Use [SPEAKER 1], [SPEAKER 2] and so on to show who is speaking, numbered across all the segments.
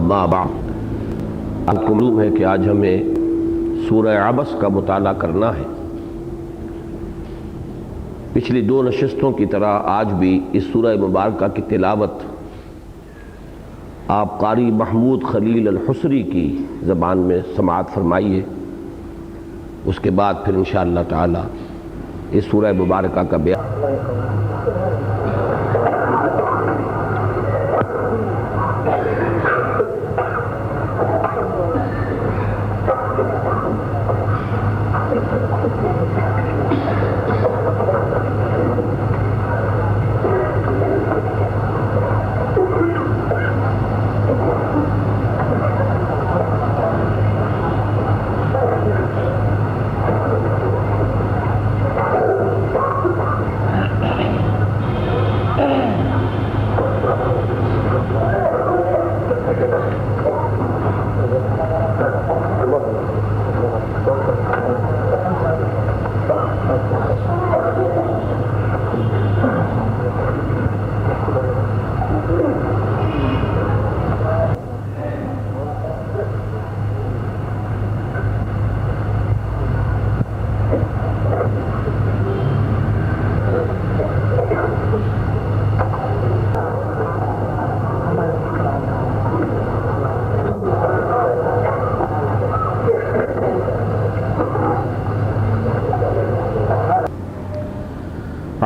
[SPEAKER 1] اما بعد، آپ کو معلوم ہے کہ آج ہمیں سورہ عبس کا مطالعہ کرنا ہے۔ پچھلی دو نشستوں کی طرح آج بھی اس سورہ مبارکہ کی تلاوت آپ قاری محمود خلیل الحصری کی زبان میں سماعت فرمائیے، اس کے بعد پھر انشاءاللہ تعالی اس سورہ مبارکہ کا بیان۔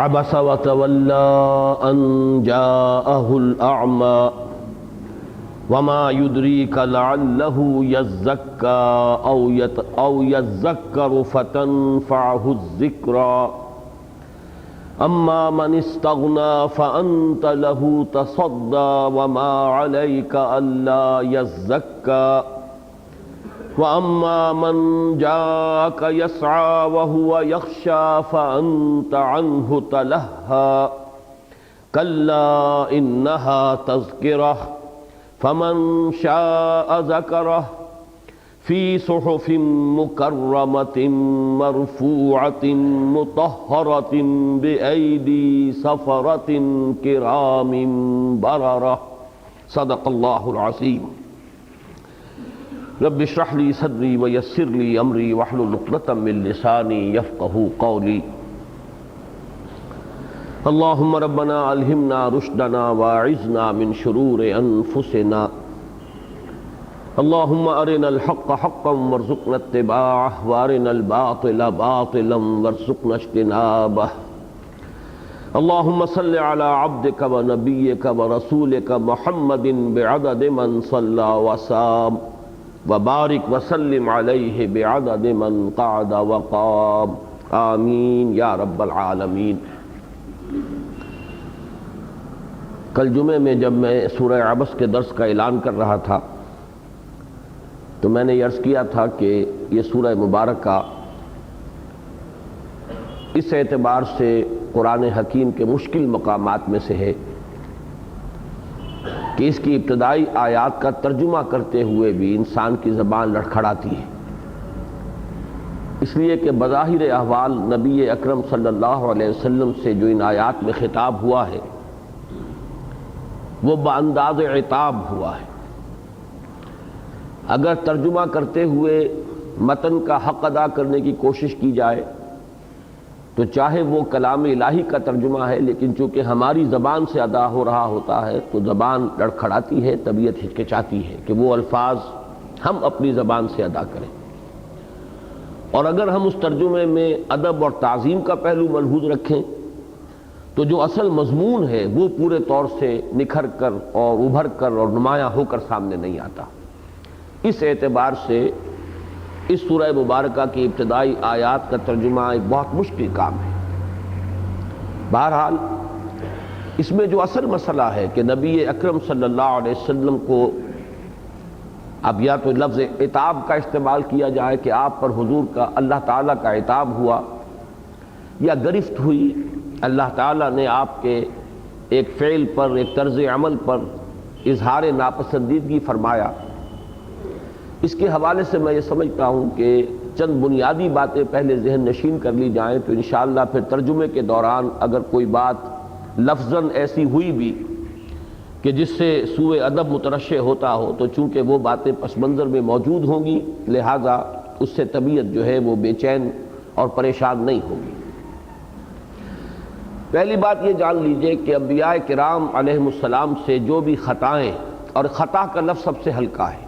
[SPEAKER 1] عبس وتولى أن جاءه الأعمى وما يدريك لعله يزكى أو يذكر فتنفعه الذكرى أما من استغنى فأنت له تصدى وما عليك ألا يزكى وَأَمَّا مَنْ جَاءَكَ يَسْعَى وَهُوَ يَخْشَى فَأَنْتَ عَنْهُ تَلَهَّى كَلَّا إِنَّهَا تَذْكِرَةٌ فَمَنْ شَاءَ ذَكَرَهُ فِي صُحُفٍ مُكَرَّمَةٍ مَرْفُوعَةٍ مُطَهَّرَةٍ بِأَيْدِي سَفَرَةٍ كِرَامٍ بَرَرَةٍ صدق اللہ العظیم۔ رب اشرح لي صدري ويسر لي امري واحلل عقدة من لساني يفقهوا قولي۔ اللهم ربنا الهمنا رشدنا واعذنا من شرور انفسنا، اللهم ارنا الحق حقا وارزقنا اتباعه وارنا الباطل باطلا وارزقنا اجتنابه۔ اللهم صل على عبدك ونبيك ورسولك محمد بعدد من صلى وصام وبارک وسلم علیہ بعدد من قعد وقام، آمین یا رب العالمین۔ کل جمعے میں جب میں سورہ عبس کے درس کا اعلان کر رہا تھا تو میں نے یہ عرض کیا تھا کہ یہ سورہ مبارکہ اس اعتبار سے قرآن حکیم کے مشکل مقامات میں سے ہے کہ اس کی ابتدائی آیات کا ترجمہ کرتے ہوئے بھی انسان کی زبان لڑکھڑاتی ہے، اس لیے کہ بظاہر احوال نبی اکرم صلی اللہ علیہ وسلم سے جو ان آیات میں خطاب ہوا ہے وہ بانداز عتاب ہوا ہے۔ اگر ترجمہ کرتے ہوئے متن کا حق ادا کرنے کی کوشش کی جائے تو چاہے وہ کلام الہی کا ترجمہ ہے، لیکن چونکہ ہماری زبان سے ادا ہو رہا ہوتا ہے تو زبان لڑکھڑاتی ہے، طبیعت ہچکچاتی ہے کہ وہ الفاظ ہم اپنی زبان سے ادا کریں۔ اور اگر ہم اس ترجمے میں ادب اور تعظیم کا پہلو ملحوظ رکھیں تو جو اصل مضمون ہے وہ پورے طور سے نکھر کر اور ابھر کر اور نمایاں ہو کر سامنے نہیں آتا۔ اس اعتبار سے اس سورہ مبارکہ کی ابتدائی آیات کا ترجمہ ایک بہت مشکل کام ہے۔ بہرحال اس میں جو اصل مسئلہ ہے کہ نبی اکرم صلی اللہ علیہ وسلم کو اب یا تو لفظ عتاب کا استعمال کیا جائے کہ آپ پر حضور کا اللہ تعالیٰ کا عتاب ہوا، یا گرفت ہوئی، اللہ تعالیٰ نے آپ کے ایک فعل پر، ایک طرز عمل پر اظہار ناپسندیدگی فرمایا۔ اس کے حوالے سے میں یہ سمجھتا ہوں کہ چند بنیادی باتیں پہلے ذہن نشین کر لی جائیں تو انشاءاللہ پھر ترجمے کے دوران اگر کوئی بات لفظاً ایسی ہوئی بھی کہ جس سے سوء ادب مترشح ہوتا ہو، تو چونکہ وہ باتیں پس منظر میں موجود ہوں گی، لہذا اس سے طبیعت جو ہے وہ بے چین اور پریشان نہیں ہوگی۔ پہلی بات یہ جان لیجئے کہ انبیاء کرام علیہم السلام سے جو بھی خطائیں، اور خطا کا لفظ سب سے ہلکا ہے،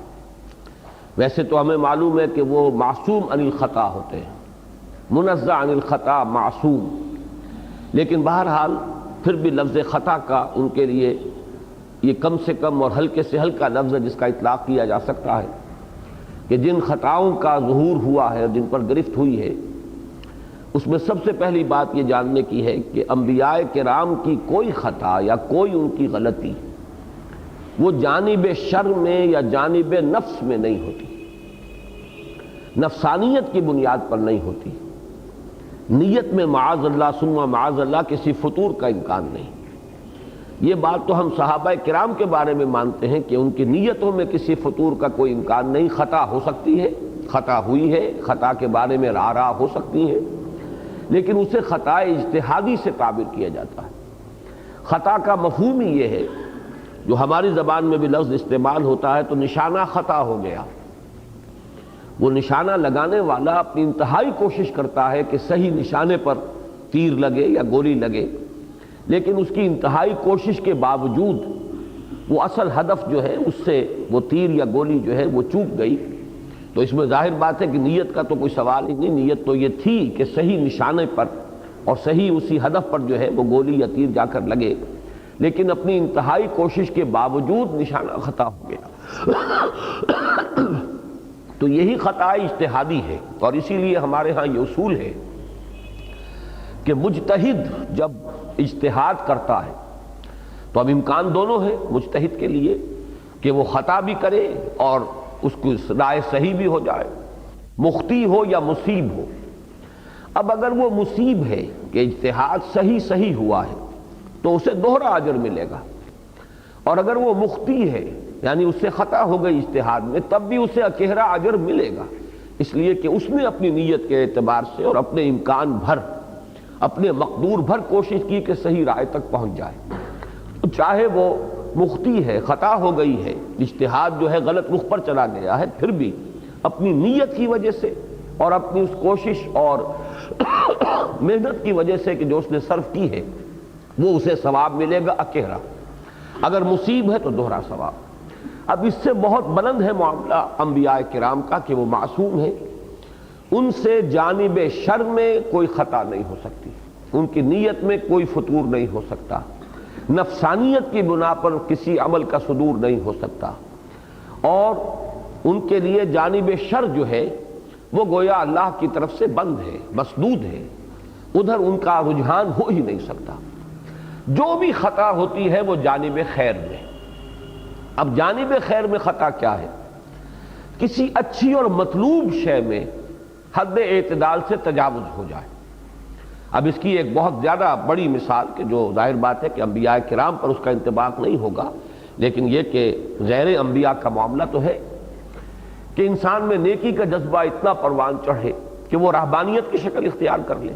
[SPEAKER 1] ویسے تو ہمیں معلوم ہے کہ وہ معصوم عن الخطا ہوتے ہیں، منزہ عن الخطا معصوم، لیکن بہرحال پھر بھی لفظ خطا کا ان کے لیے یہ کم سے کم اور ہلکے سے ہلکا لفظ ہے جس کا اطلاق کیا جا سکتا ہے، کہ جن خطاؤں کا ظہور ہوا ہے، جن پر گرفت ہوئی ہے، اس میں سب سے پہلی بات یہ جاننے کی ہے کہ انبیاء کرام کی کوئی خطا یا کوئی ان کی غلطی وہ جانب شر میں یا جانب نفس میں نہیں ہوتی، نفسانیت کی بنیاد پر نہیں ہوتی، نیت میں معاذ اللہ ثم معاذ اللہ کسی فطور کا امکان نہیں۔ یہ بات تو ہم صحابہ کرام کے بارے میں مانتے ہیں کہ ان کی نیتوں میں کسی فطور کا کوئی امکان نہیں، خطا ہو سکتی ہے، خطا ہوئی ہے، خطا کے بارے میں راہ ہو سکتی ہے، لیکن اسے خطا اجتہادی سے تعبیر کیا جاتا ہے۔ خطا کا مفہوم ہی یہ ہے، جو ہماری زبان میں بھی لفظ استعمال ہوتا ہے تو نشانہ خطا ہو گیا، وہ نشانہ لگانے والا اپنی انتہائی کوشش کرتا ہے کہ صحیح نشانے پر تیر لگے یا گولی لگے، لیکن اس کی انتہائی کوشش کے باوجود وہ اصل ہدف جو ہے اس سے وہ تیر یا گولی جو ہے وہ چوک گئی، تو اس میں ظاہر بات ہے کہ نیت کا تو کوئی سوال ہی نہیں، نیت تو یہ تھی کہ صحیح نشانے پر اور صحیح اسی ہدف پر جو ہے وہ گولی یا تیر جا کر لگے، لیکن اپنی انتہائی کوشش کے باوجود نشانہ خطا ہو گیا۔ تو یہی خطا اجتہادی ہے، اور اسی لیے ہمارے ہاں یہ اصول ہے کہ مجتہد جب اجتہاد کرتا ہے تو اب امکان دونوں ہے مجتہد کے لیے کہ وہ خطا بھی کرے اور اس کو رائے صحیح بھی ہو جائے، مخطی ہو یا مصیب ہو۔ اب اگر وہ مصیب ہے کہ اجتہاد صحیح ہوا ہے تو اسے دوہرا اجر ملے گا، اور اگر وہ مخطی ہے یعنی اس سے خطا ہو گئی اجتہاد میں، تب بھی اسے اکیرا اجر ملے گا، اس لیے کہ اس نے اپنی نیت کے اعتبار سے اور اپنے امکان بھر، اپنے مقدور بھر کوشش کی کہ صحیح رائے تک پہنچ جائے۔ چاہے وہ مخطی ہے، خطا ہو گئی ہے، اجتہاد جو ہے غلط رخ پر چلا گیا ہے، پھر بھی اپنی نیت کی وجہ سے اور اپنی اس کوشش اور محنت کی وجہ سے کہ جو اس نے صرف کی ہے، وہ اسے ثواب ملے گا اکیرا۔ اگر مصیب ہے تو دوہرا ثواب۔ اب اس سے بہت بلند ہے معاملہ انبیاء کرام کا کہ وہ معصوم ہیں، ان سے جانب شر میں کوئی خطا نہیں ہو سکتی، ان کی نیت میں کوئی فطور نہیں ہو سکتا، نفسانیت کی بنا پر کسی عمل کا صدور نہیں ہو سکتا، اور ان کے لیے جانب شر جو ہے وہ گویا اللہ کی طرف سے بند ہے، مسدود ہے، ادھر ان کا رجحان ہو ہی نہیں سکتا۔ جو بھی خطا ہوتی ہے وہ جانب خیر میں۔ اب جانب خیر میں خطا کیا ہے؟ کسی اچھی اور مطلوب شے میں حد اعتدال سے تجاوز ہو جائے۔ اب اس کی ایک بہت زیادہ بڑی مثال کہ جو ظاہر بات ہے کہ انبیاء کرام پر اس کا انطباق نہیں ہوگا، لیکن یہ کہ غیر انبیاء کا معاملہ تو ہے کہ انسان میں نیکی کا جذبہ اتنا پروان چڑھے کہ وہ رہبانیت کی شکل اختیار کر لے،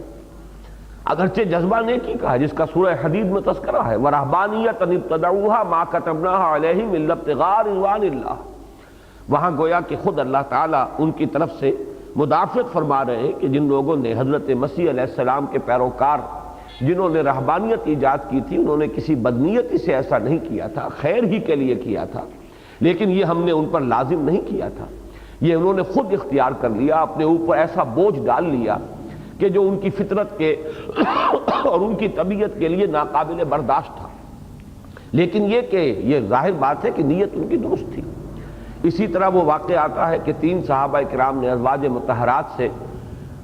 [SPEAKER 1] اگرچہ جذبہ نیکی کا ہے جس کا سورہ حدید میں تذکرہ ہے، وَرَهْبَانِيَّةً ابْتَدَعُوهَا مَا كَتَبْنَاهَا عَلَيْهِمْ إِلَّا ابْتِغَاءَ رِضْوَانِ اللَّهِ۔ وہاں گویا کہ خود اللہ تعالیٰ ان کی طرف سے مدافعت فرما رہے ہیں کہ جن لوگوں نے حضرت مسیح علیہ السلام کے پیروکار جنہوں نے رہبانیت ایجاد کی تھی، انہوں نے کسی بدنیتی سے ایسا نہیں کیا تھا، خیر ہی کے لیے کیا تھا، لیکن یہ ہم نے ان پر لازم نہیں کیا تھا، یہ انہوں نے خود اختیار کر لیا، اپنے اوپر ایسا بوجھ ڈال لیا کہ جو ان کی فطرت کے اور ان کی طبیعت کے لیے ناقابل برداشت تھا، لیکن یہ کہ یہ ظاہر بات ہے کہ نیت ان کی درست تھی۔ اسی طرح وہ واقعہ آتا ہے کہ 3 صحابہ کرام نے ازواج مطہرات سے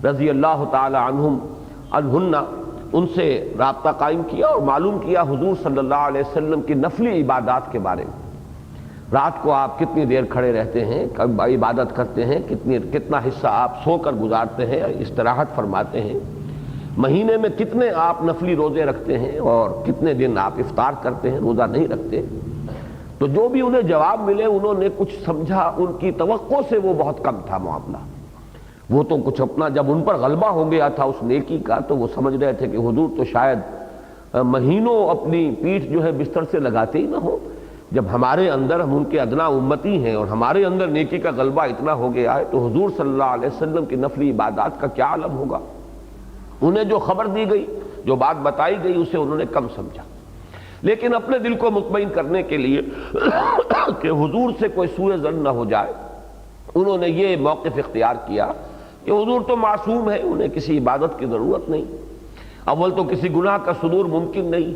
[SPEAKER 1] رضی اللہ تعالی عنہن ان سے رابطہ قائم کیا اور معلوم کیا حضور صلی اللہ علیہ وسلم کی نفلی عبادات کے بارے میں۔ رات کو آپ کتنی دیر کھڑے رہتے ہیں، کب عبادت کرتے ہیں، کتنا حصہ آپ سو کر گزارتے ہیں، استراحت فرماتے ہیں، مہینے میں کتنے آپ نفلی روزے رکھتے ہیں اور کتنے دن آپ افطار کرتے ہیں، روزہ نہیں رکھتے۔ تو جو بھی انہیں جواب ملے انہوں نے کچھ سمجھا، ان کی توقع سے وہ بہت کم تھا معاملہ، وہ تو کچھ اپنا جب ان پر غلبہ ہو گیا تھا اس نیکی کا تو وہ سمجھ رہے تھے کہ حضور تو شاید مہینوں اپنی پیٹھ جو ہے بستر سے لگاتے ہی نہ ہو، جب ہمارے اندر ہم ان کے ادنا امتی ہیں اور ہمارے اندر نیکی کا غلبہ اتنا ہو گیا ہے تو حضور صلی اللہ علیہ وسلم کی نفلی عبادات کا کیا عالم ہوگا؟ انہیں جو خبر دی گئی، جو بات بتائی گئی، اسے انہوں نے کم سمجھا، لیکن اپنے دل کو مطمئن کرنے کے لیے کہ حضور سے کوئی سوء ظن نہ ہو جائے، انہوں نے یہ موقف اختیار کیا کہ حضور تو معصوم ہے، انہیں کسی عبادت کی ضرورت نہیں، اول تو کسی گناہ کا صدور ممکن نہیں،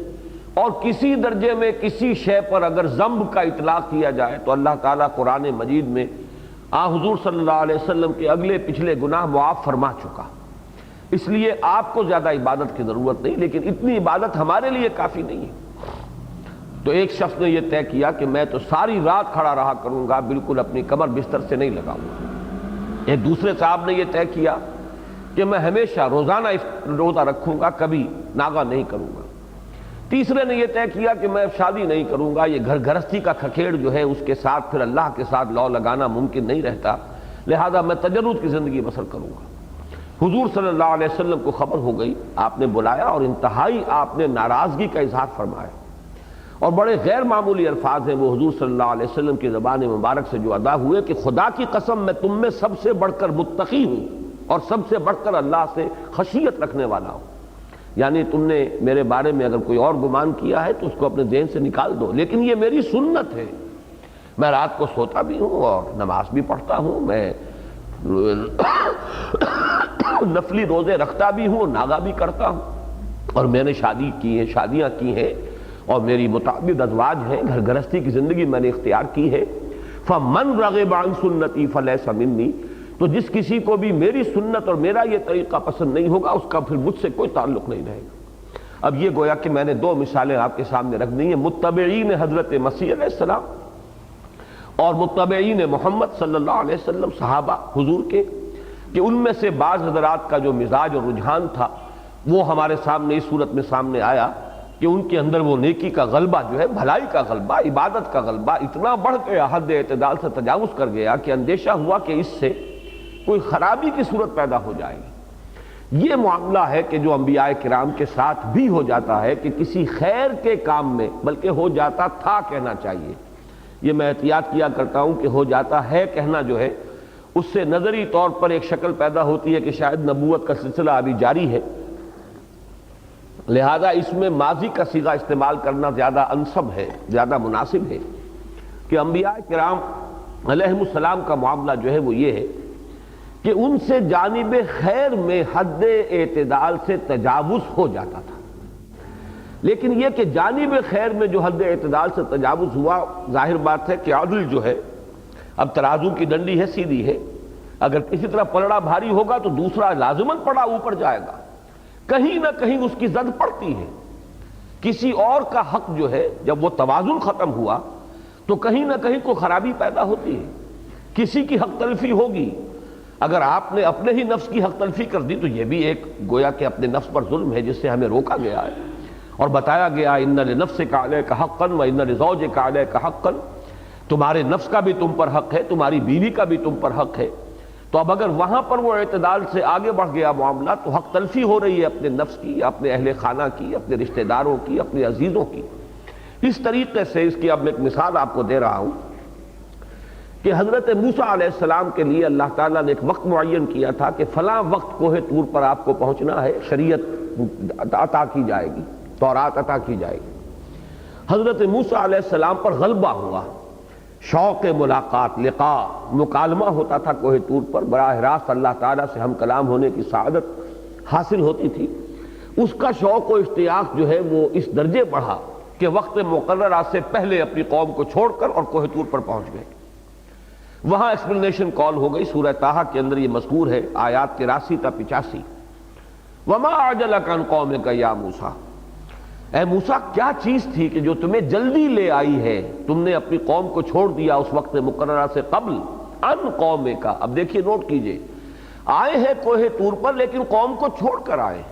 [SPEAKER 1] اور کسی درجے میں کسی شے پر اگر ذنب کا اطلاق کیا جائے تو اللہ تعالیٰ قرآن مجید میں حضور صلی اللہ علیہ وسلم کے اگلے پچھلے گناہ معاف فرما چکا، اس لیے آپ کو زیادہ عبادت کی ضرورت نہیں، لیکن اتنی عبادت ہمارے لیے کافی نہیں ہے۔ تو ایک شخص نے یہ طے کیا کہ میں تو ساری رات کھڑا رہا کروں گا، بالکل اپنی کمر بستر سے نہیں لگاؤں گا۔ ایک دوسرے صاحب نے یہ طے کیا کہ میں ہمیشہ روزانہ روزہ رکھوں گا، کبھی ناغہ نہیں کروں گا۔ تیسرے نے یہ طے کیا کہ میں شادی نہیں کروں گا، یہ گھر گھرستی کا کھکھیڑ جو ہے اس کے ساتھ پھر اللہ کے ساتھ لو لگانا ممکن نہیں رہتا، لہذا میں تجرد کی زندگی بسر کروں گا۔ حضور صلی اللہ علیہ وسلم کو خبر ہو گئی، آپ نے بلایا اور انتہائی آپ نے ناراضگی کا اظہار فرمایا، اور بڑے غیر معمولی الفاظ ہیں وہ حضور صلی اللہ علیہ وسلم کی زبان مبارک سے جو ادا ہوئے کہ خدا کی قسم میں تم میں سب سے بڑھ کر متقی ہوں اور سب سے بڑھ کر اللہ سے خشیت رکھنے والا ہوں، یعنی تم نے میرے بارے میں اگر کوئی اور گمان کیا ہے تو اس کو اپنے ذہن سے نکال دو، لیکن یہ میری سنت ہے، میں رات کو سوتا بھی ہوں اور نماز بھی پڑھتا ہوں، میں نفلی روزے رکھتا بھی ہوں اور ناغہ بھی کرتا ہوں، اور میں نے شادیاں کی ہیں اور میری متعدد ازواج ہیں، گھر گھرستی کی زندگی میں نے اختیار کی ہے۔ فَمَنْ رَغِبَ عَنْ سُنَّتِي فَلَيْسَ مِنِّي، تو جس کسی کو بھی میری سنت اور میرا یہ طریقہ پسند نہیں ہوگا اس کا پھر مجھ سے کوئی تعلق نہیں رہے گا۔ اب یہ گویا کہ میں نے دو مثالیں آپ کے سامنے رکھ دی ہیں، متبعین حضرت مسیح علیہ السلام اور متبعین محمد صلی اللہ علیہ وسلم، صحابہ حضور کے، کہ ان میں سے بعض حضرات کا جو مزاج اور رجحان تھا وہ ہمارے سامنے اس صورت میں سامنے آیا کہ ان کے اندر وہ نیکی کا غلبہ جو ہے، بھلائی کا غلبہ، عبادت کا غلبہ اتنا بڑھ گیا، حد اعتدال سے تجاوز کر گیا کہ اندیشہ ہوا کہ اس سے کوئی خرابی کی صورت پیدا ہو جائے گی۔ یہ معاملہ ہے کہ جو انبیاء کرام کے ساتھ بھی ہو جاتا ہے کہ کسی خیر کے کام میں، بلکہ ہو جاتا تھا کہنا چاہیے، یہ میں احتیاط کیا کرتا ہوں کہ ہو جاتا ہے کہنا جو ہے اس سے نظری طور پر ایک شکل پیدا ہوتی ہے کہ شاید نبوت کا سلسلہ ابھی جاری ہے، لہذا اس میں ماضی کا صیغہ استعمال کرنا زیادہ انسب ہے، زیادہ مناسب ہے کہ انبیاء کرام علیہم السلام کا معاملہ جو ہے وہ یہ ہے کہ ان سے جانب خیر میں حد اعتدال سے تجاوز ہو جاتا تھا، لیکن یہ کہ جانب خیر میں جو حد اعتدال سے تجاوز ہوا، ظاہر بات ہے کہ عدل جو ہے، اب ترازو کی ڈنڈی ہے، سیدھی ہے، اگر کسی طرح پلڑا بھاری ہوگا تو دوسرا لازماً پڑا اوپر جائے گا، کہیں نہ کہیں اس کی زد پڑتی ہے، کسی اور کا حق جو ہے جب وہ توازن ختم ہوا تو کہیں نہ کہیں کوئی خرابی پیدا ہوتی ہے، کسی کی حق تلفی ہوگی۔ اگر آپ نے اپنے ہی نفس کی حق تلفی کر دی تو یہ بھی ایک گویا کہ اپنے نفس پر ظلم ہے جس سے ہمیں روکا گیا ہے اور بتایا گیا ان لنفسک علیک حقا وان لزوجک علیک حقا، تمہارے نفس کا بھی تم پر حق ہے، تمہاری بیوی کا بھی تم پر حق ہے۔ تو اب اگر وہاں پر وہ اعتدال سے آگے بڑھ گیا معاملہ تو حق تلفی ہو رہی ہے اپنے نفس کی، اپنے اہل خانہ کی، اپنے رشتہ داروں کی، اپنے عزیزوں کی۔ اس طریقے سے اس کی اب میں ایک مثال آپ کو دے رہا ہوں کہ حضرت موسیٰ علیہ السلام کے لیے اللہ تعالیٰ نے ایک وقت معین کیا تھا کہ فلاں وقت کوہ طور پر آپ کو پہنچنا ہے، شریعت عطا کی جائے گی، تورات عطا کی جائے گی۔ حضرت موسیٰ علیہ السلام پر غلبہ ہوا، شوق ملاقات، لقاء، مکالمہ ہوتا تھا کوہ طور پر، براہ راست اللہ تعالیٰ سے ہم کلام ہونے کی سعادت حاصل ہوتی تھی۔ اس کا شوق و اشتیاق جو ہے وہ اس درجے بڑھا کہ وقت مقررہ سے پہلے اپنی قوم کو چھوڑ کر اور کوہ طور پر پہنچ گئے۔ وہاں ایکسپلینیشن کال ہو گئی، سورہ طٰہٰ کے اندر یہ مذکور ہے، آیات 83 تا 85۔ وَمَا أَعْجَلَكَ عَنْ قَوْمِكَ يَا مُوسَىٰ، اے موسیٰ کیا چیز تھی کہ جو تمہیں جلدی لے آئی ہے، تم نے اپنی قوم کو چھوڑ دیا اس وقت مقررہ سے قبل۔ ان قومک، اب دیکھیے نوٹ کیجئے، آئے ہیں کوہ طور پر لیکن قوم کو چھوڑ کر آئے،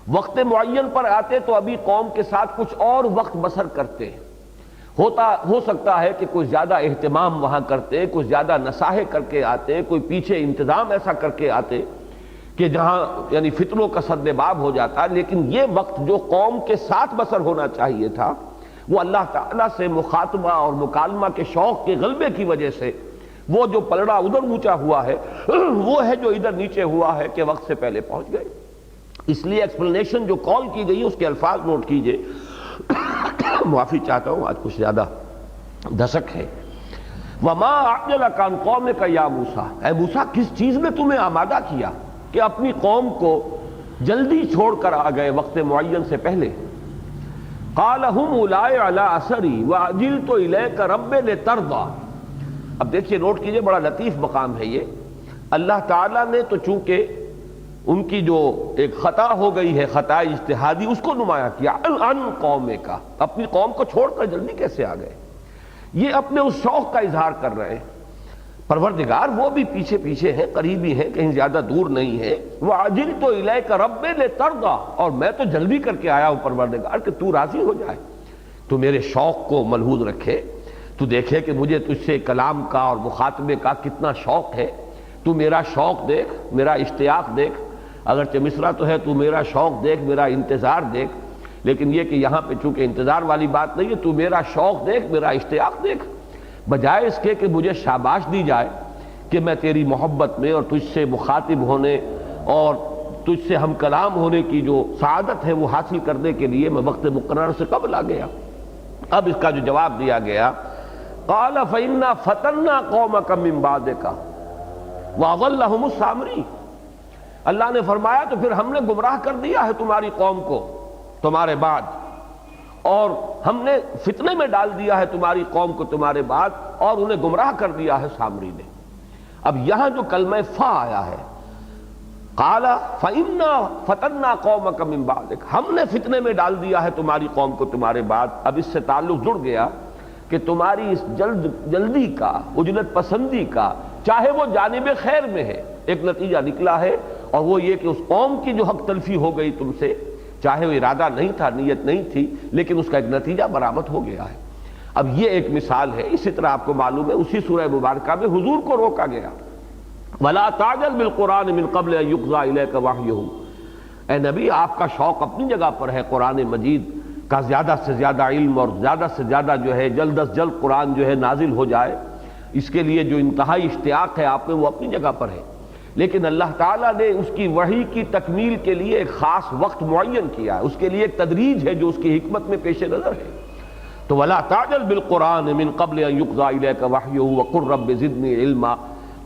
[SPEAKER 1] وقت معین پر آتے تو ابھی قوم کے ساتھ کچھ اور وقت بسر کرتے، ہو سکتا ہے کہ کوئی زیادہ اہتمام وہاں کرتے، کوئی زیادہ نصاحے کر کے آتے، کوئی پیچھے انتظام ایسا کر کے آتے کہ جہاں یعنی فتنوں کا سد باب ہو جاتا، لیکن یہ وقت جو قوم کے ساتھ بسر ہونا چاہیے تھا وہ اللہ تعالیٰ سے مخاطبہ اور مکالمہ کے شوق کے غلبے کی وجہ سے وہ جو پلڑا ادھر اونچا ہوا ہے وہ ہے جو ادھر نیچے ہوا ہے کہ وقت سے پہلے پہنچ گئے. اس لیے ایکسپلینیشن جو کال کی گئی اس کے الفاظ نوٹ کیجئے. معافی چاہتا ہوں، آج کچھ زیادہ دھسک ہے. وَمَا أَعْجَلَكَ عَنْ قَوْمِكَ يَا مُوسَىٰ، اے موسیٰ کس چیز نے تمہیں آمادہ کیا کہ اپنی قوم کو جلدی چھوڑ کر آ گئے وقت معین سے پہلے. قَالَ هُمْ أُولَٰئِكَ عَلَىٰ أَثَرِي وَعَجِلْتُ إِلَيْكَ رَبِّ لِتَرْضَىٰ. اب دیکھیے نوٹ کیجئے، بڑا لطیف مقام ہے یہ. اللہ تعالیٰ نے تو چونکہ ان کی جو ایک خطا ہو گئی ہے، خطا اجتہادی، اس کو نمایاں کیا. ان قوم کا، اپنی قوم کو چھوڑ کر جلدی کیسے آ گئے؟ یہ اپنے اس شوق کا اظہار کر رہے ہیں. پروردگار وہ بھی پیچھے پیچھے ہیں، قریبی ہیں، کہیں زیادہ دور نہیں ہے. وَعَجِلْتُ إِلَيْكَ رَبِّ لِتَرْضَىٰ، اور میں تو جلدی کر کے آیا ہوں پروردگار کہ تو راضی ہو جائے، تو میرے شوق کو ملحوظ رکھے، تو دیکھے کہ مجھے تجھ سے کلام کا اور مخاطبے کا کتنا شوق ہے. تو میرا شوق دیکھ، میرا اشتیاق دیکھ. اگرچہ مصرع تو ہے، تو میرا شوق دیکھ، میرا انتظار دیکھ. لیکن یہ کہ یہاں پہ چونکہ انتظار والی بات نہیں ہے، تو میرا شوق دیکھ، میرا اشتیاق دیکھ. بجائے اس کے کہ مجھے شاباش دی جائے کہ میں تیری محبت میں اور تجھ سے مخاطب ہونے اور تجھ سے ہم کلام ہونے کی جو سعادت ہے وہ حاصل کرنے کے لیے میں وقت مقرر سے قبل آ گیا. اب اس کا جو جواب دیا گیا، قال فإنا فتنا قومك من بعدك وأضلهم السامري. اللہ نے فرمایا تو پھر ہم نے گمراہ کر دیا ہے تمہاری قوم کو تمہارے بعد، اور ہم نے فتنے میں ڈال دیا ہے تمہاری قوم کو تمہارے بعد، اور انہیں گمراہ کر دیا ہے سامری نے. اب یہاں جو کلمہ فا آیا ہے، قال فإنا فتنا قومك من بعدك، ہم نے فتنے میں ڈال دیا ہے تمہاری قوم کو تمہارے بعد. اب اس سے تعلق جڑ گیا کہ تمہاری اس جلدی کا، عجلت پسندی کا، چاہے وہ جانب خیر میں ہے، ایک نتیجہ نکلا ہے، اور وہ یہ کہ اس قوم کی جو حق تلفی ہو گئی تم سے، چاہے وہ ارادہ نہیں تھا، نیت نہیں تھی، لیکن اس کا ایک نتیجہ برآمد ہو گیا ہے. اب یہ ایک مثال ہے. اسی طرح آپ کو معلوم ہے اسی سورہ مبارکہ میں حضور کو روکا گیا، وَلَا تَعْجَلْ بِالْقُرْآنِ مِنْ قَبْلِ أَن يُقْضَىٰ إِلَيْكَ وَحْيُهُ. اے نبی آپ کا شوق اپنی جگہ پر ہے، قرآن مجید کا زیادہ سے زیادہ علم اور زیادہ سے زیادہ جو ہے جلد از جلد قرآن جو ہے نازل ہو جائے، اس کے لیے جو انتہائی اشتیاق ہے آپ میں وہ اپنی جگہ پر ہے. لیکن اللہ تعالیٰ نے اس کی وحی کی تکمیل کے لیے ایک خاص وقت معین کیا ہے، اس کے لیے ایک تدریج ہے جو اس کی حکمت میں پیش نظر ہے. تو وَلَا تَعْجَلْ بِالْقُرْآنِ مِنْ قَبْلِ أَن يُقْضَىٰ إِلَيْكَ وَحْيُهُ وَقُلْ رَبِّ زِدْنِي عِلْمًا.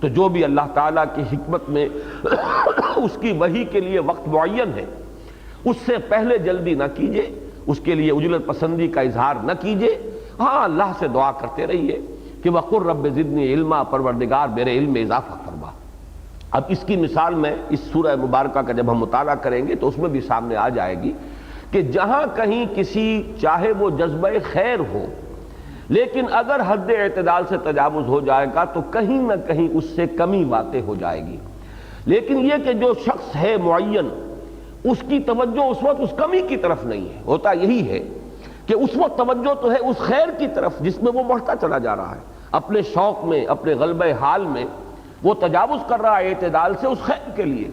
[SPEAKER 1] تو جو بھی اللہ تعالیٰ کی حکمت میں اس کی وحی کے لیے وقت معین ہے، اس سے پہلے جلدی نہ کیجیے، اس کے لیے عجلت پسندی کا اظہار نہ کیجیے. ہاں اللہ سے دعا کرتے رہیے کہ وَقُلْ رَبِّ زِدْنِي عِلْمًا، پروردگار میرے علم میں اضافہ فرما. اب اس کی مثال میں اس سورہ مبارکہ کا جب ہم مطالعہ کریں گے تو اس میں بھی سامنے آ جائے گی کہ جہاں کہیں کسی چاہے وہ جذبہ خیر ہو، لیکن اگر حد اعتدال سے تجاوز ہو جائے گا تو کہیں نہ کہیں اس سے کمی واقع ہو جائے گی. لیکن یہ کہ جو شخص ہے معین، اس کی توجہ اس وقت اس کمی کی طرف نہیں ہے. ہوتا یہی ہے کہ اس وقت توجہ تو ہے اس خیر کی طرف جس میں وہ بڑھتا چلا جا رہا ہے، اپنے شوق میں، اپنے غلبہ حال میں وہ تجاوز کر رہا ہے اعتدال سے اس خیر کے لیے.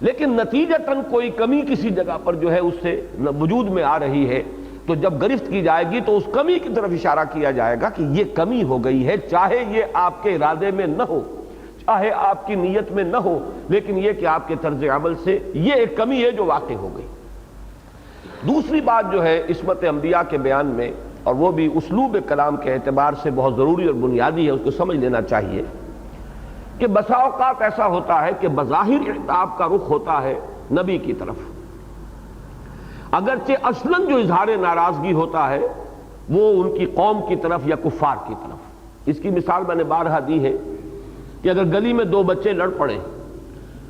[SPEAKER 1] لیکن نتیجتاً کوئی کمی کسی جگہ پر جو ہے اس سے وجود میں آ رہی ہے، تو جب گرفت کی جائے گی تو اس کمی کی طرف اشارہ کیا جائے گا کہ یہ کمی ہو گئی ہے، چاہے یہ آپ کے ارادے میں نہ ہو، چاہے آپ کی نیت میں نہ ہو، لیکن یہ کہ آپ کے طرز عمل سے یہ ایک کمی ہے جو واقع ہو گئی. دوسری بات جو ہے عصمت انبیاء کے بیان میں، اور وہ بھی اسلوب کلام کے اعتبار سے بہت ضروری اور بنیادی ہے، اس کو سمجھ لینا چاہیے کہ بسا اوقات ایسا ہوتا ہے کہ بظاہر عتاب کا رخ ہوتا ہے نبی کی طرف، اگرچہ اصلاً جو اظہار ناراضگی ہوتا ہے وہ ان کی قوم کی طرف یا کفار کی طرف. اس کی مثال میں نے بارہا دی ہے کہ اگر گلی میں دو بچے لڑ پڑے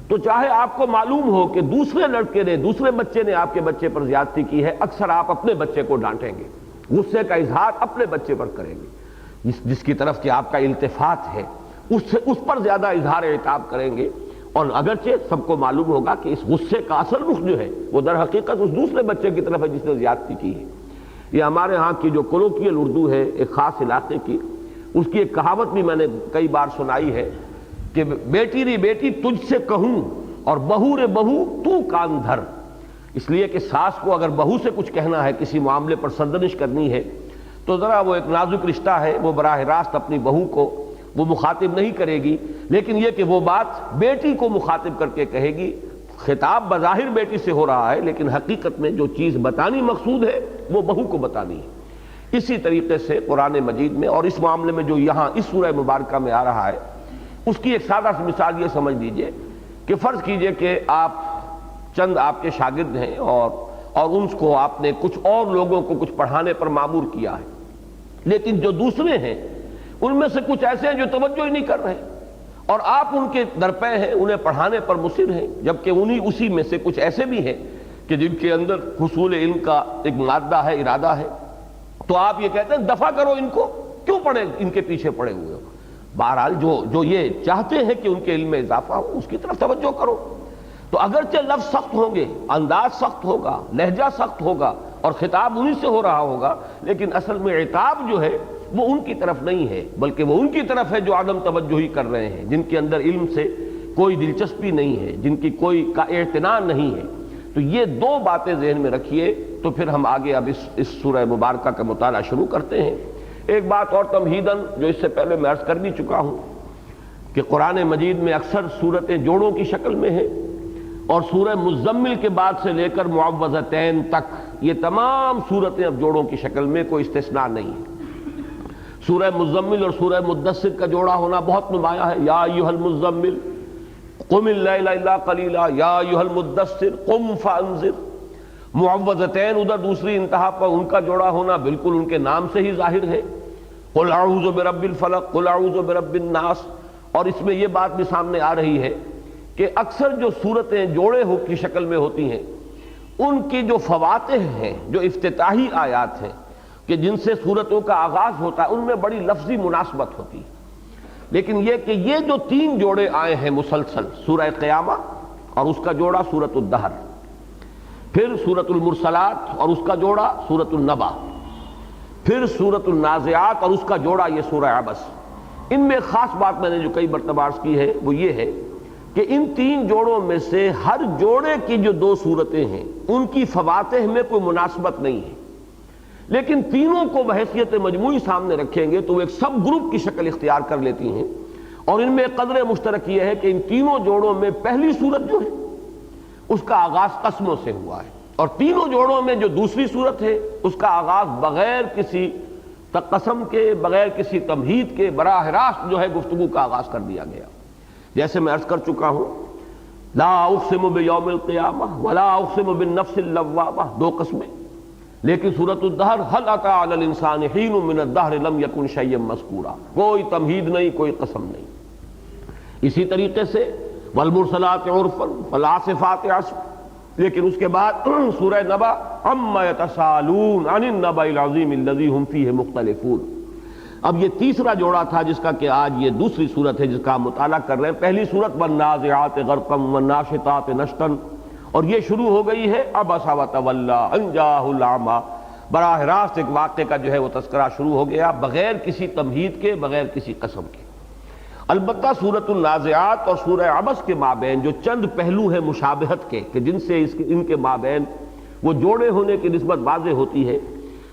[SPEAKER 1] تو چاہے آپ کو معلوم ہو کہ دوسرے لڑکے نے، دوسرے بچے نے آپ کے بچے پر زیادتی کی ہے، اکثر آپ اپنے بچے کو ڈانٹیں گے، غصے کا اظہار اپنے بچے پر کریں گے، جس کی طرف کہ آپ کا التفات ہے اس پر زیادہ اظہار عتاب کریں گے. اور اگرچہ سب کو معلوم ہوگا کہ اس غصے کا اصل رخ جو ہے وہ در حقیقت اس دوسرے بچے کی طرف ہے جس نے زیادتی کی ہے. یہ ہمارے ہاں کی جو کولوکیل اردو ہے ایک خاص علاقے کی، اس کی ایک کہاوت بھی میں نے کئی بار سنائی ہے کہ بیٹی ری بیٹی تجھ سے کہوں اور بہو رے بہو تو کان دھر. اس لیے کہ ساس کو اگر بہو سے کچھ کہنا ہے، کسی معاملے پر سرزنش کرنی ہے، تو ذرا وہ ایک نازک رشتہ ہے، وہ براہ راست اپنی بہو کو وہ مخاطب نہیں کرے گی، لیکن یہ کہ وہ بات بیٹی کو مخاطب کر کے کہے گی۔ خطاب بظاہر بیٹی سے ہو رہا ہے، لیکن حقیقت میں جو چیز بتانی مقصود ہے وہ بہو کو بتانی ہے۔ اسی طریقے سے قرآن مجید میں اور اس معاملے میں جو یہاں اس سورہ مبارکہ میں آ رہا ہے، اس کی ایک سادہ سی مثال یہ سمجھ لیجئے کہ فرض کیجئے کہ آپ چند آپ کے شاگرد ہیں اور ان کو آپ نے کچھ اور لوگوں کو کچھ پڑھانے پر مامور کیا ہے، لیکن جو دوسرے ہیں ان میں سے کچھ ایسے ہیں جو توجہ ہی نہیں کر رہے، اور آپ ان کے درپے ہیں، انہیں پڑھانے پر مصر ہیں، جبکہ اسی میں سے کچھ ایسے بھی ہیں کہ جن کے اندر حصول علم کا ایک مادہ ہے، ارادہ ہے، تو آپ یہ کہتے ہیں دفع کرو ان کو، کیوں پڑے ان کے پیچھے پڑے ہوئے ہو؟ بہرحال جو یہ چاہتے ہیں کہ ان کے علم میں اضافہ ہو، اس کی طرف توجہ کرو۔ تو اگرچہ لفظ سخت ہوں گے، انداز سخت ہوگا، لہجہ سخت ہوگا، اور خطاب انہی سے ہو رہا ہوگا، لیکن اصل میں عتاب جو ہے وہ ان کی طرف نہیں ہے، بلکہ وہ ان کی طرف ہے جو عدم توجہی کر رہے ہیں، جن کے اندر علم سے کوئی دلچسپی نہیں ہے، جن کی کوئی کا اعتنا نہیں ہے۔ تو یہ دو باتیں ذہن میں رکھیے، تو پھر ہم آگے اب اس سورہ مبارکہ کا مطالعہ شروع کرتے ہیں۔ ایک بات اور تمہیداً جو اس سے پہلے میں عرض کر بھی چکا ہوں کہ قرآن مجید میں اکثر صورتیں جوڑوں کی شکل میں ہیں، اور سورہ مزمل کے بعد سے لے کر معوذتین تک یہ تمام صورتیں اب جوڑوں کی شکل میں، کوئی استثناء نہیں ہے۔ سورہ مزمل اور سورہ مدثر کا جوڑا ہونا بہت نمایاں ہے، یا ایھا المزمل قم اللیل الا قلیلا، یا ایھا المدثر قم فانذر۔ معوذتین ادھر دوسری انتہا پر ان کا جوڑا ہونا بالکل ان کے نام سے ہی ظاہر ہے، قل اعوذ برب الفلق، قل اعوذ برب الناس۔ اور اس میں یہ بات بھی سامنے آ رہی ہے کہ اکثر جو صورتیں جوڑے کی شکل میں ہوتی ہیں، ان کی جو فواتح ہیں، جو افتتاحی آیات ہیں کہ جن سے صورتوں کا آغاز ہوتا ہے، ان میں بڑی لفظی مناسبت ہوتی ہے۔ لیکن یہ کہ یہ جو تین جوڑے آئے ہیں مسلسل، سورہ قیامہ اور اس کا جوڑا سورۃ الدہر، پھر سورۃ المرسلات اور اس کا جوڑا سورۃ النبا، پھر سورۃ النازعات اور اس کا جوڑا یہ سورہ عبس، ان میں خاص بات میں نے جو کئی مرتبہ عرض کی ہے وہ یہ ہے کہ ان تین جوڑوں میں سے ہر جوڑے کی جو دو صورتیں ہیں ان کی فواتح میں کوئی مناسبت نہیں ہے، لیکن تینوں کو بحیثیت مجموعی سامنے رکھیں گے تو وہ ایک سب گروپ کی شکل اختیار کر لیتی ہیں، اور ان میں قدر مشترک یہ ہے کہ ان تینوں جوڑوں میں پہلی صورت جو ہے اس کا آغاز قسموں سے ہوا ہے، اور تینوں جوڑوں میں جو دوسری صورت ہے اس کا آغاز بغیر کسی قسم کے، بغیر کسی تمہید کے، براہ راست جو ہے گفتگو کا آغاز کر دیا گیا۔ جیسے میں عرض کر چکا ہوں، لا اقسم بیوم القیامہ ولا اقسم بالنفس اللوامہ، دو قسمیں، لیکن سورۃ الدہر هل اتى علی الانسان حین من الدہر لم یکن شیئا مذکورا، کوئی تمہید نہیں، کوئی قسم نہیں۔ اسی طریقے سے والمرسلات عرفا فالعاصفات عصفا، لیکن اس کے بعد سورہ نبا عما یتساءلون عن النبأ العظیم الذی هم فیہ مختلفون۔ اب یہ تیسرا جوڑا تھا جس کا کہ آج یہ دوسری صورت ہے جس کا ہم مطالعہ کر رہے ہیں۔ پہلی صورت والنازعات غرقا والناشطات نشطا، اور یہ شروع ہو گئی ہے عبس وتولی ان جاءہ الاعمی، براہ راست ایک واقعے کا جو ہے وہ تذکرہ شروع ہو گیا بغیر کسی تمہید کے، بغیر کسی قسم کے۔ البتہ سورۃ النازعات اور سورہ عبس کے مابین جو چند پہلو ہیں مشابہت کے کہ جن سے ان کے مابین وہ جوڑے ہونے کی نسبت واضح ہوتی ہے،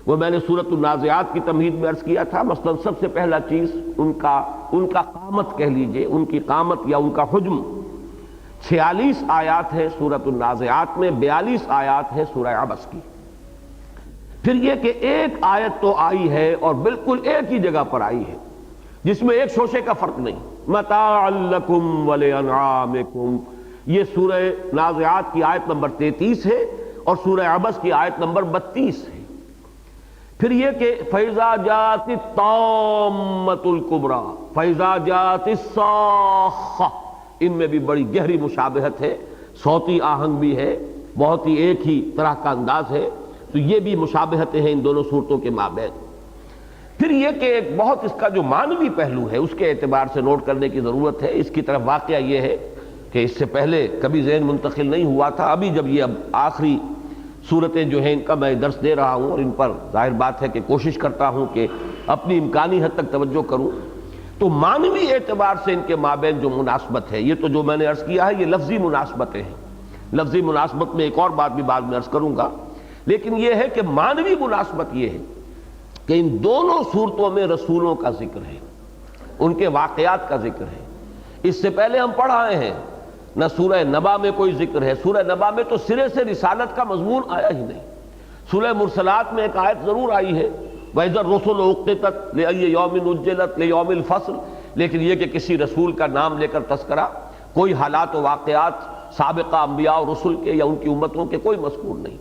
[SPEAKER 1] وہ میں نے سورۃ النازعات کی تمہید میں عرض کیا تھا۔ مثلا سب سے پہلا چیز ان کا قامت کہہ لیجئے، ان کی قامت یا ان کا حجم۔ 46 آیات ہے سورۃ النازعات میں، 42 آیات ہے سورہ عبس کی۔ پھر یہ کہ ایک آیت تو آئی ہے اور بالکل ایک ہی جگہ پر آئی ہے جس میں ایک شوشے کا فرق نہیں، متاعا لکم ولانعامکم، یہ سورہ نازعات کی آیت نمبر 33 ہے اور سورہ عبس کی آیت نمبر 32 ہے۔ پھر یہ کہ فَإِذَا جَاءَتِ الطَّامَّةُ الْكُبْرَى فَإِذَا جَاءَتِ الصَّاخَّةُ، ان میں بھی بڑی گہری مشابہت ہے، صوتی آہنگ بھی ہے، بہت ہی ایک ہی طرح کا انداز ہے، تو یہ بھی مشابہتیں ہیں ان دونوں صورتوں کے مابین۔ پھر یہ کہ ایک بہت اس کا جو معنوی پہلو ہے اس کے اعتبار سے نوٹ کرنے کی ضرورت ہے۔ اس کی طرف واقعہ یہ ہے کہ اس سے پہلے کبھی ذہن منتقل نہیں ہوا تھا، ابھی جب یہ اب آخری صورتیں جو ہیں ان کا میں درس دے رہا ہوں اور ان پر ظاہر بات ہے کہ کوشش کرتا ہوں کہ اپنی امکانی حد تک توجہ کروں، تو معنوی اعتبار سے ان کے مابین جو مناسبت ہے، یہ تو جو میں نے عرض کیا ہے یہ لفظی مناسبتیں ہیں، لفظی مناسبت میں ایک اور بات بھی بعد میں عرض کروں گا، لیکن یہ ہے کہ معنوی مناسبت یہ ہے کہ ان دونوں صورتوں میں رسولوں کا ذکر ہے، ان کے واقعات کا ذکر ہے۔ اس سے پہلے ہم پڑھ آئے ہیں، نہ سورہ نبا میں کوئی ذکر ہے، سورہ نبا میں تو سرے سے رسالت کا مضمون آیا ہی نہیں۔ سورہ مرسلات میں ایک آیت ضرور آئی ہے، وَإِذَا الرُّسُلُ أُقِّتَتْ لِأَيِّ يَوْمٍ أُجِّلَتْ لِيَوْمِ الْفَصْلِ، لیکن یہ کہ کسی رسول کا نام لے کر تذکرہ، کوئی حالات و واقعات سابقہ انبیاء اور رسل کے یا ان کی امتوں کے کوئی مذکور نہیں،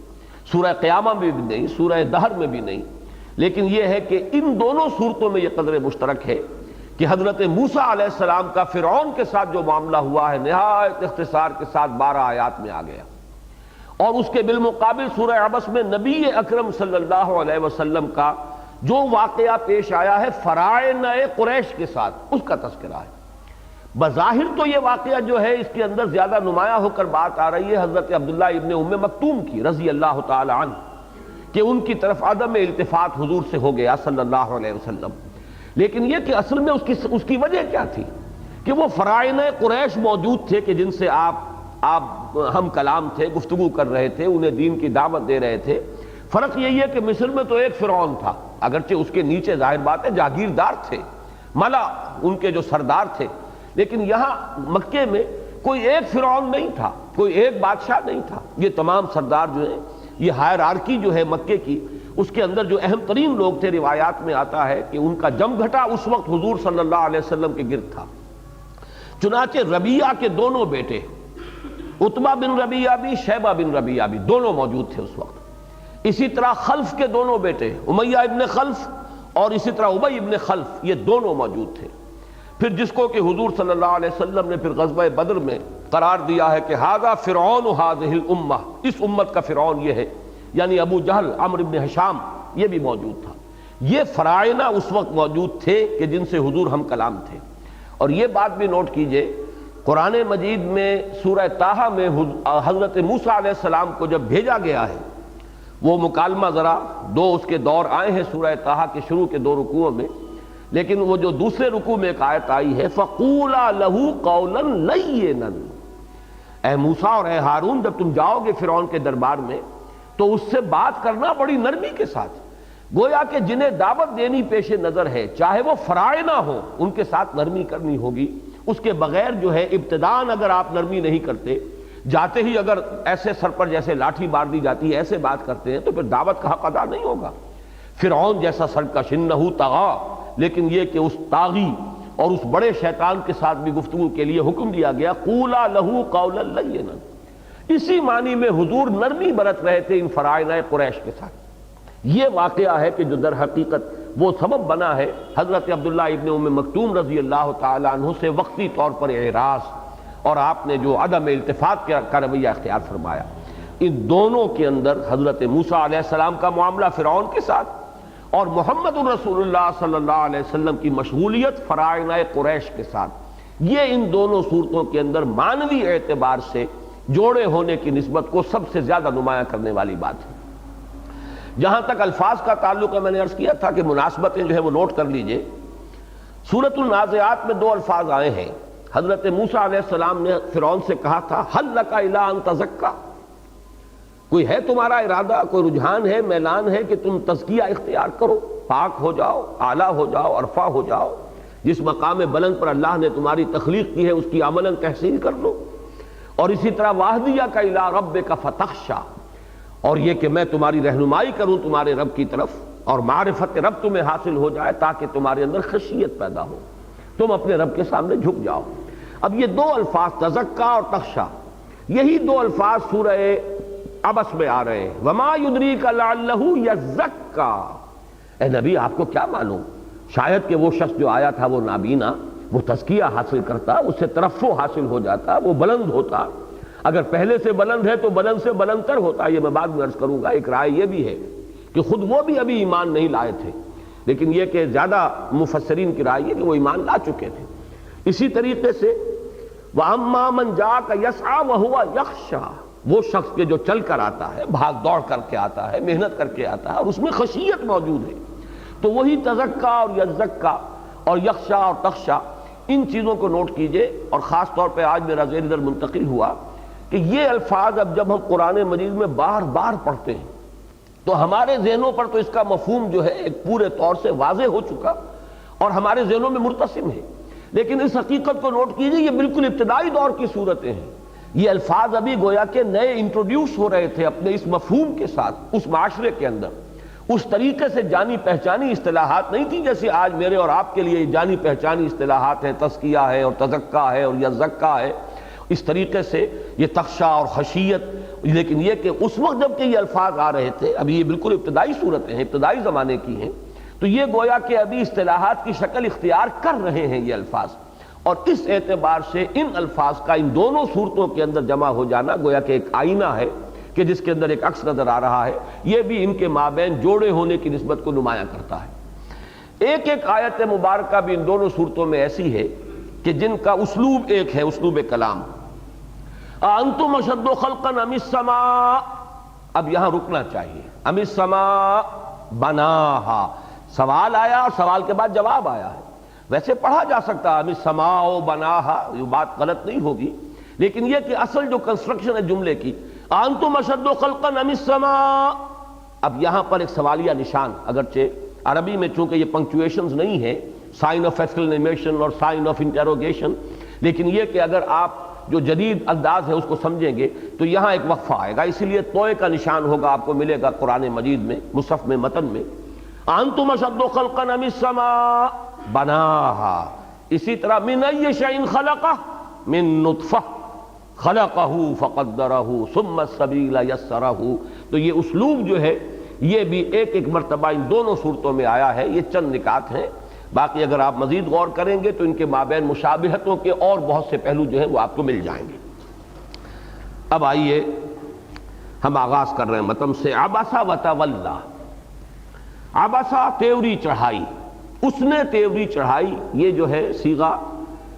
[SPEAKER 1] سورہ قیامہ میں بھی نہیں، سورہ دہر میں بھی نہیں۔ لیکن یہ ہے کہ ان دونوں صورتوں میں یہ قدر مشترک ہے کہ حضرت موسیٰ علیہ السلام کا فرعون کے ساتھ جو معاملہ ہوا ہے نہایت اختصار کے ساتھ 12 آیات میں آ گیا، اور اس کے بالمقابل سورہ عبس میں نبی اکرم صلی اللہ علیہ وسلم کا جو واقعہ پیش آیا ہے فرائض قریش کے ساتھ، اس کا تذکرہ ہے۔ بظاہر تو یہ واقعہ جو ہے اس کے اندر زیادہ نمایاں ہو کر بات آ رہی ہے حضرت عبداللہ ابن ام مکتوم کی رضی اللہ تعالی عنہ، کہ ان کی طرف عدم التفات حضور سے ہو گیا صلی اللہ علیہ وسلم۔ لیکن یہ کہ اصل میں اس کی وجہ کیا تھی کہ وہ فرائض قریش موجود تھے کہ جن سے آپ ہم کلام تھے، گفتگو کر رہے تھے، انہیں دین کی دعوت دے رہے تھے۔ فرق یہی ہے کہ مصر میں تو ایک فرعون تھا، اگرچہ اس کے نیچے ظاہر بات ہے جاگیردار تھے، ملا ان کے جو سردار تھے، لیکن یہاں مکے میں کوئی ایک فرعون نہیں تھا، کوئی ایک بادشاہ نہیں تھا۔ یہ تمام سردار جو ہیں، یہ ہائرارکی جو ہے مکے کی، اس کے اندر جو اہم ترین لوگ تھے، روایات میں آتا ہے کہ ان کا جم گھٹا اس وقت حضور صلی اللہ علیہ وسلم کے گرد تھا۔ چنانچہ ربیعہ کے دونوں بیٹے عتبہ بن ربیعہ بھی، شیبہ بن ربیعہ بھی، دونوں موجود تھے اس وقت۔ اسی طرح خلف کے دونوں بیٹے امیہ ابن خلف اور اسی طرح ابی ابن خلف، یہ دونوں موجود تھے۔ پھر جس کو کہ حضور صلی اللہ علیہ وسلم نے پھر غزوہ بدر میں قرار دیا ہے کہ ھذا فرعون ھذہ الامہ، اس امت کا فرعون یہ ہے، یعنی ابو جہل، عمرو بن ہشام، یہ بھی موجود تھا۔ یہ فرائض اس وقت موجود تھے کہ جن سے حضور ہم کلام تھے۔ اور یہ بات بھی نوٹ کیجئے، قرآن مجید میں سورہ طٰہٰ میں حضرت موسیٰ علیہ السلام کو جب بھیجا گیا ہے، وہ مکالمہ ذرا دو اس کے دور آئے ہیں سورہ طٰہٰ کے شروع کے 2 رکوعوں میں، لیکن وہ جو دوسرے رکوع میں ایک آیت آئی ہے فَقُولَا لَهُ قَوْلًا لَيِّنًا، اے موسیٰ اور اے ہارون، جب تم جاؤ گے فرعون کے دربار میں تو اس سے بات کرنا بڑی نرمی کے ساتھ، گویا کہ جنہیں دعوت دینی پیش نظر ہے، چاہے وہ فرائض نہ ہو، ان کے ساتھ نرمی کرنی ہوگی۔ اس کے بغیر جو ہے ابتداءً اگر آپ نرمی نہیں کرتے، جاتے ہی اگر ایسے سر پر جیسے لاٹھی مار دی جاتی ہے ایسے بات کرتے ہیں، تو پھر دعوت کا حق ادا نہیں ہوگا۔ فرعون جیسا سرکش انہ طغیٰ، لیکن یہ کہ اس طاغی اور اس بڑے شیطان کے ساتھ بھی گفتگو کے لیے حکم دیا گیا قولا لہ قولا لینا۔ اسی معنی میں حضور نرمی برت رہے تھے ان فرائض قریش کے ساتھ۔ یہ واقعہ ہے کہ جو در حقیقت وہ سبب بنا ہے حضرت عبداللہ ابن ام مکتوم رضی اللہ تعالی عنہ سے وقتی طور پر اعراض اور آپ نے جو عدم التفات کا رویہ اختیار فرمایا۔ ان دونوں کے اندر حضرت موسیٰ علیہ السلام کا معاملہ فرعون کے ساتھ اور محمد الرسول اللہ صلی اللہ علیہ وسلم کی مشغولیت فرائض قریش کے ساتھ، یہ ان دونوں صورتوں کے اندر معنوی اعتبار سے جوڑے ہونے کی نسبت کو سب سے زیادہ نمایاں کرنے والی بات ہے۔ جہاں تک الفاظ کا تعلق ہے، میں نے عرض کیا تھا کہ مناسبتیں جو ہے وہ نوٹ کر لیجئے۔ سورۃ النازعات میں 2 الفاظ آئے ہیں۔ حضرت موسیٰ علیہ السلام نے فرعون سے کہا تھا ہل لک الی ان تزکا، کوئی ہے تمہارا ارادہ، کوئی رجحان ہے، میلان ہے کہ تم تزکیہ اختیار کرو، پاک ہو جاؤ، اعلیٰ ہو جاؤ، ارفع ہو جاؤ، جس مقام بلند پر اللہ نے تمہاری تخلیق کی ہے اس کی عملاً تحسین کر لو۔ اور اسی طرح واہدیک الی ربک فتخشی، اور یہ کہ میں تمہاری رہنمائی کروں تمہارے رب کی طرف اور معرفت رب تمہیں حاصل ہو جائے تاکہ تمہارے اندر خشیت پیدا ہو، تم اپنے رب کے سامنے جھک جاؤ۔ اب یہ 2 الفاظ تزکا اور تخشا، یہی 2 الفاظ سورہ عبس میں آ رہے ہیں۔ وما یدریک لعلہ یزکا، اے نبی آپ کو کیا معلوم، شاید کہ وہ شخص جو آیا تھا وہ نابینا، وہ تزکیہ حاصل کرتا، اس سے ترفع حاصل ہو جاتا، وہ بلند ہوتا، اگر پہلے سے بلند ہے تو بلند سے بلند تر ہوتا۔ یہ میں بعد میں عرض کروں گا۔ ایک رائے یہ بھی ہے کہ خود وہ بھی ابھی ایمان نہیں لائے تھے، لیکن یہ کہ زیادہ مفسرین کی رائے ہے کہ وہ ایمان لا چکے تھے۔ اسی طریقے سے وَأَمَّا مَنْ جَاءَكَ يَسْعَىٰ وَهُوَ يَخْشَىٰ، وہ شخص کے جو چل کر آتا ہے، بھاگ دوڑ کر کے آتا ہے، محنت کر کے آتا ہے اور اس میں خشیت موجود ہے، تو وہی تزکا اور یزکا اور یخشا اور تخشا، ان چیزوں کو نوٹ کیجئے۔ اور خاص طور پہ آج میرا ذہن ادھر منتقل ہوا کہ یہ الفاظ اب جب ہم قرآن مجید میں بار بار پڑھتے ہیں تو ہمارے ذہنوں پر تو اس کا مفہوم جو ہے ایک پورے طور سے واضح ہو چکا اور ہمارے ذہنوں میں مرتسم ہے، لیکن اس حقیقت کو نوٹ کیجئے یہ بالکل ابتدائی دور کی صورتیں ہیں. یہ الفاظ ابھی گویا کہ نئے انٹروڈیوس ہو رہے تھے اپنے اس مفہوم کے ساتھ اس معاشرے کے اندر. اس طریقے سے جانی پہچانی اصطلاحات نہیں تھیں جیسے آج میرے اور آپ کے لیے جانی پہچانی اصطلاحات ہیں، تزکیہ ہے اور تزکا ہے اور یزکا ہے، اس طریقے سے یہ تخشع اور خشیت. لیکن یہ کہ اس وقت جب کہ یہ الفاظ آ رہے تھے، ابھی یہ بالکل ابتدائی صورتیں ہیں، ابتدائی زمانے کی ہیں، تو یہ گویا کہ ابھی اصطلاحات کی شکل اختیار کر رہے ہیں یہ الفاظ. اور اس اعتبار سے ان الفاظ کا ان دونوں صورتوں کے اندر جمع ہو جانا گویا کہ ایک آئینہ ہے کہ جس کے اندر ایک عکس نظر آ رہا ہے. یہ بھی ان کے مابین جوڑے ہونے کی نسبت کو نمایاں کرتا ہے. ایک ایک آیت مبارکہ بھی ان دونوں صورتوں میں ایسی ہے کہ جن کا اسلوب ایک ہے، اسلوب کلام. انتم اشد خلقا ام السماء، اب یہاں رکنا چاہیے. ام السماء بناہا، سوال آیا اور سوال کے بعد جواب آیا ہے. ویسے پڑھا جا سکتا ام السماء بناہا، یہ بات غلط نہیں ہوگی، لیکن یہ کہ اصل جو کنسٹرکشن ہے جملے کی انتم اشد خلقا ام السماء، اب یہاں پر ایک سوالیہ نشان، اگرچہ عربی میں چونکہ یہ پنکچویشنز نہیں ہے، سائن آف ایکسکلیمیشن اور سائن آف انٹروگیشن، لیکن یہ کہ اگر آپ جو جدید انداز ہے اس کو سمجھیں گے تو یہاں ایک وقفہ آئے گا، اسی لیے توئے کا نشان ہوگا، آپ کو ملے گا قرآن مجید میں، مصحف میں، متن میں. انتم اشد خلقا ام السماء بناہا. اسی طرح من ای شیء خلقہ من نطفہ خلقہ فقدرہ ثم السبیل یسرہ. تو یہ اسلوب جو ہے یہ بھی ایک ایک مرتبہ ان دونوں صورتوں میں آیا ہے. یہ چند نکات ہیں، باقی اگر آپ مزید غور کریں گے تو ان کے مابین مشابہتوں کے اور بہت سے پہلو جو ہیں وہ آپ کو مل جائیں گے. اب آئیے ہم آغاز کر رہے ہیں متن سے. عبسا وتولا، عبسا تیوری چڑھائی، اس نے تیوری چڑھائی. یہ جو ہے صیغہ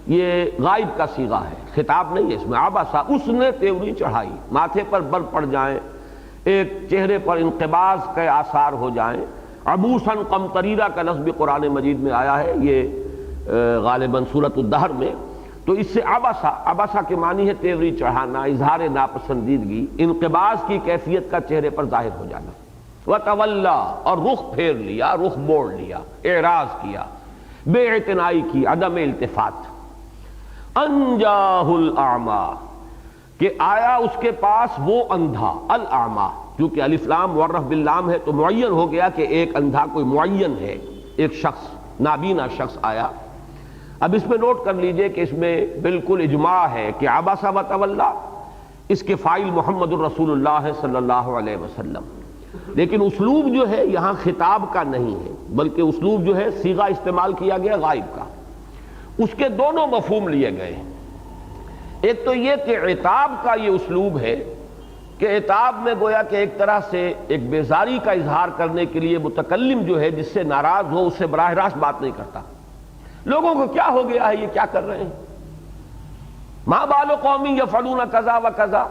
[SPEAKER 1] یہ غائب کا صیغہ ہے، خطاب نہیں ہے اس میں. عبسا، اس نے تیوری چڑھائی، ماتھے پر بر پڑ جائیں، ایک چہرے پر انقباض کے آثار ہو جائیں. عبوساً قمطریرہ کا لفظ بھی قرآن مجید میں آیا ہے، یہ غالباً سورۃ الدہر میں. تو اس سے عبسا، عبسا کے معنی ہے تیوری چڑھانا، اظہار ناپسندیدگی، انقباض کی کیفیت کا چہرے پر ظاہر ہو جانا. وتولا، اور رخ پھیر لیا، رخ موڑ لیا، اعراض کیا، بے اعتنائی کی، عدم التفات. انجاہ الاعمیٰ، کہ آیا اس کے پاس وہ اندھا. الاعمیٰ کیونکہ الف لام معرف باللام ہے تو معین ہو گیا کہ ایک اندھا کوئی معین ہے، ایک شخص، نابینا شخص آیا. اب اس میں نوٹ کر لیجئے کہ اس میں بالکل اجماع ہے کہ عبس وتولا اس کے فاعل محمد الرسول اللہ صلی اللہ علیہ وسلم. لیکن اسلوب جو ہے یہاں خطاب کا نہیں ہے، بلکہ اسلوب جو ہے صیغہ استعمال کیا گیا غائب کا. اس کے دونوں مفہوم لیے گئے ہیں. ایک تو یہ کہ عتاب کا یہ اسلوب ہے کہ عتاب میں گویا کہ ایک طرح سے ایک بیزاری کا اظہار کرنے کے لیے متکلم جو ہے جس سے ناراض ہو اس سے براہ راست بات نہیں کرتا. لوگوں کو کیا ہو گیا ہے، یہ کیا کر رہے ہیں، ما بال قوم یفعلون کذا و کذا،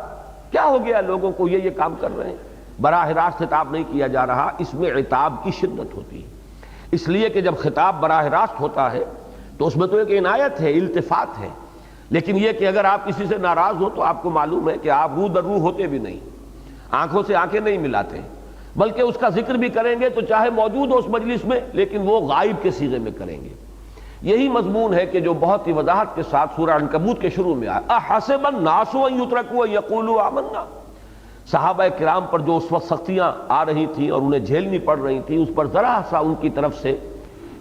[SPEAKER 1] کیا ہو گیا لوگوں کو، یہ کام کر رہے ہیں. براہ راست خطاب نہیں کیا جا رہا، اس میں عتاب کی شدت ہوتی ہے. اس لیے کہ جب خطاب براہ راست ہوتا ہے تو اس میں تو ایک عنایت ہے، التفات ہے. لیکن یہ کہ اگر آپ کسی سے ناراض ہو تو آپ کو معلوم ہے کہ آپ رو در رو ہوتے بھی نہیں، آنکھوں سے آنکھیں نہیں ملاتے، بلکہ اس کا ذکر بھی کریں گے تو چاہے موجود ہو اس مجلس میں لیکن وہ غائب کے صیغے میں کریں گے. یہی مضمون ہے کہ جو بہت ہی وضاحت کے ساتھ سورہ عنکبوت کے شروع میں آیا. احسب الناس ان یترکوا ان یقولوا آمنا. صحابہ کرام پر جو اس وقت سختیاں آ رہی تھیں اور انہیں جھیلنی پڑ رہی تھیں، اس پر ذرا سا ان کی طرف سے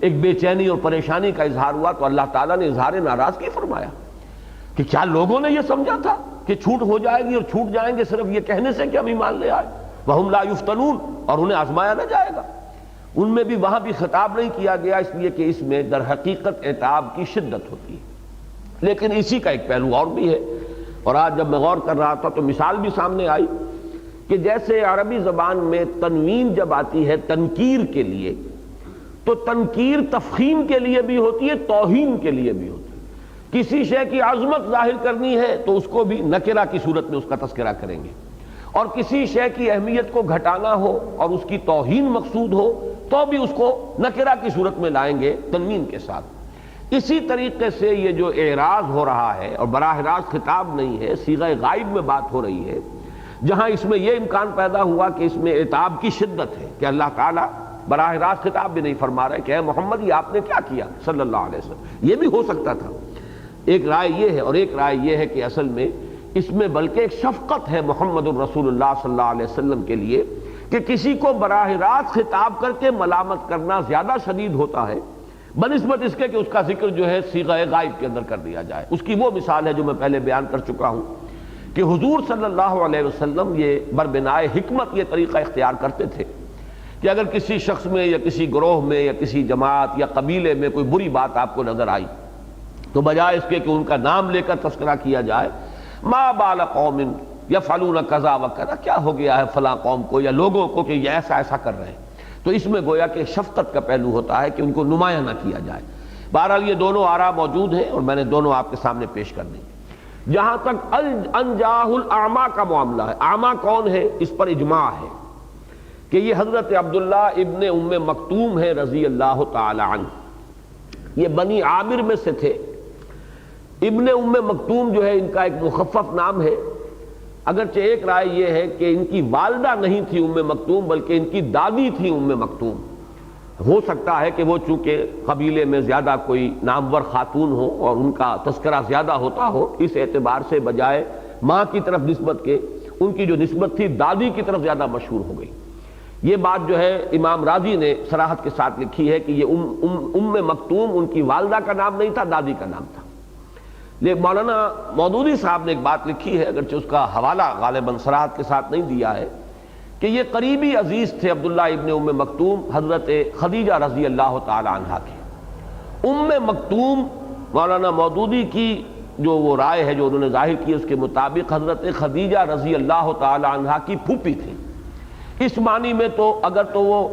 [SPEAKER 1] ایک بے چینی اور پریشانی کا اظہار ہوا تو اللہ تعالیٰ نے اظہار ناراضگی فرمایا کہ کیا لوگوں نے یہ سمجھا تھا کہ چھوٹ ہو جائے گی اور چھوٹ جائیں گے صرف یہ کہنے سے کہ ہم ایمان لے آئے. وَهُمْ لَا يُفْتَنُونَ، اور انہیں آزمایا نہ جائے گا. ان میں بھی وہاں بھی خطاب نہیں کیا گیا اس لیے کہ اس میں در حقیقت عتاب کی شدت ہوتی ہے. لیکن اسی کا ایک پہلو اور بھی ہے، اور آج جب میں غور کر رہا تھا تو مثال بھی سامنے آئی کہ جیسے عربی زبان میں تنوین جب آتی ہے تنکیر کے لیے تو تنکیر تفخیم کے لیے بھی ہوتی ہے، توہین کے لیے بھی ہوتی ہے. کسی شے کی عظمت ظاہر کرنی ہے تو اس کو بھی نکرہ کی صورت میں اس کا تذکرہ کریں گے، اور کسی شے کی اہمیت کو گھٹانا ہو اور اس کی توہین مقصود ہو تو بھی اس کو نکرہ کی صورت میں لائیں گے تنوین کے ساتھ. اسی طریقے سے یہ جو اعراض ہو رہا ہے اور براہ راست خطاب نہیں ہے، صیغہ غائب میں بات ہو رہی ہے، جہاں اس میں یہ امکان پیدا ہوا کہ اس میں عتاب کی شدت ہے کہ اللہ تعالیٰ براہ راست خطاب بھی نہیں فرما رہے کہ اے محمد یہ آپ نے کیا کیا صلی اللہ علیہ وسلم، یہ بھی ہو سکتا تھا۔ ایک رائے یہ ہے، اور ایک رائے یہ ہے کہ اصل میں اس میں بلکہ ایک شفقت ہے محمد الرسول اللہ صلی اللہ علیہ وسلم کے لیے کہ کسی کو براہ راست خطاب کر کے ملامت کرنا زیادہ شدید ہوتا ہے بنسبت اس کے کہ اس کا ذکر جو ہے صیغہ غائب کے اندر کر دیا جائے۔ اس کی وہ مثال ہے جو میں پہلے بیان کر چکا ہوں کہ حضور صلی اللہ علیہ وسلم یہ بربنائے حکمت یہ طریقہ اختیار کرتے تھے کہ اگر کسی شخص میں یا کسی گروہ میں یا کسی جماعت یا قبیلے میں کوئی بری بات آپ کو نظر آئی تو بجائے اس کے کہ ان کا نام لے کر تذکرہ کیا جائے، ما بال قوم یفعلون کذا و کذا، کیا ہو گیا ہے فلاں قوم کو یا لوگوں کو کہ یہ ایسا ایسا کر رہے ہیں، تو اس میں گویا کہ شفقت کا پہلو ہوتا ہے کہ ان کو نمایاں نہ کیا جائے۔ بہرحال یہ دونوں آراء موجود ہیں اور میں نے دونوں آپ کے سامنے پیش کر دی۔ جہاں تک انجاہ الاعمیٰ کا معاملہ ہے، اعمیٰ کون ہے اس پر اجماع ہے کہ یہ حضرت عبداللہ ابن ام مکتوم ہے رضی اللہ تعالی عنہ، یہ بنی عامر میں سے تھے۔ ابن ام مکتوم جو ہے ان کا ایک مخفف نام ہے، اگرچہ ایک رائے یہ ہے کہ ان کی والدہ نہیں تھی ام مکتوم بلکہ ان کی دادی تھی ام مکتوم۔ ہو سکتا ہے کہ وہ چونکہ قبیلے میں زیادہ کوئی نامور خاتون ہو اور ان کا تذکرہ زیادہ ہوتا ہو، اس اعتبار سے بجائے ماں کی طرف نسبت کے ان کی جو نسبت تھی دادی کی طرف زیادہ مشہور ہو گئی۔ یہ بات جو ہے امام راضی نے صراحت کے ساتھ لکھی ہے کہ یہ ام مکتوم ان کی والدہ کا نام نہیں تھا، دادی کا نام تھا۔ لیکن مولانا مودودی صاحب نے ایک بات لکھی ہے، اگرچہ اس کا حوالہ غالباً صراحت کے ساتھ نہیں دیا ہے، کہ یہ قریبی عزیز تھے عبداللہ ابن ام مکتوم حضرت خدیجہ رضی اللہ تعالی عنہا کے۔ ام مکتوم مولانا مودودی کی جو وہ رائے ہے جو انہوں نے ظاہر کی اس کے مطابق حضرت خدیجہ رضی اللہ تعالی عنہا کی پھوپھی تھی۔ اس معنی میں تو اگر تو وہ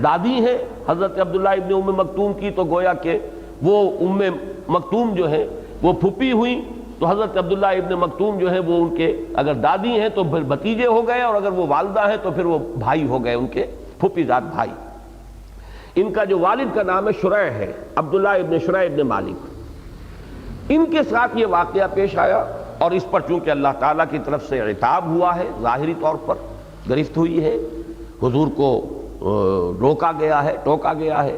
[SPEAKER 1] دادی ہیں حضرت عبداللہ ابن ام مکتوم کی تو گویا کہ وہ ام مکتوم جو ہے وہ پھوپھی ہوئی، تو حضرت عبداللہ ابن مکتوم جو ہے وہ ان کے اگر دادی ہیں تو پھر بھتیجے ہو گئے، اور اگر وہ والدہ ہیں تو پھر وہ بھائی ہو گئے، ان کے پھوپھی زاد بھائی۔ ان کا جو والد کا نام ہے شریح ہے، عبداللہ ابن شریح ابن مالک۔ ان کے ساتھ یہ واقعہ پیش آیا اور اس پر چونکہ اللہ تعالیٰ کی طرف سے عتاب ہوا ہے، ظاہری طور پر گرفت ہوئی ہے، حضور کو روکا گیا ہے، ٹوکا گیا ہے،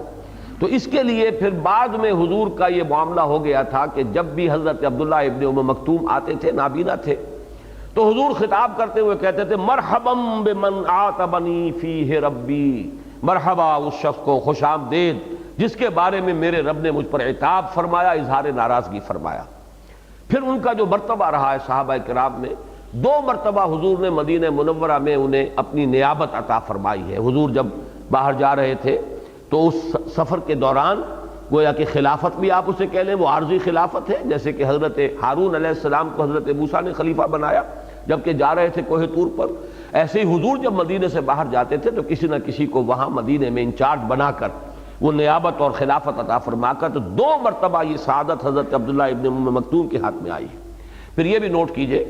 [SPEAKER 1] تو اس کے لیے پھر بعد میں حضور کا یہ معاملہ ہو گیا تھا کہ جب بھی حضرت عبداللہ ابن ام مکتوم آتے تھے، نابینا تھے، تو حضور خطاب کرتے ہوئے کہتے تھے مرحبا بمن عاتبنی فیہ ربی، مرحبا اس شخص کو، خوش آمدید جس کے بارے میں میرے رب نے مجھ پر عتاب فرمایا، اظہار ناراضگی فرمایا۔ پھر ان کا جو مرتبہ رہا ہے صحابہ کرام میں، 2 مرتبہ حضور نے مدینہ منورہ میں انہیں اپنی نیابت عطا فرمائی ہے۔ حضور جب باہر جا رہے تھے تو اس سفر کے دوران گویا کہ خلافت بھی آپ اسے کہہ لیں، وہ عارضی خلافت ہے، جیسے کہ حضرت ہارون علیہ السلام کو حضرت موسیٰ نے خلیفہ بنایا جبکہ جا رہے تھے کوہ طور پر، ایسے ہی حضور جب مدینے سے باہر جاتے تھے تو کسی نہ کسی کو وہاں مدینے میں انچارج بنا کر وہ نیابت اور خلافت عطا فرما کر، تو 2 مرتبہ یہ سعادت حضرت عبداللہ ابن ام مکتوم کے ہاتھ میں آئی ہے۔ پھر یہ بھی نوٹ کیجئے،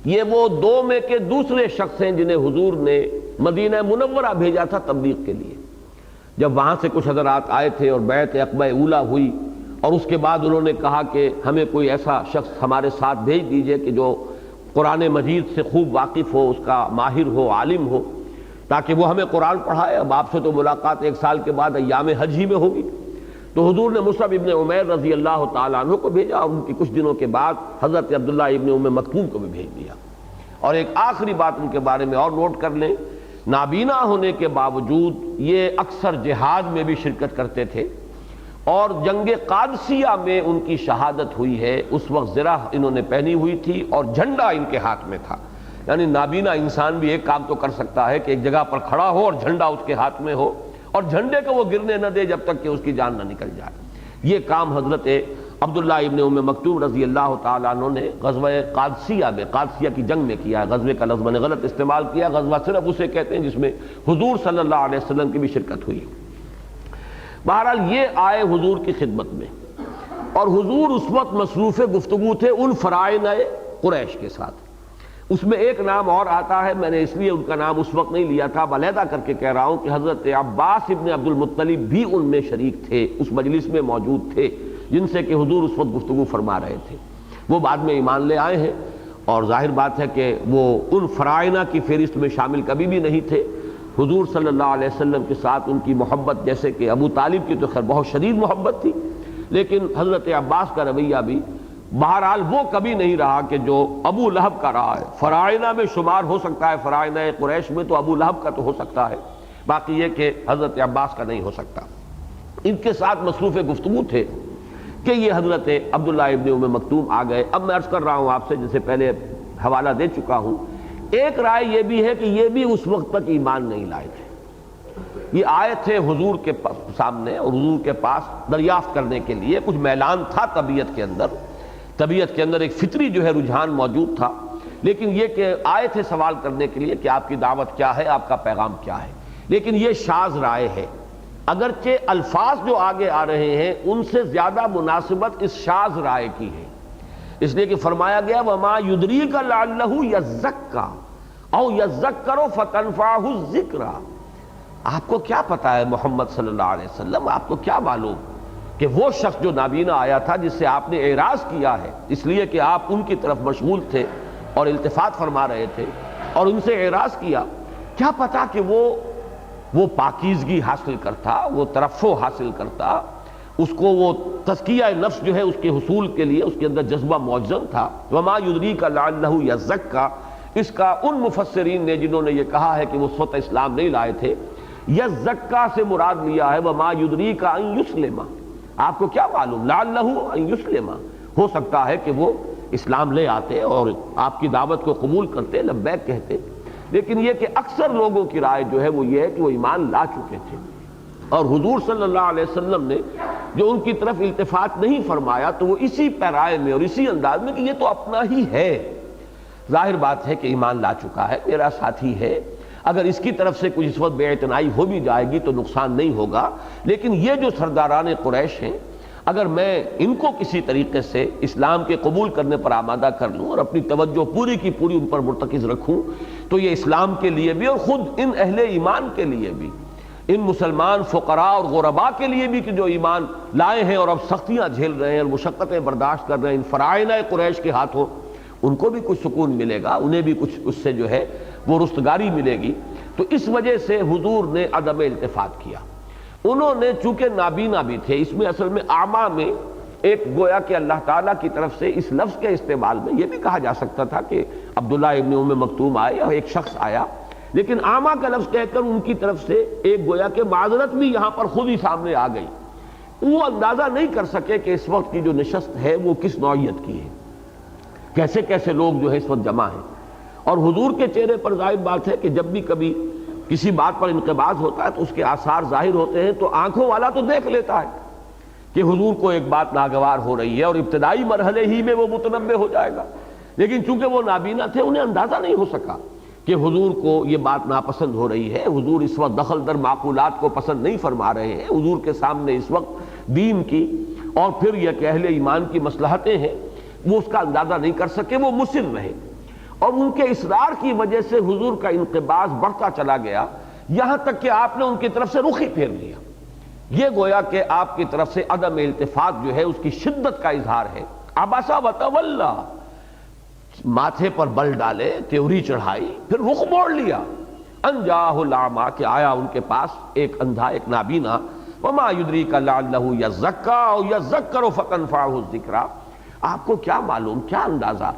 [SPEAKER 1] یہ وہ 2 میں کے دوسرے شخص ہیں جنہیں حضور نے مدینہ منورہ بھیجا تھا تبلیغ کے لیے۔ جب وہاں سے کچھ حضرات آئے تھے اور بیعت عقبہ اولیٰ ہوئی، اور اس کے بعد انہوں نے کہا کہ ہمیں کوئی ایسا شخص ہمارے ساتھ بھیج دیجئے کہ جو قرآن مجید سے خوب واقف ہو، اس کا ماہر ہو، عالم ہو، تاکہ وہ ہمیں قرآن پڑھائے۔ اب آپ سے تو ملاقات 1 سال کے بعد ایام حج ہی میں ہوگی، تو حضور نے مصعب ابن عمیر رضی اللہ تعالیٰ عنہ کو بھیجا، اور ان کی کچھ دنوں کے بعد حضرت عبداللہ ابن ام مکتوم کو بھی بھیج دیا۔ اور ایک آخری بات ان کے بارے میں اور نوٹ کر لیں، نابینا ہونے کے باوجود یہ اکثر جہاد میں بھی شرکت کرتے تھے، اور جنگ قادسیہ میں ان کی شہادت ہوئی ہے۔ اس وقت زرہ انہوں نے پہنی ہوئی تھی اور جھنڈا ان کے ہاتھ میں تھا، یعنی نابینا انسان بھی ایک کام تو کر سکتا ہے کہ ایک جگہ پر کھڑا ہو اور جھنڈا اس کے ہاتھ میں ہو، اور جھنڈے کو وہ گرنے نہ دے جب تک کہ اس کی جان نہ نکل جائے۔ یہ کام حضرت عبداللہ ابن ام مکتوم رضی اللہ تعالیٰ عنہ نے غزوہ قادسیہ میں، قادسیہ کی جنگ میں کیا ہے۔ غزوے کا لفظ میں نے غلط استعمال کیا، غزوہ صرف اسے کہتے ہیں جس میں حضور صلی اللہ علیہ وسلم کی بھی شرکت ہوئی۔ بہرحال یہ آئے حضور کی خدمت میں، اور حضور اس وقت مصروف گفتگو تھے ان فرائض قریش کے ساتھ۔ اس میں ایک نام اور آتا ہے، میں نے اس لیے ان کا نام اس وقت نہیں لیا تھا، علیحدہ کر کے کہہ رہا ہوں کہ حضرت عباس ابن عبد المطلب بھی ان میں شریک تھے، اس مجلس میں موجود تھے، جن سے کہ حضور اس وقت گفتگو فرما رہے تھے۔ وہ بعد میں ایمان لے آئے ہیں، اور ظاہر بات ہے کہ وہ ان فرائض کی فہرست میں شامل کبھی بھی نہیں تھے۔ حضور صلی اللہ علیہ وسلم کے ساتھ ان کی محبت، جیسے کہ ابو طالب کی تو خیر بہت شدید محبت تھی، لیکن حضرت عباس کا رویہ بھی بہرحال وہ کبھی نہیں رہا کہ جو ابو لہب کا رہا ہے۔ فرائض میں شمار ہو سکتا ہے، فرائض قریش میں تو ابو لہب کا تو ہو سکتا ہے، باقی یہ کہ حضرت عباس کا نہیں ہو سکتا۔ ان کے ساتھ مصروف گفتگو تھے کہ یہ حضرت عبداللہ ابن ام مکتوم آ گئے۔ اب میں عرض کر رہا ہوں آپ سے، جسے پہلے حوالہ دے چکا ہوں، ایک رائے یہ بھی ہے کہ یہ بھی اس وقت تک ایمان نہیں لائے تھے۔ یہ آئے تھے حضور کے سامنے اور حضور کے پاس دریافت کرنے کے لیے، کچھ میلان تھا طبیعت کے اندر ایک فطری جو ہے رجحان موجود تھا، لیکن یہ کہ آئے تھے سوال کرنے کے لیے کہ آپ کی دعوت کیا ہے، آپ کا پیغام کیا ہے۔ لیکن یہ شاذ رائے ہے، اگرچہ الفاظ جو آگے آ رہے ہیں ان سے زیادہ مناسبت اس شاذ رائے کی ہے، اس لیے کہ فرمایا گیا وَمَا يُدْرِيكَ لَعَلَّهُ يَزَّكَّىٰ اَوْ يَذَّكَّرُ فَتَنْفَعَهُ الذِّكْرَىٰ۔ آپ کو کیا پتا ہے محمد صلی اللہ علیہ وسلم، آپ کو کیا معلوم کہ وہ شخص جو نابینا آیا تھا جس سے آپ نے اعراض کیا ہے، اس لیے کہ آپ ان کی طرف مشغول تھے اور التفات فرما رہے تھے اور ان سے اعراض کیا، کیا پتا کہ وہ پاکیزگی حاصل کرتا، وہ ترفع حاصل کرتا، اس کو وہ تزکیہ نفس جو ہے اس کے حصول کے لیے اس کے اندر جذبہ موجزن تھا۔ وما یدریک لعلہ یزکا، اس کا ان مفسرین نے جنہوں نے یہ کہا ہے کہ وہ سوت اسلام نہیں لائے تھے، یزکا سے مراد لیا ہے وما یدریک ان یسلم، آپ کو کیا معلوم لعلہ ان یسلم، ہو سکتا ہے کہ وہ اسلام لے آتے اور آپ کی دعوت کو قبول کرتے، لبیک کہتے۔ لیکن یہ کہ اکثر لوگوں کی رائے جو ہے وہ یہ ہے کہ وہ ایمان لا چکے تھے، اور حضور صلی اللہ علیہ وسلم نے جو ان کی طرف التفات نہیں فرمایا تو وہ اسی پیرائے میں اور اسی انداز میں کہ یہ تو اپنا ہی ہے، ظاہر بات ہے کہ ایمان لا چکا ہے، میرا ساتھی ہے، اگر اس کی طرف سے کچھ اس وقت بے اعتنائی ہو بھی جائے گی تو نقصان نہیں ہوگا، لیکن یہ جو سرداران قریش ہیں اگر میں ان کو کسی طریقے سے اسلام کے قبول کرنے پر آمادہ کر لوں اور اپنی توجہ پوری کی پوری ان پر مرتکز رکھوں تو یہ اسلام کے لیے بھی اور خود ان اہل ایمان کے لیے بھی، ان مسلمان فقراء اور غرباء کے لیے بھی کہ جو ایمان لائے ہیں اور اب سختیاں جھیل رہے ہیں اور مشقتیں برداشت کر رہے ہیں ان فرائض قریش کے ہاتھوں، ان کو بھی کچھ سکون ملے گا، انہیں بھی کچھ اس سے جو ہے وہ رستگاری ملے گی۔ تو اس وجہ سے حضور نے عدم التفات کیا۔ انہوں نے چونکہ نابینا بھی تھے، اس میں اصل میں اعمیٰ میں ایک گویا کہ اللہ تعالیٰ کی طرف سے اس لفظ کے استعمال میں یہ بھی کہا جا سکتا تھا کہ عبداللہ ابن ام مکتوم آئے یا ایک شخص آیا، لیکن اعمیٰ کا لفظ کہہ کر ان کی طرف سے ایک گویا کہ معذرت بھی یہاں پر خود ہی سامنے آ گئی۔ وہ اندازہ نہیں کر سکے کہ اس وقت کی جو نشست ہے وہ کس نوعیت کی ہے، کیسے کیسے لوگ جو ہے اس وقت جمع ہیں، اور حضور کے چہرے پر ظاہر بات ہے کہ جب بھی کبھی کسی بات پر انقباض ہوتا ہے تو اس کے آثار ظاہر ہوتے ہیں، تو آنکھوں والا تو دیکھ لیتا ہے کہ حضور کو ایک بات ناگوار ہو رہی ہے اور ابتدائی مرحلے ہی میں وہ متنبہ ہو جائے گا، لیکن چونکہ وہ نابینا تھے انہیں اندازہ نہیں ہو سکا کہ حضور کو یہ بات ناپسند ہو رہی ہے، حضور اس وقت دخل در معقولات کو پسند نہیں فرما رہے ہیں، حضور کے سامنے اس وقت دین کی اور پھر یہ کہ اہل ایمان کی مصلحتیں ہیں، وہ اس کا اندازہ نہیں کر سکے، وہ مصر رہے، اور ان کے اصرار کی وجہ سے حضور کا انقباض بڑھتا چلا گیا، یہاں تک کہ آپ نے ان کی طرف سے رخ ہی پھیر لیا۔ یہ گویا کہ آپ کی طرف سے عدم التفات جو ہے اس کی شدت کا اظہار ہے۔ عبسا وتولا، ماتھے پر بل ڈالے، تیوری چڑھائی، پھر رخ موڑ لیا۔ ان جاءہ الاعمیٰ، کہ آیا ان کے پاس ایک اندھا، ایک نابینا۔ وما یدریک لعلہ یزکیٰ او یذکر فتنفعہ الذکریٰ، آپ کو کیا معلوم، کیا اندازہ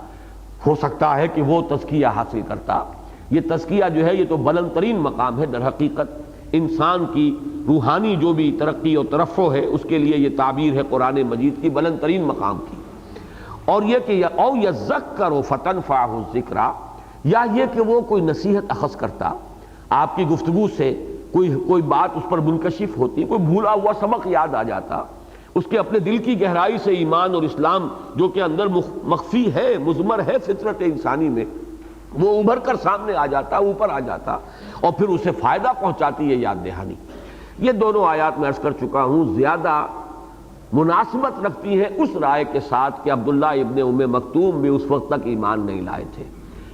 [SPEAKER 1] ہو سکتا ہے کہ وہ تزکیہ حاصل کرتا۔ یہ تزکیہ جو ہے یہ تو بلند ترین مقام ہے، در حقیقت انسان کی روحانی جو بھی ترقی اور ترفع ہے اس کے لیے یہ تعبیر ہے قرآن مجید کی بلند ترین مقام کی۔ اور یہ کہ او یذکر فتنفعہ الذکریٰ، یا یہ کہ وہ کوئی نصیحت اخذ کرتا، آپ کی گفتگو سے کوئی بات اس پر منکشف ہوتی، کوئی بھولا ہوا سبق یاد آ جاتا، اس کے اپنے دل کی گہرائی سے ایمان اور اسلام جو کہ اندر مخفی ہے، مضمر ہے فطرت انسانی میں، وہ ابھر کر سامنے آ جاتا، اوپر آ جاتا، اور پھر اسے فائدہ پہنچاتی ہے یاد دہانی۔ یہ دونوں آیات میں عرض کر چکا ہوں زیادہ مناسبت رکھتی ہیں اس رائے کے ساتھ کہ عبداللہ ابن ام مکتوم بھی اس وقت تک ایمان نہیں لائے تھے،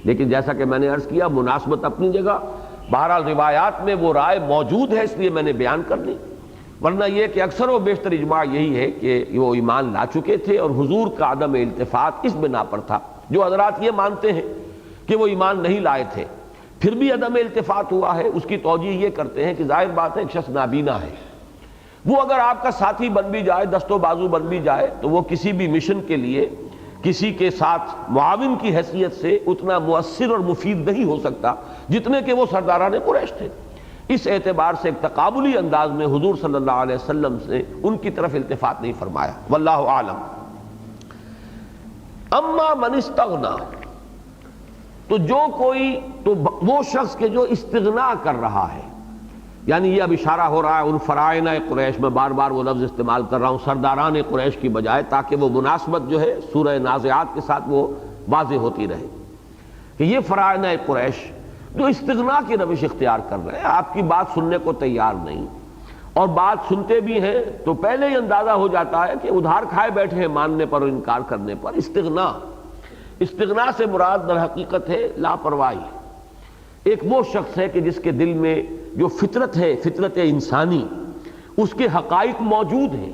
[SPEAKER 1] لیکن جیسا کہ میں نے عرض کیا مناسبت اپنی جگہ، بہرحال روایات میں وہ رائے موجود ہے اس لیے میں نے بیان کر دی، ورنہ یہ کہ اکثر و بیشتر اجماع یہی ہے کہ وہ ایمان لا چکے تھے اور حضور کا عدم التفات اس بنا پر تھا جو حضرات یہ مانتے ہیں کہ وہ ایمان نہیں لائے تھے پھر بھی عدم التفات ہوا ہے، اس کی توجیہ یہ کرتے ہیں کہ ظاہر بات ہے ایک شخص نابینا ہے، وہ اگر آپ کا ساتھی بن بھی جائے، دست و بازو بن بھی جائے، تو وہ کسی بھی مشن کے لیے کسی کے ساتھ معاون کی حیثیت سے اتنا مؤثر اور مفید نہیں ہو سکتا جتنے کہ وہ سرداران قریش تھے۔ اس اعتبار سے ایک تقابلی انداز میں حضور صلی اللہ علیہ وسلم سے ان کی طرف التفات نہیں فرمایا، واللہ اعلم۔ اما من استغنا، تو وہ شخص کے جو استغنا کر رہا ہے، یعنی یہ اب اشارہ ہو رہا ہے ان فرائض قریش، میں بار بار وہ لفظ استعمال کر رہا ہوں سرداران قریش کی بجائے، تاکہ وہ مناسبت جو ہے سورہ نازعات کے ساتھ وہ واضح ہوتی رہے کہ یہ فرائض قریش جو استغنا کی روش اختیار کر رہے ہیں، آپ کی بات سننے کو تیار نہیں، اور بات سنتے بھی ہیں تو پہلے ہی اندازہ ہو جاتا ہے کہ ادھار کھائے بیٹھے ہیں ماننے پر اور انکار کرنے پر۔ استغنا سے مراد در حقیقت ہے لاپرواہی۔ ایک وہ شخص ہے کہ جس کے دل میں جو فطرت ہے، فطرت انسانی، اس کے حقائق موجود ہیں،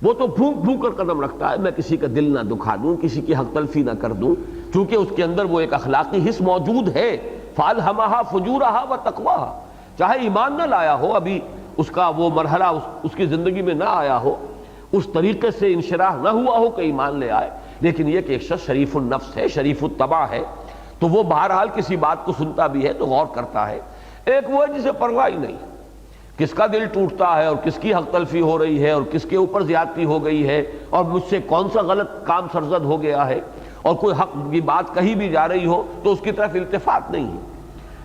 [SPEAKER 1] وہ تو پھونک پھونک کر قدم رکھتا ہے میں کسی کا دل نہ دکھا دوں، کسی کی حق تلفی نہ کر دوں، چونکہ اس کے اندر وہ ایک اخلاقی حص موجود ہے، فَأَلْهَمَهَا فُجُورَهَا وَتَقْوَاهَا، چاہے ایمان نہ لایا ہو، ابھی اس کا وہ مرحلہ اس کی زندگی میں نہ آیا ہو، اس طریقے سے انشراح نہ ہوا ہو کہ ایمان لے آئے، لیکن یہ کہ ایک شخص شریف النفس ہے، شریف الطبع ہے، تو وہ بہرحال کسی بات کو سنتا بھی ہے تو غور کرتا ہے۔ ایک وہ ہے جسے پرواہ ہی نہیں، کس کا دل ٹوٹتا ہے اور کس کی حق تلفی ہو رہی ہے اور کس کے اوپر زیادتی ہو گئی ہے اور مجھ سے کون سا غلط کام سرزد ہو گیا ہے، اور کوئی حق کی بات کہی بھی جا رہی ہو تو اس کی طرف التفات نہیں ہے۔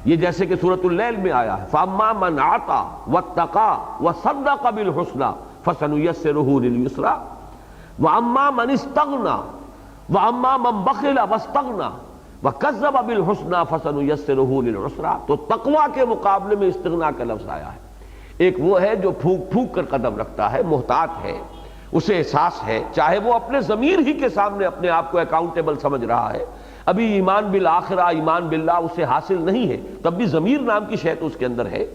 [SPEAKER 1] یہ جیسے کہ سورۃ اللیل میں آیا ہے فَأَمَّا مَنْ أَعْطَىٰ وَاتَّقَىٰ وَصَدَّقَ بِالْحُسْنَىٰ فَسَنُيَسِّرُهُ لِلْيُسْرَىٰ وَأَمَّا مَنِ اسْتَغْنَىٰ وَأَمَّا مَنْ بَخِلَ وَاسْتَغْنَىٰ وَكَذَّبَ بِالْحُسْنَىٰ فَسَنُيَسِّرُهُ لِلْعُسْرَىٰ، تو تقویٰ کے مقابلے میں استغنا کا لفظ آیا ہے۔ ایک وہ ہے جو پھونک پھونک کر قدم رکھتا ہے، محتاط ہے، اسے احساس ہے، چاہے وہ اپنے ضمیر ہی کے سامنے اپنے آپ کو اکاؤنٹیبل سمجھ رہا ہے، ابھی ایمان بالآخرہ، ایمان باللہ اسے حاصل نہیں ہے، تب بھی ضمیر نام کی شے تو اس کے اندر ہے،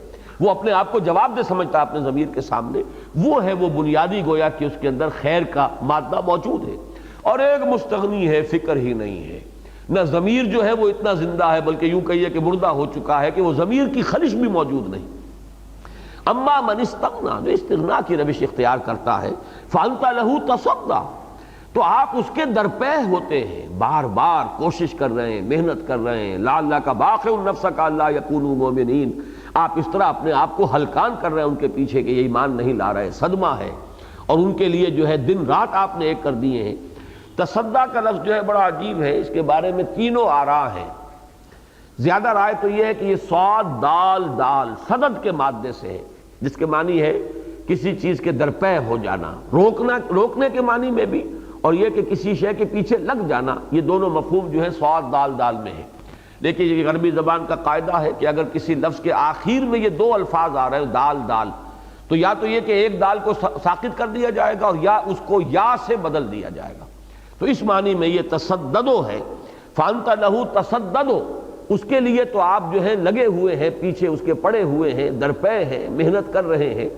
[SPEAKER 1] وہ اپنے آپ کو جواب دہ سمجھتا ہے اپنے ضمیر کے سامنے، وہ ہے وہ بنیادی گویا کہ اس کے اندر خیر کا مادہ موجود ہے۔ اور ایک مستغنی ہے، فکر ہی نہیں ہے، نہ ضمیر جو ہے وہ اتنا زندہ ہے، بلکہ یوں کہیے کہ مردہ ہو چکا ہے کہ وہ ضمیر کی خلش بھی موجود نہیں۔ اما من استغنا، جو استغنا کی روش اختیار کرتا ہے، فانت لہ تصدی، تو آپ اس کے درپے ہوتے ہیں، بار بار کوشش کر رہے ہیں، محنت کر رہے ہیں، لعلک باخع نفسک الا یکونوا مؤمنین، آپ اس طرح اپنے آپ کو ہلکان کر رہے ہیں ان کے پیچھے کہ یہ ایمان نہیں لا رہے، صدمہ ہے، اور ان کے لیے جو ہے دن رات آپ نے ایک کر دیے ہیں۔ تصدیٰ کا لفظ جو ہے بڑا عجیب ہے، اس کے بارے میں تینوں آراء ہیں۔ زیادہ رائے تو یہ ہے کہ یہ صاد دال دال صدد کے مادے سے ہے، جس کے معنی ہے کسی چیز کے درپے ہو جانا، روکنے کے معنی میں بھی، اور یہ کہ کسی شے کے پیچھے لگ جانا، یہ دونوں مفہوم جو ہے صاد دال دال میں ہے۔ لیکن یہ عربی زبان کا قاعدہ ہے کہ اگر کسی لفظ کے آخر میں یہ دو الفاظ آ رہے ہیں دال دال، تو یا تو یہ کہ ایک دال کو ساقط کر دیا جائے گا اور یا اس کو یا سے بدل دیا جائے گا، تو اس معنی میں یہ تصددو ہے، فانت لہو تصددو، اس کے لیے تو آپ جو ہے لگے ہوئے ہیں، پیچھے اس کے پڑے ہوئے ہیں، درپے ہیں، محنت کر رہے ہیں،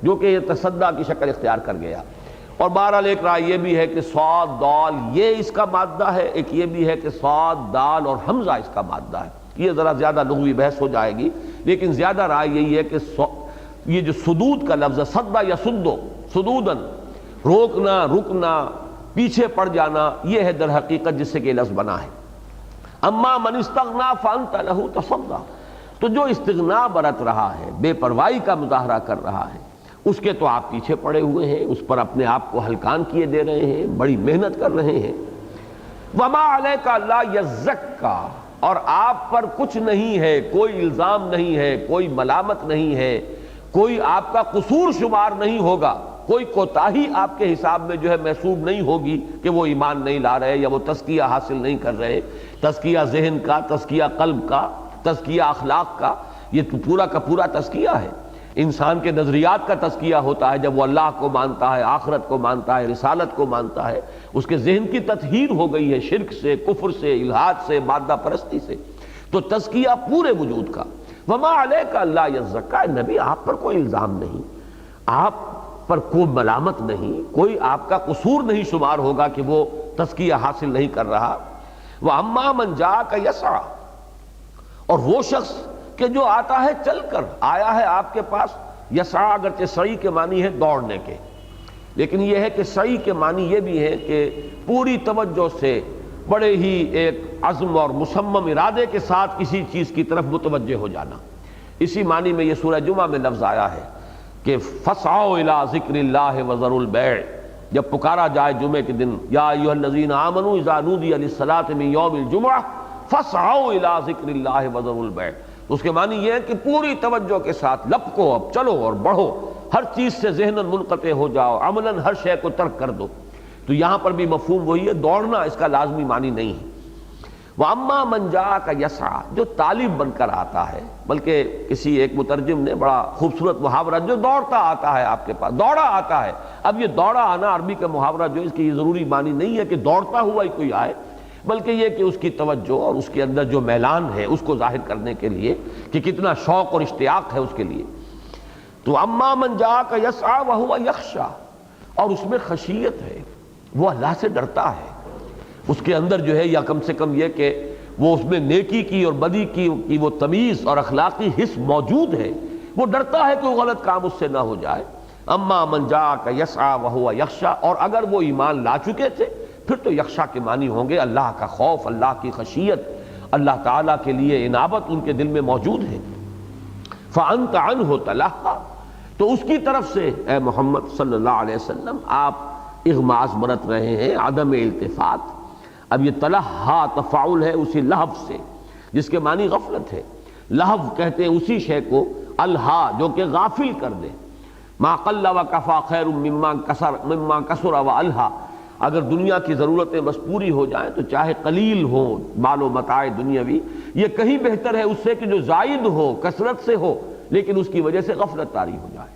[SPEAKER 1] جو کہ یہ تصدیٰ کی شکل اختیار کر گیا۔ اور بہرحال ایک رائے یہ بھی ہے کہ صاد دال یہ اس کا مادہ ہے، ایک یہ بھی ہے کہ صاد دال اور حمزہ اس کا مادہ ہے، یہ ذرا زیادہ لغوی بحث ہو جائے گی، لیکن زیادہ رائے یہی ہے کہ یہ جو سدود کا لفظ ہے، صدّ یصدّ، سدوداً، روکنا، رکنا، پیچھے پڑ جانا، یہ ہے در حقیقت جس سے کہ لفظ بنا ہے۔ اما من استغنا فانت لہ تصدی، تو جو استغنا برت رہا ہے، بے پرواہی کا مظاہرہ کر رہا ہے، اس کے تو آپ پیچھے پڑے ہوئے ہیں، اس پر اپنے آپ کو ہلکان کیے دے رہے ہیں، بڑی محنت کر رہے ہیں۔ وما علیک الا یزکا، اور آپ پر کچھ نہیں ہے، کوئی الزام نہیں ہے، کوئی ملامت نہیں ہے، کوئی آپ کا قصور شمار نہیں ہوگا، کوئی کوتاہی آپ کے حساب میں جو ہے محسوب نہیں ہوگی کہ وہ ایمان نہیں لا رہے یا وہ تزکیہ حاصل نہیں کر رہے۔ تزکیہ ذہن کا، تزکیہ قلب کا، تزکیہ اخلاق کا، یہ تو پورا کا پورا تزکیہ ہے۔ انسان کے نظریات کا تزکیہ ہوتا ہے جب وہ اللہ کو مانتا ہے، آخرت کو مانتا ہے، رسالت کو مانتا ہے، اس کے ذہن کی تطہیر ہو گئی ہے شرک سے، کفر سے، الحاد سے، مادہ پرستی سے، تو تزکیہ پورے وجود کا۔ وما علیک الا یزکا، نبی آپ پر کوئی الزام نہیں، آپ پر کوئی ملامت نہیں، کوئی آپ کا قصور نہیں شمار ہوگا کہ وہ تزکیہ حاصل نہیں کر رہا۔ وَأَمَّا مَنْ جَاءَكَ يَسْعَىٰ، اور وہ شخص کہ جو آتا ہے چل کر، آیا ہے آپ کے پاس، یسعیٰ اگرچہ سعی کے معنی ہے دوڑنے کے، لیکن یہ ہے کہ سعی کے معنی یہ بھی ہے کہ پوری توجہ سے، بڑے ہی ایک عزم اور مصمم ارادے کے ساتھ کسی چیز کی طرف متوجہ ہو جانا۔ اسی معنی میں یہ سورہ جمعہ میں لفظ آیا ہے کہ فَاسْعَوْا إِلَىٰ ذِكْرِ اللَّهِ وَذَرُوا الْبَيْعَ، جب پکارا جائے جمعے کے دن، یا ایھا الذین آمنوا اذا نودی للصلاۃ من یوم الجمعہ فاسعوا الی ذکر اللہ وذروا البیع، اس کے معنی یہ ہے کہ پوری توجہ کے ساتھ لپکو، اب چلو اور بڑھو، ہر چیز سے ذہناً منقطع ہو جاؤ، عملاً ہر شے کو ترک کر دو۔ تو یہاں پر بھی مفہوم وہی ہے، دوڑنا اس کا لازمی معنی نہیں ہے۔ وَأَمَّا مَنْ جَاءَكَ يَسْعَىٰ، جو طالب بن کر آتا ہے، بلکہ کسی ایک مترجم نے بڑا خوبصورت محاورہ، جو دوڑتا آتا ہے آپ کے پاس، دوڑا آتا ہے۔ اب یہ دوڑا آنا عربی کا محاورہ جو اس کی یہ ضروری معنی نہیں ہے کہ دوڑتا ہوا ہی کوئی آئے، بلکہ یہ کہ اس کی توجہ اور اس کے اندر جو میلان ہے اس کو ظاہر کرنے کے لیے کہ کتنا شوق اور اشتیاق ہے اس کے لیے۔ تو اما من جاءک یسعی وہو یخشی، اور اس میں خشیت ہے، وہ اللہ سے ڈرتا ہے، اس کے اندر جو ہے، یا کم سے کم یہ کہ وہ اس میں نیکی کی اور بدی کی وہ تمیز اور اخلاقی حس موجود ہے، وہ ڈرتا ہے کہ وہ غلط کام اس سے نہ ہو جائے۔ اما من جاءک یسعی وہو یخشی، اور اگر وہ ایمان لا چکے تھے پھر تو یخشا کے معنی ہوں گے اللہ کا خوف، اللہ کی خشیت، اللہ تعالیٰ کے لیے انابت ان کے دل میں موجود ہے۔ فَأَنْتَ عَنْهُ تَلَهَّىٰ، تو اس کی طرف سے اے محمد صلی اللہ علیہ وسلم آپ اغماس برت رہے ہیں، عدم التفات۔ اب یہ تلہا تفاعل ہے اسی لہو سے جس کے معنی غفلت ہے۔ لہو کہتے ہیں اسی شے کو، الہا جو کہ غافل کر دے۔ ما قل وکفا خیر مما کثر والہا، اگر دنیا کی ضرورتیں بس پوری ہو جائیں تو چاہے قلیل ہو مال و متاع دنیاوی، یہ کہیں بہتر ہے اس سے کہ جو زائد ہو، کثرت سے ہو لیکن اس کی وجہ سے غفلت طاری ہو جائے۔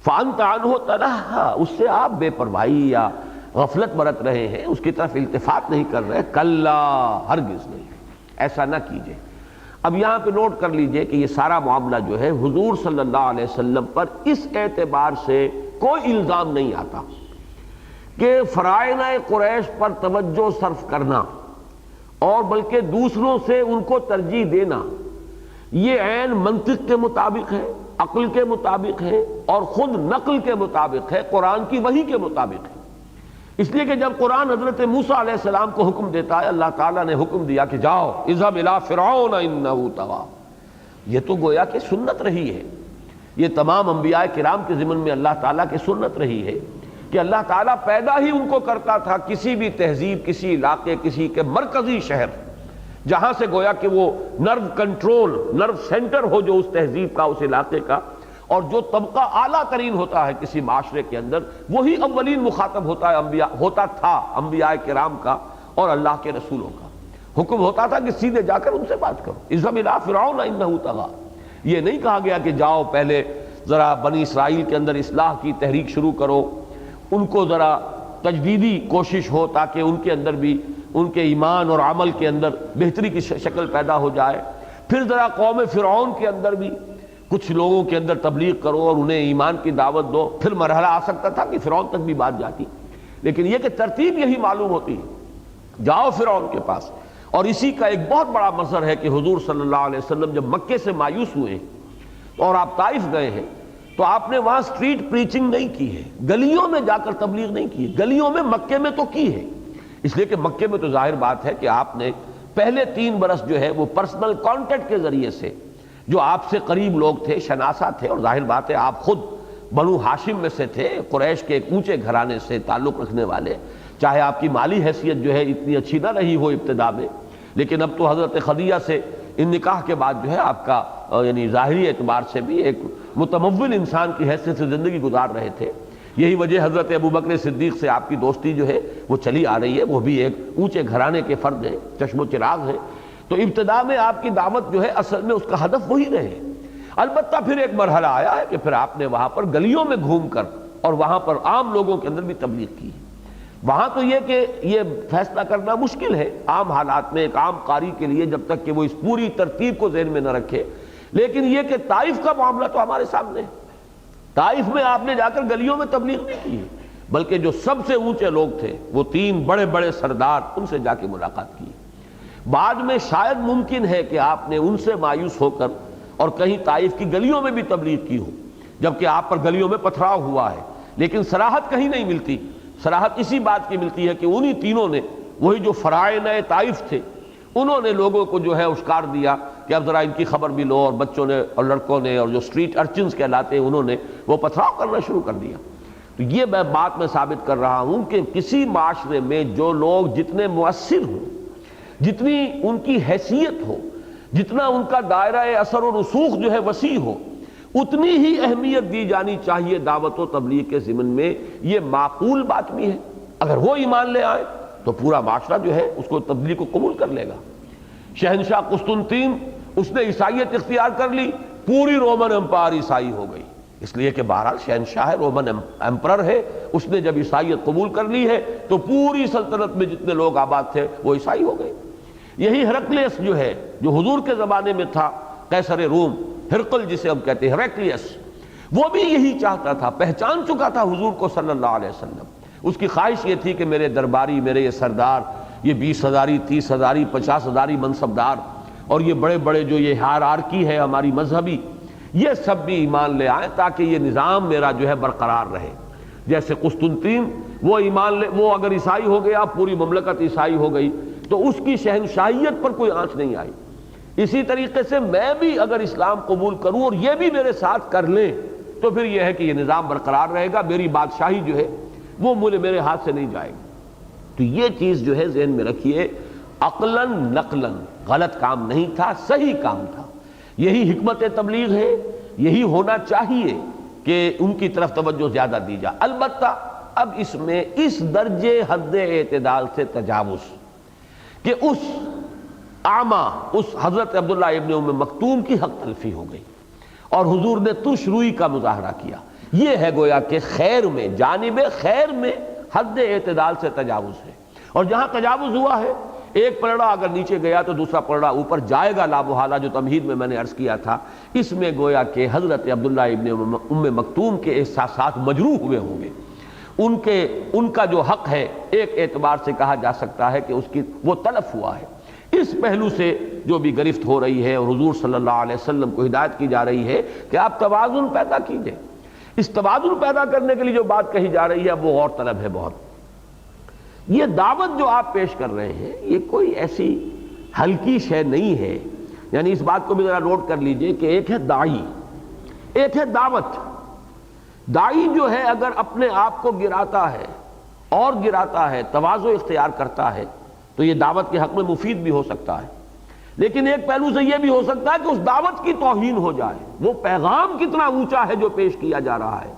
[SPEAKER 1] فَأَنْتَ عَنْهُ تَلَهَّىٰ، اس سے آپ بے پرواہی یا غفلت برت رہے ہیں، اس کی طرف التفات نہیں کر رہے۔ کلا، ہرگز نہیں، ایسا نہ کیجئے۔ اب یہاں پہ نوٹ کر لیجئے کہ یہ سارا معاملہ جو ہے حضور صلی اللہ علیہ وسلم پر اس اعتبار سے کوئی الزام نہیں آتا کہ فرائض قریش پر توجہ صرف کرنا اور بلکہ دوسروں سے ان کو ترجیح دینا، یہ عین منطق کے مطابق ہے، عقل کے مطابق ہے اور خود نقل کے مطابق ہے، قرآن کی وحی کے مطابق ہے۔ اس لیے کہ جب قرآن حضرت موسیٰ علیہ السلام کو حکم دیتا ہے، اللہ تعالیٰ نے حکم دیا کہ جاؤ اذهب الى فرعون انه طغى، یہ تو گویا کہ سنت رہی ہے، یہ تمام انبیاء کرام کے ضمن میں اللہ تعالیٰ کی سنت رہی ہے کہ اللہ تعالیٰ پیدا ہی ان کو کرتا تھا کسی بھی تہذیب، کسی علاقے، کسی کے مرکزی شہر، جہاں سے گویا کہ وہ نرو کنٹرول، نرو سینٹر ہو جو اس تہذیب کا، اس علاقے کا، اور جو طبقہ اعلیٰ ترین ہوتا ہے کسی معاشرے کے اندر، وہی اولین مخاطب ہوتا ہے ہوتا تھا انبیاء کرام کا اور اللہ کے رسولوں کا۔ حکم ہوتا تھا کہ سیدھے جا کر ان سے بات کرو، اذهب الى فرعون انه طغى، یہ نہیں کہا گیا کہ جاؤ پہلے ذرا بنی اسرائیل کے اندر اصلاح کی تحریک شروع کرو، ان کو ذرا تجدیدی کوشش ہو تاکہ ان کے اندر بھی ان کے ایمان اور عمل کے اندر بہتری کی شکل پیدا ہو جائے، پھر ذرا قوم فرعون کے اندر بھی کچھ لوگوں کے اندر تبلیغ کرو اور انہیں ایمان کی دعوت دو، پھر مرحلہ آ سکتا تھا کہ فرعون تک بھی بات جاتی، لیکن یہ کہ ترتیب یہی معلوم ہوتی ہے، جاؤ فرعون کے پاس۔ اور اسی کا ایک بہت بڑا مظہر ہے کہ حضور صلی اللہ علیہ وسلم جب مکے سے مایوس ہوئے اور آپ طائف گئے ہیں تو آپ نے وہاں سٹریٹ پریچنگ نہیں کی ہے، گلیوں میں جا کر تبلیغ نہیں کی ہے، گلیوں میں مکے میں تو کی ہے، اس لیے کہ مکے میں تو ظاہر بات ہے کہ آپ نے پہلے 3 برس جو ہے وہ پرسنل کانٹیکٹ کے ذریعے سے جو آپ سے قریب لوگ تھے، شناسہ تھے، اور ظاہر بات ہے آپ خود بنو ہاشم میں سے تھے، قریش کے ایک اونچے گھرانے سے تعلق رکھنے والے، چاہے آپ کی مالی حیثیت جو ہے اتنی اچھی نہ رہی ہو ابتدا میں، لیکن اب تو حضرت خدیجہ سے ان نکاح کے بعد جو ہے آپ کا یعنی ظاہری اعتبار سے بھی ایک متمول انسان کی حیثیت سے زندگی گزار رہے تھے۔ یہی وجہ حضرت ابوبکر صدیق سے آپ کی دوستی جو ہے وہ چلی آ رہی ہے، وہ بھی ایک اونچے گھرانے کے فرد ہیں، چشم و چراغ ہیں، تو ابتدا میں آپ کی دعوت جو ہے اصل میں اس کا ہدف وہی رہے۔ البتہ پھر ایک مرحلہ آیا ہے کہ پھر آپ نے وہاں پر گلیوں میں گھوم کر اور وہاں پر عام لوگوں کے اندر بھی تبلیغ کی۔ وہاں تو یہ کہ یہ فیصلہ کرنا مشکل ہے عام حالات میں ایک عام قاری کے لیے جب تک کہ وہ اس پوری ترتیب کو ذہن میں نہ رکھے، لیکن یہ کہ طائف کا معاملہ تو ہمارے سامنے ہے۔ طائف میں آپ نے جا کر گلیوں میں تبلیغ نہیں کی، بلکہ جو سب سے اونچے لوگ تھے وہ 3 بڑے بڑے سردار، ان سے جا کے ملاقات کی۔ بعد میں شاید ممکن ہے کہ آپ نے ان سے مایوس ہو کر اور کہیں طائف کی گلیوں میں بھی تبلیغ کی ہو، جبکہ آپ پر گلیوں میں پتھراؤ ہوا ہے، لیکن صراحت کہیں نہیں ملتی۔ صراحت اسی بات کی ملتی ہے کہ انہی تینوں نے، وہی جو فرائض طائف تھے، انہوں نے لوگوں کو جو ہے اشکار دیا کہ اب ذرا ان کی خبر بھی لو، اور بچوں نے اور لڑکوں نے اور جو اسٹریٹ ارچنز کہلاتے ہیں انہوں نے وہ پتھراؤ کرنا شروع کر دیا۔ تو یہ بات میں ثابت کر رہا ہوں کہ کسی معاشرے میں جو لوگ جتنے مؤثر ہوں، جتنی ان کی حیثیت ہو، جتنا ان کا دائرہ اثر و رسوخ جو ہے وسیع ہو، اتنی ہی اہمیت دی جانی چاہیے دعوت و تبلیغ کے ضمن میں۔ یہ معقول بات بھی ہے، اگر وہ ایمان لے آئے تو پورا معاشرہ جو ہے اس کو تبلیغ کو قبول کر لے گا۔ شہنشاہ قسطنطین، اس نے عیسائیت اختیار کر لی، پوری رومن امپائر عیسائی ہو گئی، اس لیے کہ بہرحال شہنشاہ ہے، رومن امپرر ہے، اس نے جب عیسائیت قبول کر لی ہے تو پوری سلطنت میں جتنے لوگ آباد تھے وہ عیسائی ہو گئے۔ یہی ہرقلیس جو ہے، جو حضور کے زمانے میں تھا، قیصر روم، ہرقل جسے ہم کہتے ہیں، ہرقلیس، وہ بھی یہی چاہتا تھا، پہچان چکا تھا حضور کو صلی اللہ علیہ وسلم۔ اس کی خواہش یہ تھی کہ میرے درباری، میرے یہ سردار، یہ 20,000 30,000 50,000 منصبدار اور یہ بڑے بڑے جو یہ ہائرارکی ہے ہماری مذہبی، یہ سب بھی ایمان لے آئیں تاکہ یہ نظام میرا جو ہے برقرار رہے۔ جیسے قسطنطین وہ وہ اگر عیسائی ہو گیا، پوری مملکت عیسائی ہو گئی تو اس کی شہنشاہیت پر کوئی آنچ نہیں آئی۔ اسی طریقے سے میں بھی اگر اسلام قبول کروں اور یہ بھی میرے ساتھ کر لیں تو پھر یہ ہے کہ یہ نظام برقرار رہے گا، میری بادشاہی جو ہے وہ میرے ہاتھ سے نہیں جائے گی۔ تو یہ چیز جو ہے ذہن میں رکھیے، عقلاً نقلاً غلط کام نہیں تھا، صحیح کام تھا۔ یہی حکمت تبلیغ ہے، یہی ہونا چاہیے کہ ان کی طرف توجہ زیادہ دی جائے۔ البتہ اب اس میں اس درجے حد اعتدال سے تجاوز کہ اس اعمیٰ، اس حضرت عبداللہ ابن ام مکتوم کی حق تلفی ہو گئی اور حضور نے تش روئی کا مظاہرہ کیا، یہ ہے گویا کہ خیر میں، جانب خیر میں حد اعتدال سے تجاوز ہے۔ اور جہاں تجاوز ہوا ہے، ایک پلڑا اگر نیچے گیا تو دوسرا پلڑا اوپر جائے گا، لا محالہ، جو تمہید میں نے عرض کیا تھا، اس میں گویا کہ حضرت عبداللہ ابن ام مکتوم کے احساسات مجروح ہوئے ہوں گے۔ ان کا جو حق ہے ایک اعتبار سے کہا جا سکتا ہے کہ وہ تلف ہوا ہے۔ اس پہلو سے جو بھی گرفت ہو رہی ہے اور حضور صلی اللہ علیہ وسلم کو ہدایت کی جا رہی ہے کہ آپ توازن پیدا کیجئے۔ اس توازن پیدا کرنے کے لیے جو بات کہی جا رہی ہے وہ اور طلب ہے بہت۔ یہ دعوت جو آپ پیش کر رہے ہیں یہ کوئی ایسی ہلکی شے نہیں ہے، یعنی اس بات کو بھی ذرا نوٹ کر لیجئے کہ ایک ہے داعی، ایک ہے دعوت۔ داعی جو ہے اگر اپنے آپ کو گراتا ہے اور گراتا ہے، تواضع اختیار کرتا ہے تو یہ دعوت کے حق میں مفید بھی ہو سکتا ہے، لیکن ایک پہلو سے یہ بھی ہو سکتا ہے کہ اس دعوت کی توہین ہو جائے۔ وہ پیغام کتنا اونچا ہے جو پیش کیا جا رہا ہے،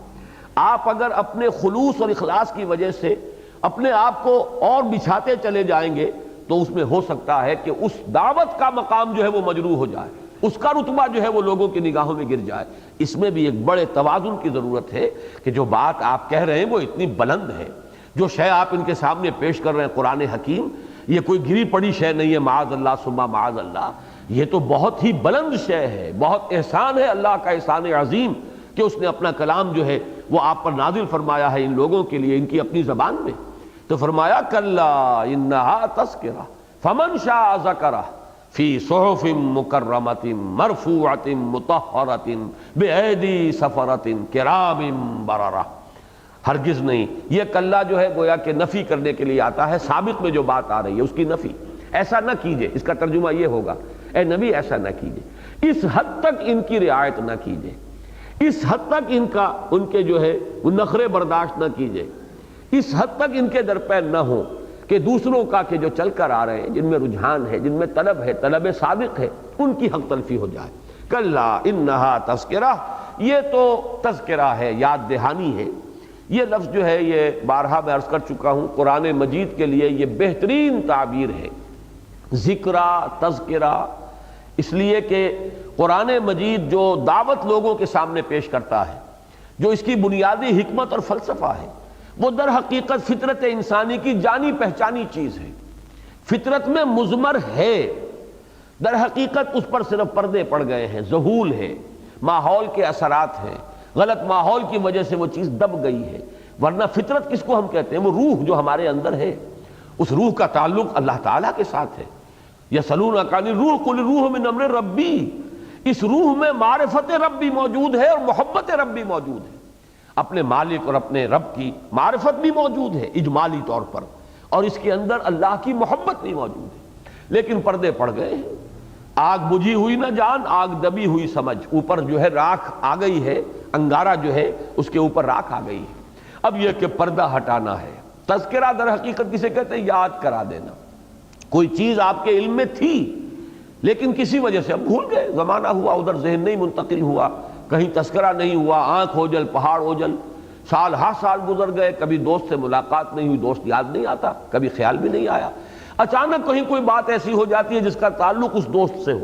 [SPEAKER 1] آپ اگر اپنے خلوص اور اخلاص کی وجہ سے اپنے آپ کو اور بچھاتے چلے جائیں گے تو اس میں ہو سکتا ہے کہ اس دعوت کا مقام جو ہے وہ مجروح ہو جائے، اس کا رتبہ جو ہے وہ لوگوں کی نگاہوں میں گر جائے۔ اس میں بھی ایک بڑے توازن کی ضرورت ہے کہ جو بات آپ کہہ رہے ہیں وہ اتنی بلند ہے، جو شے آپ ان کے سامنے پیش کر رہے ہیں قرآن حکیم، یہ کوئی گری پڑی شے نہیں ہے، معاذ اللہ ثم معاذ اللہ، یہ تو بہت ہی بلند شے ہے، بہت احسان ہے اللہ کا، احسان عظیم کہ اس نے اپنا کلام جو ہے وہ آپ پر نازل فرمایا ہے ان لوگوں کے لیے، ان کی اپنی زبان میں۔ تو فرمایا کلا انہا تذکرہ فمن شاء ذکرہ فی صحف مکرمۃ مرفوعۃ مطہرۃ بایدی سفرۃ کرام بررہ۔ ہرگز نہیں، یہ کلا جو ہے گویا کہ نفی کرنے کے لیے آتا ہے، سابق میں جو بات آ رہی ہے اس کی نفی۔ ایسا نہ کیجئے، اس کا ترجمہ یہ ہوگا، اے نبی ایسا نہ کیجئے، اس حد تک ان کی رعایت نہ کیجئے، اس حد تک ان کے جو ہے وہ نخرے برداشت نہ کیجئے، اس حد تک ان کے درپے نہ ہو کہ دوسروں کا کہ جو چل کر آ رہے ہیں، جن میں رجحان ہے، جن میں طلب ہے، طلب صادق ہے، ان کی حق تلفی ہو جائے۔ کلا انہا تذکرہ، یہ تو تذکرہ ہے، یاد دہانی ہے۔ یہ لفظ جو ہے یہ بارہا میں عرض کر چکا ہوں، قرآن مجید کے لیے یہ بہترین تعبیر ہے، ذکرہ، تذکرہ، اس لیے کہ قرآن مجید جو دعوت لوگوں کے سامنے پیش کرتا ہے، جو اس کی بنیادی حکمت اور فلسفہ ہے، وہ در حقیقت فطرت انسانی کی جانی پہچانی چیز ہے، فطرت میں مضمر ہے، در حقیقت اس پر صرف پردے پڑ گئے ہیں، ذہول ہے، ماحول کے اثرات ہیں، غلط ماحول کی وجہ سے وہ چیز دب گئی ہے، ورنہ فطرت کس کو ہم کہتے ہیں؟ وہ روح جو ہمارے اندر ہے، اس روح کا تعلق اللہ تعالیٰ کے ساتھ ہے۔ یسألونک عن الروح قل الروح من امر ربی، اس روح میں معرفت رب بھی موجود ہے اور محبت رب بھی موجود ہے، اپنے مالک اور اپنے رب کی معرفت بھی موجود ہے اجمالی طور پر، اور اس کے اندر اللہ کی محبت بھی موجود ہے، لیکن پردے پڑ گئے ہیں۔ آگ بجھی ہوئی نہ جان، آگ دبی ہوئی سمجھ، اوپر جو ہے راکھ آ گئی ہے، انگارہ جو ہے اس کے اوپر راکھ آ گئی ہے۔ اب یہ کہ پردہ ہٹانا ہے۔ تذکرہ در حقیقت کسے کہتے ہیں؟ یاد کرا دینا۔ کوئی چیز آپ کے علم میں تھی لیکن کسی وجہ سے اب بھول گئے، زمانہ ہوا، ادھر ذہن نہیں منتقل ہوا، کہیں تذکرہ نہیں ہوا، آنکھ اوجل پہاڑ اوجل، سال ہر سال گزر گئے، کبھی دوست سے ملاقات نہیں ہوئی، دوست یاد نہیں آتا، کبھی خیال بھی نہیں آیا، اچانک کہیں کوئی بات ایسی ہو جاتی ہے جس کا تعلق اس دوست سے ہو،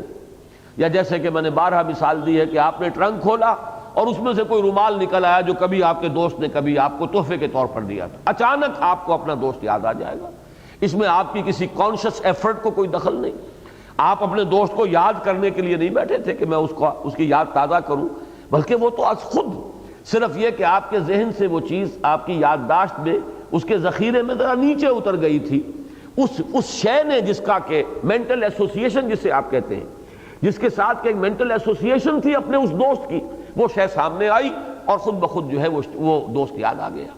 [SPEAKER 1] یا جیسے کہ میں نے بارہا مثال دی ہے کہ آپ نے ٹرنک کھولا اور اس میں سے کوئی رومال نکل آیا جو کبھی آپ کے دوست نے کبھی آپ کو تحفے کے طور پر دیا تھا، اچانک آپ کو اپنا دوست یاد آ جائے گا۔ اس میں آپ کی کسی کانشس ایفرٹ کو کوئی دخل نہیں، آپ اپنے دوست کو یاد کرنے کے لیے نہیں بیٹھے تھے کہ میں اس کی یاد تازہ کروں، بلکہ وہ تو از خود صرف یہ کہ آپ کے ذہن سے وہ چیز آپ کی یادداشت میں اس کے ذخیرے میں ذرا نیچے اتر گئی تھی، اس شے نے جس کا کہ مینٹل ایسوسیشن جسے آپ کہتے ہیں، جس کے ساتھ کہ ایک مینٹل ایسوسیشن تھی اپنے اس دوست کی، وہ شے سامنے آئی اور خود بخود جو ہے وہ دوست یاد آ گیا۔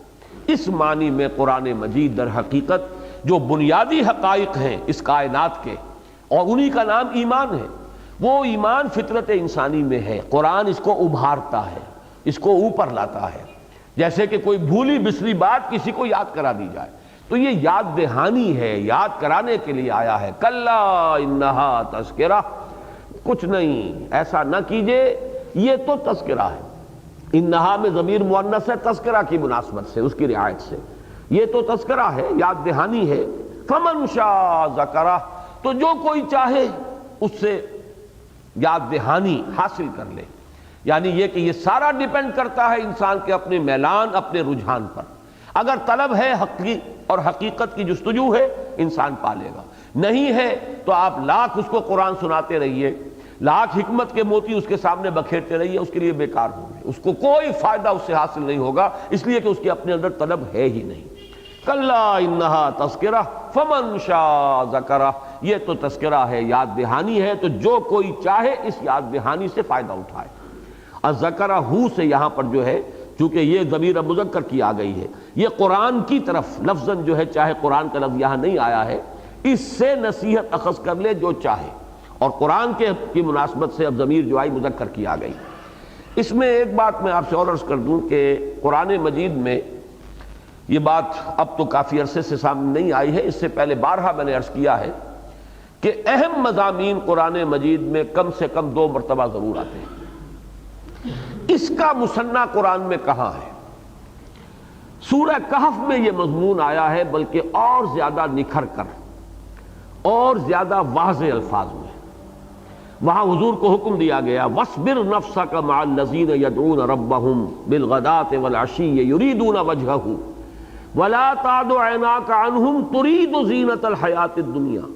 [SPEAKER 1] اس معنی میں قرآن مجید در حقیقت جو بنیادی حقائق ہیں اس کائنات کے، اور انہی کا نام ایمان ہے، وہ ایمان فطرت انسانی میں ہے، قرآن اس کو ابھارتا ہے، اس کو اوپر لاتا ہے، جیسے کہ کوئی بھولی بسری بات کسی کو یاد کرا دی جائے، تو یہ یاد دہانی ہے، یاد کرانے کے لیے آیا ہے۔ کلا انہا تذکرہ، کچھ نہیں، ایسا نہ کیجئے، یہ تو تذکرہ ہے۔ انہا میں ضمیر مؤنث ہے تذکرہ کی مناسبت سے، اس کی رعایت سے، یہ تو تذکرہ ہے، یاد دہانی ہے۔ فمن شاء ذکرہ، تو جو کوئی چاہے اس سے یاد دہانی حاصل کر لے، یعنی یہ کہ یہ سارا ڈیپینڈ کرتا ہے انسان کے اپنے میلان، اپنے رجحان پر۔ اگر طلب ہے حقی اور حقیقت کی جستجو ہے، انسان پالے گا، نہیں ہے تو آپ لاکھ اس کو قرآن سناتے رہیے، لاکھ حکمت کے موتی اس کے سامنے بکھیرتے رہیے، اس کے لیے بیکار ہوں گے، اس کو کوئی فائدہ اس سے حاصل نہیں ہوگا، اس لیے کہ اس کے اپنے اندر طلب ہے ہی نہیں۔ کلا انہا تذکرہ فمن شاء ذکرہ، یہ تو تذکرہ ہے، یاد دہانی ہے، تو جو کوئی چاہے اس یاد دہانی سے فائدہ اٹھائے۔ الذکرہ ہو سے یہاں پر جو ہے چونکہ یہ ضمیر مذکر کی آ گئی ہے، یہ قرآن کی طرف لفظاً جو ہے، چاہے قرآن کا لفظ یہاں نہیں آیا ہے، اس سے نصیحت اخذ کر لے جو چاہے، اور قرآن کی مناسبت سے اب ضمیر جو آئی مذکر کی آ گئی۔ اس میں ایک بات میں آپ سے اور عرض کر دوں کہ قرآن مجید میں یہ بات اب تو کافی عرصے سے سامنے نہیں آئی ہے، اس سے پہلے بارہا میں نے عرض کیا ہے کہ اہم مضامین قرآن مجید میں کم سے کم 2 مرتبہ ضرور آتے ہیں۔ اس کا مثنیٰ قرآن میں کہاں ہے؟ سورہ کہف میں یہ مضمون آیا ہے، بلکہ اور زیادہ نکھر کر اور زیادہ واضح الفاظ میں۔ وہاں حضور کو حکم دیا گیا وَاصْبِرْ نَفْسَكَ مَعَ الَّذِينَ يَدْعُونَ رَبَّهُمْ بِالْغَدَاةِ وَالْعَشِيِّ يُرِيدُونَ وَجْهَهُ وَلَا تَعْدُ عَيْنَاكَ عَنْهُمْ تُرِيدُ زِينَةَ الْحَيَاةِ الدُّنْيَا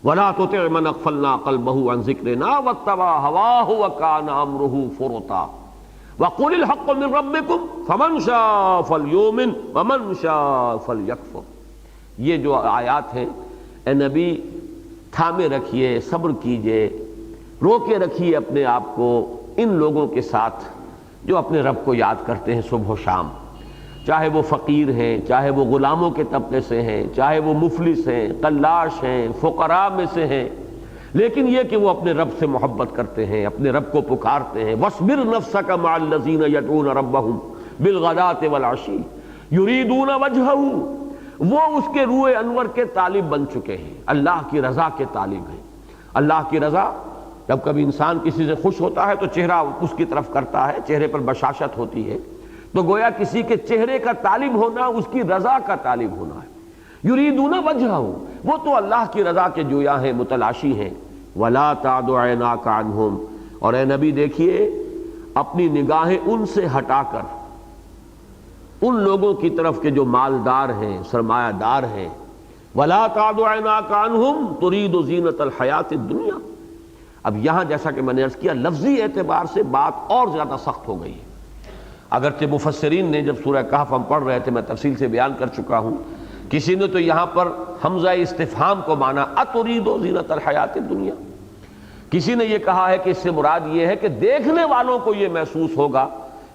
[SPEAKER 1] وَلَا تُطِعْ مَنْ أَغْفَلْنَا قَلْبَهُ عَنْ ذِكْرِنَا وَاتَّبَعَ هَوَاهُ وَكَانَ أَمْرُهُ فُرُطًا وَقُلِ الْحَقُّ مِنْ رَبِّكُمْ فَمَنْ شَاءَ فَلْيُؤْمِنْ وَمَنْ شَاءَ فَلْيَكْفُرْ۔ یہ جو آیات ہیں، اے نبی تھامے رکھیے، صبر کیجئے، روکے رکھیے اپنے آپ کو ان لوگوں کے ساتھ جو اپنے رب کو یاد کرتے ہیں صبح و شام، چاہے وہ فقیر ہیں، چاہے وہ غلاموں کے طبقے سے ہیں، چاہے وہ مفلس ہیں، قلاش ہیں، فقراء میں سے ہیں، لیکن یہ کہ وہ اپنے رب سے محبت کرتے ہیں، اپنے رب کو پکارتے ہیں۔ وَاصْبِرْ نَفْسَكَ مَعَ الَّذِينَ يَدْعُونَ رَبَّهُمْ بِالْغَدَاةِ وَالْعَشِيِّ يُرِيدُونَ وَجْهَهُ، وہ اس کے روح انور کے طالب بن چکے ہیں، اللہ کی رضا کے طالب ہیں۔ اللہ کی رضا، جب کبھی انسان کسی سے خوش ہوتا ہے تو چہرہ اس کی طرف کرتا ہے، چہرے پر بشاشت ہوتی ہے، تو گویا کسی کے چہرے کا طالب ہونا اس کی رضا کا طالب ہونا ہے۔ یریدون وجہہ، وہ تو اللہ کی رضا کے جویا ہیں، متلاشی ہیں۔ ولا تعد عیناک عنہم، اور اے نبی دیکھیے اپنی نگاہیں ان سے ہٹا کر ان لوگوں کی طرف کے جو مالدار ہیں، سرمایہ دار ہیں۔ ولا تعد عیناک عنہم ترید زینۃ الحیات الدنیا۔ اب یہاں جیسا کہ میں نے عرض کیا، لفظی اعتبار سے بات اور زیادہ سخت ہو گئی ہے، اگرچہ مفسرین نے جب سورہ کہف ہم پڑھ رہے تھے، میں تفصیل سے بیان کر چکا ہوں کسی نے تو یہاں پر حمزہ استفہام کو مانا اترید زینت الحیات الدنیا، کسی نے یہ کہا ہے کہ اس سے مراد یہ ہے کہ دیکھنے والوں کو یہ محسوس ہوگا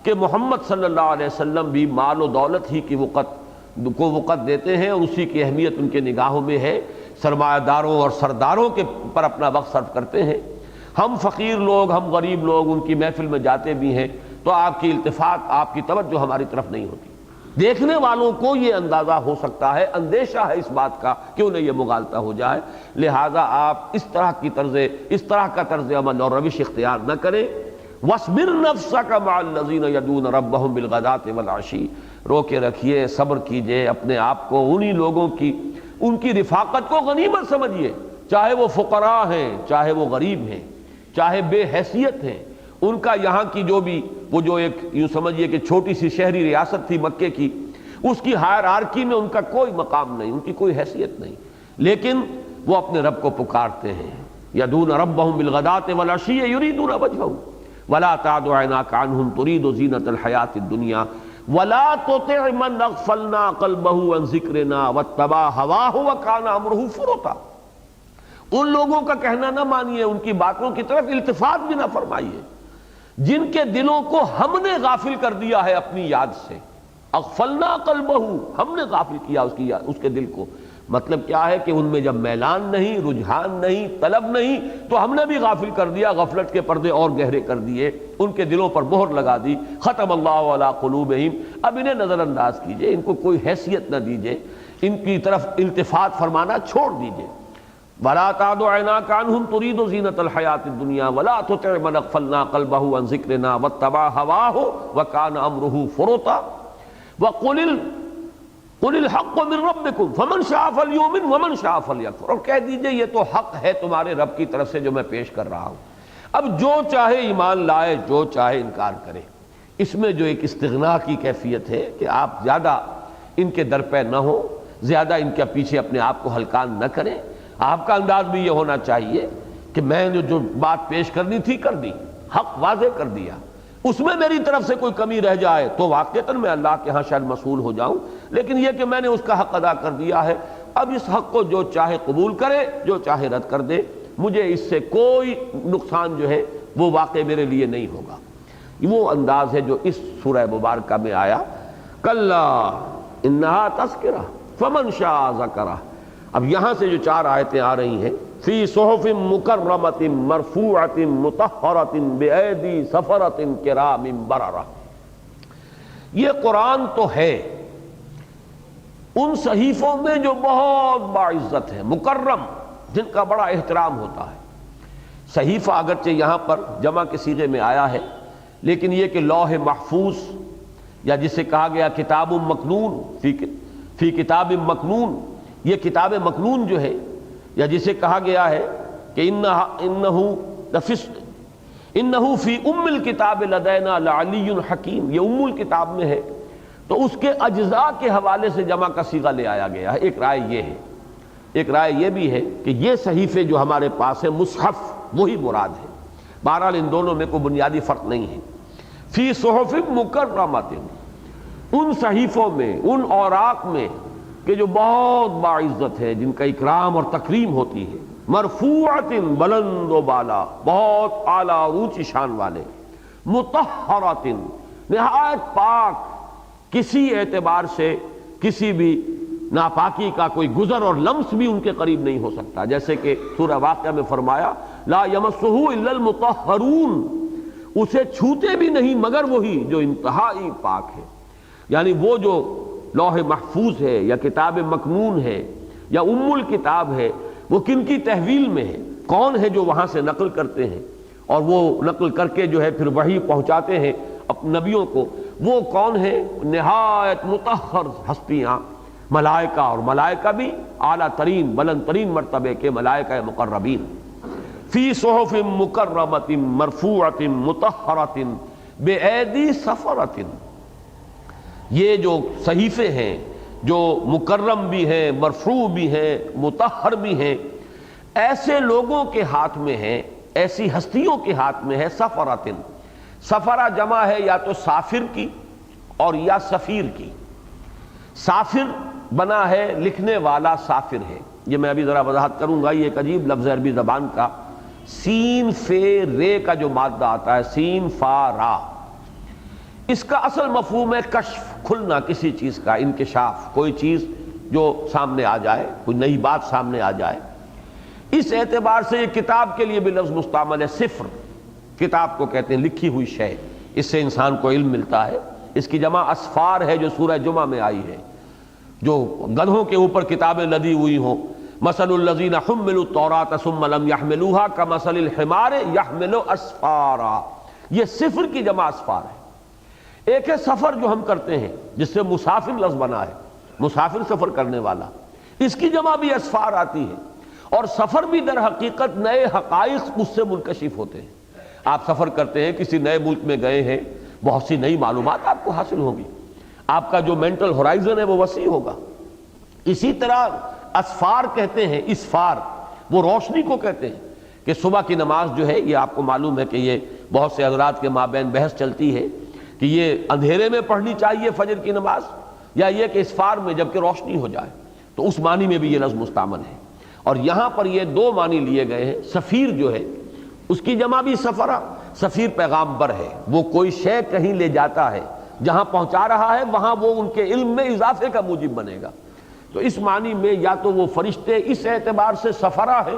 [SPEAKER 1] کہ محمد صلی اللہ علیہ وسلم بھی مال و دولت ہی کی وقت دیتے ہیں، اور اسی کی اہمیت ان کے نگاہوں میں ہے، سرمایہ داروں اور سرداروں کے پر اپنا وقت صرف کرتے ہیں، ہم فقیر لوگ، ہم غریب لوگ ان کی محفل میں جاتے بھی ہیں تو آپ کی التفات، آپ کی توجہ ہماری طرف نہیں ہوتی۔ دیکھنے والوں کو یہ اندازہ ہو سکتا ہے، اندیشہ ہے اس بات کا کہ انہیں یہ مغالطہ ہو جائے، لہٰذا آپ اس طرح کا طرز عمل اور روش اختیار نہ کریں۔ وَاصْبِرْ نَفْسَكَ مَعَ الَّذِينَ يَدْعُونَ رَبَّهُمْ بِالْغَدَاةِ وَالْعَشِيِّ، رو کے رکھیے، صبر کیجئے، اپنے آپ کو انہی لوگوں کی ان کی رفاقت کو غنیمت سمجھیے، چاہے وہ فقراء ہیں، چاہے وہ غریب ہیں، چاہے بے حیثیت ہیں، ان کا یہاں کی جو ایک یوں سمجھیے کہ چھوٹی سی شہری ریاست تھی مکے کی، اس کی ہائرارکی میں ان کا کوئی مقام نہیں، ان کی کوئی حیثیت نہیں، لیکن وہ اپنے رب کو پکارتے ہیں۔ یدعون ربهم بالغداة والعشی یریدون وجہہ ولا تعد عیناک عنہم ترید زینۃ الحیاۃ الدنیا ولا تطع من اغفلنا قلبه عن ذکرنا واتبع هواه وکان امرہ فرطا۔ ان لوگوں کا کہنا نہ مانیے، ان کی باتوں کی طرف التفات بھی نہ فرمائیے جن کے دلوں کو ہم نے غافل کر دیا ہے اپنی یاد سے۔ اغفلنا قلبہ، ہم نے غافل کیا اس کے دل کو، مطلب کیا ہے کہ ان میں جب میلان نہیں، رجحان نہیں، طلب نہیں، تو ہم نے بھی غافل کر دیا، غفلت کے پردے اور گہرے کر دیے، ان کے دلوں پر مہر لگا دی۔ ختم اللہ علی قلوبہم، اب انہیں نظر انداز کیجئے، ان کو کوئی حیثیت نہ دیجئے، ان کی طرف التفات فرمانا چھوڑ دیجئے۔ وَلَا تَعْدُ عَيْنَاكَ عَنْهُمْ تُرِيدُ زِينَةَ الْحَيَاةِ الدُّنْيَا وَلَا تُطِعْ مَنْ أَغْفَلْنَا قَلْبَهُ عَنْ ذِكْرِنَا وَاتَّبَعَ هَوَاهُ وَكَانَ أَمْرُهُ فُرُطًا قُلِ الْحَقُّ مِنْ رَبِّكُمْ فَمَنْ شَاءَ فَلْيُؤْمِنْ وَمَنْ شَاءَ فَلْيَكْفُرْ، اور کہہ دیجئے یہ تو حق ہے تمہارے رب کی طرف سے جو میں پیش کر رہا ہوں، اب جو چاہے ایمان لائے، جو چاہے انکار کرے۔ اس میں جو ایک استغنا کی کیفیت ہے کہ آپ زیادہ ان کے در پہ نہ ہو، زیادہ ان کے پیچھے اپنے آپ کو ہلکان نہ کریں۔ آپ کا انداز بھی یہ ہونا چاہیے کہ میں نے جو بات پیش کرنی تھی کر دی، حق واضح کر دیا، اس میں میری طرف سے کوئی کمی رہ جائے تو واقعتاً میں اللہ کے ہاں شاید مسئول ہو جاؤں، لیکن یہ کہ میں نے اس کا حق ادا کر دیا ہے، اب اس حق کو جو چاہے قبول کرے، جو چاہے رد کر دے، مجھے اس سے کوئی نقصان جو ہے وہ واقع میرے لیے نہیں ہوگا۔ وہ انداز ہے جو اس سورہ مبارکہ میں آیا۔ کلا انہا تذکرہ فمن شاء ذکرہ۔ اب یہاں سے جو 4 آیتیں آ رہی ہیں، فی صحف مکرمۃ مرفوعۃ مطہرۃ بایدی سفرۃ کرام بررہ، یہ قرآن تو ہے ان صحیفوں میں جو بہت باعزت ہے، مکرم، جن کا بڑا احترام ہوتا ہے۔ صحیفہ اگرچہ یہاں پر جمع کے صیغے میں آیا ہے، لیکن یہ کہ لوح محفوظ، یا جسے کہا گیا کتاب مکنون، فی کتاب مکنون، یہ کتاب مکنون جو ہے، یا جسے کہا گیا ہے کہ انہو فی ام الکتاب لدینا لعلی حکیم، یہ ام الکتاب میں ہے، تو اس کے اجزاء کے حوالے سے جمع کا صیغہ لے آیا گیا ہے۔ ایک رائے یہ ہے، ایک رائے یہ بھی ہے کہ یہ صحیفے جو ہمارے پاس ہے مصحف وہی مراد ہے، بہرحال ان دونوں میں کوئی بنیادی فرق نہیں ہے۔ فی صحف مکرمۃ، ان صحیفوں میں، ان اوراق میں کہ جو بہت باعزت ہے، جن کا اکرام اور تکریم ہوتی ہے، مرفوعۃ، بلند و بالا، بہت اعلیٰ اور اونچی شان والے، مطہرۃ، نہایت پاک، کسی اعتبار سے کسی بھی ناپاکی کا کوئی گزر اور لمس بھی ان کے قریب نہیں ہو سکتا، جیسے کہ سورہ واقعہ میں فرمایا لا یمسہ الا المطہرون، اسے چھوتے بھی نہیں مگر وہی جو انتہائی پاک ہے۔ یعنی وہ جو لوح محفوظ ہے یا کتاب مکنون ہے یا ام الکتاب ہے، وہ کن کی تحویل میں ہے، کون ہے جو وہاں سے نقل کرتے ہیں اور وہ نقل کر کے جو ہے پھر وحی پہنچاتے ہیں اپنے نبیوں کو، وہ کون ہے؟ نہایت مطہر ہستیاں، ملائکہ، اور ملائکہ بھی اعلیٰ ترین بلند ترین مرتبے کے ملائکہ مقربین۔ فی صحف مکرمۃ مرفوعۃ مطہرۃ بایدی سفرۃ، یہ جو صحیفے ہیں جو مکرم بھی ہیں، مرفوع بھی ہیں، مطہر بھی ہیں، ایسے لوگوں کے ہاتھ میں ہیں، ایسی ہستیوں کے ہاتھ میں ہے۔ سفرۃ، سفرہ جمع ہے یا تو سافر کی اور یا سفیر کی۔ سافر بنا ہے لکھنے والا سافر ہے. یہ میں ابھی ذرا وضاحت کروں گا. یہ ایک عجیب لفظ ہے عربی زبان کا. سین فے رے کا جو مادہ آتا ہے سین فا را، اس کا اصل مفہوم ہے کشف، کھلنا کسی چیز کا، انکشاف، کوئی چیز جو سامنے آ جائے، کوئی نئی بات سامنے آ جائے. اس اعتبار سے یہ کتاب کے لیے بھی لفظ مستعمل ہے. صفر کتاب کو کہتے ہیں، لکھی ہوئی شے. اس سے انسان کو علم ملتا ہے. اس کی جمع اسفار ہے جو سورہ جمعہ میں آئی ہے، جو گدھوں کے اوپر کتابیں لدی ہوئی ہوں. مثل الذین حملوا التوراۃ ثم لم يحملوها كمثل الحمار يحمل اسفارا. یہ صفر کی جمع اسفار ہے. ایک ہے سفر جو ہم کرتے ہیں جس سے مسافر لفظ بنا ہے، مسافر سفر کرنے والا، اس کی جمع بھی اسفار آتی ہے. اور سفر بھی در حقیقت نئے حقائق اس سے منکشف ہوتے ہیں. آپ سفر کرتے ہیں، کسی نئے ملک میں گئے ہیں، بہت سی نئی معلومات آپ کو حاصل ہوگی، آپ کا جو مینٹل ہورائزن ہے وہ وسیع ہوگا. اسی طرح اسفار کہتے ہیں، اسفار وہ روشنی کو کہتے ہیں کہ صبح کی نماز جو ہے، یہ آپ کو معلوم ہے کہ یہ بہت سے حضرات کے مابین بحث چلتی ہے کہ یہ اندھیرے میں پڑھنی چاہیے فجر کی نماز یا یہ کہ اسفار میں جبکہ روشنی ہو جائے. تو اس معنی میں بھی یہ لفظ مستعمل ہے. اور یہاں پر یہ دو معنی لیے گئے ہیں. سفیر جو ہے اس کی جمع بھی سفرہ. سفیر پیغامبر ہے، وہ کوئی شے کہیں لے جاتا ہے، جہاں پہنچا رہا ہے وہاں وہ ان کے علم میں اضافے کا موجب بنے گا. تو اس معنی میں یا تو وہ فرشتے اس اعتبار سے سفرہ ہے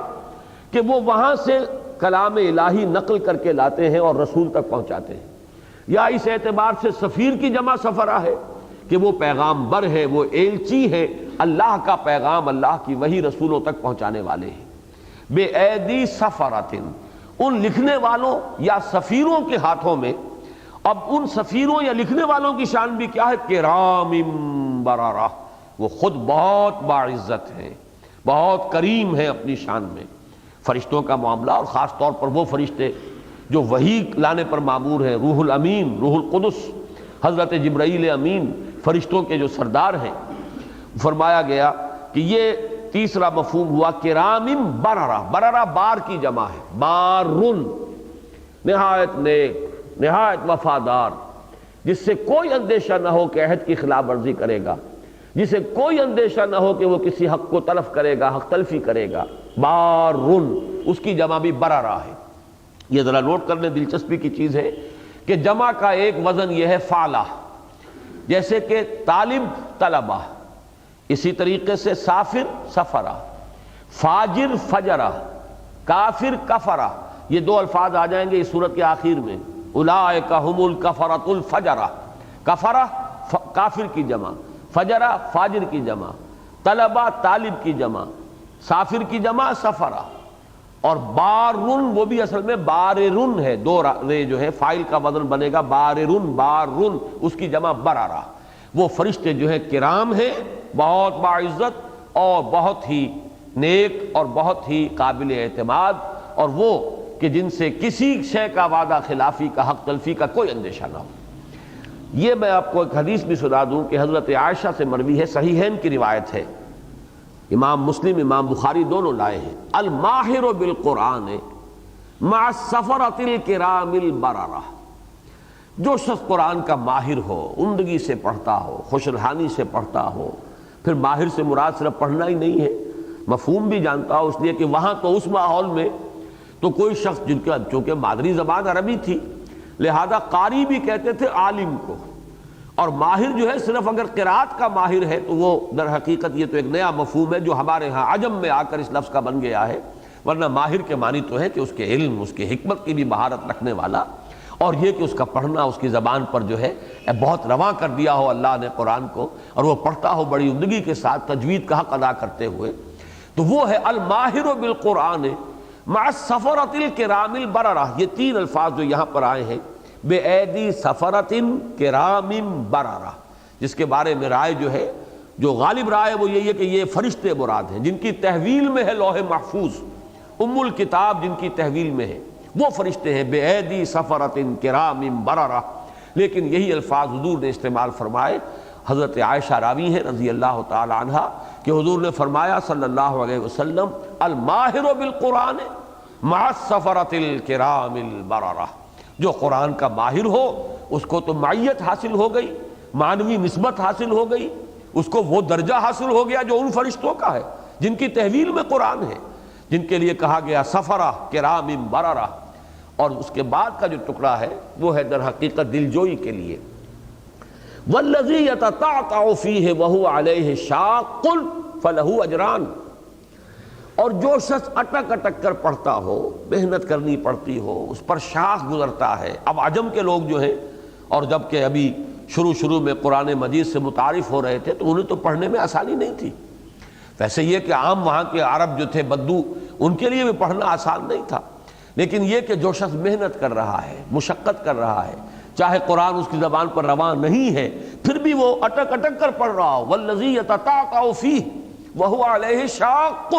[SPEAKER 1] کہ وہ وہاں سے کلام الہی نقل کر کے لاتے ہیں اور رسول تک پہنچاتے ہیں، یا اس اعتبار سے سفیر کی جمع سفرہ ہے کہ وہ پیغامبر ہے، وہ ایلچی ہے، اللہ کا پیغام، اللہ کی وحی رسولوں تک پہنچانے والے ہیں. بے ایدی سفراتن، ان لکھنے والوں یا سفیروں کے ہاتھوں میں. اب ان سفیروں یا لکھنے والوں کی شان بھی کیا ہے؟ کرام بررہ، وہ خود بہت باعزت ہیں، بہت کریم ہیں اپنی شان میں. فرشتوں کا معاملہ، اور خاص طور پر وہ فرشتے جو وحی لانے پر مامور ہیں، روح الامین، روح القدس، حضرت جبرائیل امین، فرشتوں کے جو سردار ہیں. فرمایا گیا کہ یہ تیسرا مفہوم ہوا کرام بررہ. بررہ بار کی جمع ہے، بارن، نہایت نیک، نہایت وفادار، جس سے کوئی اندیشہ نہ ہو کہ عہد کی خلاف ورزی کرے گا، جسے کوئی اندیشہ نہ ہو کہ وہ کسی حق کو تلف کرے گا، حق تلفی کرے گا. بارن، اس کی جمع بھی بررہ ہے. یہ ذرا نوٹ کرنے دلچسپی کی چیز ہے کہ جمع کا ایک وزن یہ ہے فعلہ، جیسے کہ طالب طلبہ، اسی طریقے سے سافر سفرہ، فاجر فجرہ، کافر کفرہ. یہ دو الفاظ آ جائیں گے اس صورت کے آخر میں. اولئک هم الکفرۃ الفجرہ، کفرہ کافر کی جمع، فجرہ فاجر کی جمع، طلبہ طالب کی جمع، سافر کی جمع سفرہ. اور بارن وہ بھی اصل میں باررن ہے، دو رے جو ہے فائل کا وزن بنے گا باررن، بارن اس کی جمع بررہ. وہ فرشتے جو ہے کرام ہیں، بہت باعزت اور بہت ہی نیک اور بہت ہی قابل اعتماد، اور وہ کہ جن سے کسی شے کا وعدہ خلافی کا، حق تلفی کا کوئی اندیشہ نہ ہو. یہ میں آپ کو ایک حدیث بھی سنا دوں کہ حضرت عائشہ سے مروی ہے، صحیحین کی روایت ہے، امام مسلم امام بخاری دونوں لائے ہیں. الماہر بالقرآن مع السفرۃ الکرام البررہ، جو شخص قرآن کا ماہر ہو، عمدگی سے پڑھتا ہو، خوش الحانی سے پڑھتا ہو. پھر ماہر سے مراد صرف پڑھنا ہی نہیں ہے، مفہوم بھی جانتا ہو، اس لیے کہ وہاں تو اس ماحول میں تو کوئی شخص جن کا چونکہ مادری زبان عربی تھی لہذا قاری بھی کہتے تھے عالم کو، اور ماہر جو ہے صرف اگر قرات کا ماہر ہے تو وہ در حقیقت یہ تو ایک نیا مفہوم ہے جو ہمارے ہاں عجم میں آ کر اس لفظ کا بن گیا ہے. ورنہ ماہر کے معنی تو ہے کہ اس کے علم، اس کے حکمت کی بھی مہارت رکھنے والا، اور یہ کہ اس کا پڑھنا اس کی زبان پر جو ہے بہت رواں کر دیا ہو اللہ نے قرآن کو، اور وہ پڑھتا ہو بڑی عمدگی کے ساتھ تجوید کا حق ادا کرتے ہوئے. تو وہ ہے الماہر بالقرآن مع السفرۃ الکرام البررہ. یہ تین الفاظ جو یہاں پر آئے ہیں، بے ایدی سفرۃ کرام بررہ، جس کے بارے میں رائے جو ہے، جو غالب رائے وہ یہی ہے کہ یہ فرشتے مراد ہیں جن کی تحویل میں ہے لوح محفوظ، ام الکتاب جن کی تحویل میں ہے وہ فرشتے ہیں. بے ایدی سفرۃ کرام بررہ. لیکن یہی الفاظ حضور نے استعمال فرمائے. حضرت عائشہ راوی ہیں رضی اللہ تعالی عنہ کہ حضور نے فرمایا صلی اللہ علیہ وسلم الماہر بالقرآن مع السفرۃ الکرام البررہ. جو قرآن کا ماہر ہو اس کو تو معیت حاصل ہو گئی، معنوی نسبت حاصل ہو گئی، اس کو وہ درجہ حاصل ہو گیا جو ان فرشتوں کا ہے جن کی تحویل میں قرآن ہے، جن کے لیے کہا گیا سفرہ کرام بررہ، اور اس کے بعد کا جو ٹکڑا ہے وہ ہے در حقیقت دلجوئی کے لیے۔ والذی یتتعتع فیہ وہو علیہ شاق فلہ اجران، اور جو شخص اٹک اٹک کر پڑھتا ہو، محنت کرنی پڑتی ہو، اس پر شاخ گزرتا ہے۔ اب عجم کے لوگ جو ہیں، اور جب کہ ابھی شروع میں قرآن مجید سے متعارف ہو رہے تھے تو انہیں تو پڑھنے میں آسانی نہیں تھی۔ ویسے یہ کہ عام وہاں کے عرب جو تھے بدو، ان کے لیے بھی پڑھنا آسان نہیں تھا، لیکن یہ کہ جو شخص محنت کر رہا ہے، مشقت کر رہا ہے، چاہے قرآن اس کی زبان پر رواں نہیں ہے، پھر بھی وہ اٹک اٹک کر پڑھ رہا ہو، والذی یتتعتع فیہ وہو علیہ شاق،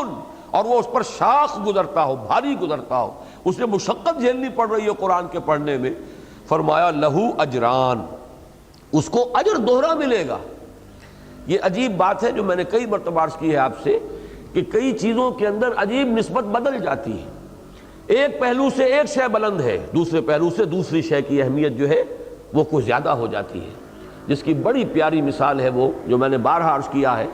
[SPEAKER 1] اور وہ اس پر شاخ گزرتا ہو، بھاری گزرتا ہو، اس نے مشقت جھیلنی پڑ رہی ہے قرآن کے پڑھنے میں، فرمایا لہو اجران، اس کو اجر دوہرا ملے گا۔ یہ عجیب بات ہے جو میں نے کئی مرتبہ عرض کی ہے آپ سے، کہ کئی چیزوں کے اندر عجیب نسبت بدل جاتی ہے۔ ایک پہلو سے ایک شے بلند ہے، دوسرے پہلو سے دوسری شے کی اہمیت جو ہے وہ کچھ زیادہ ہو جاتی ہے، جس کی بڑی پیاری مثال ہے وہ جو میں نے بارہا عرض کیا ہے،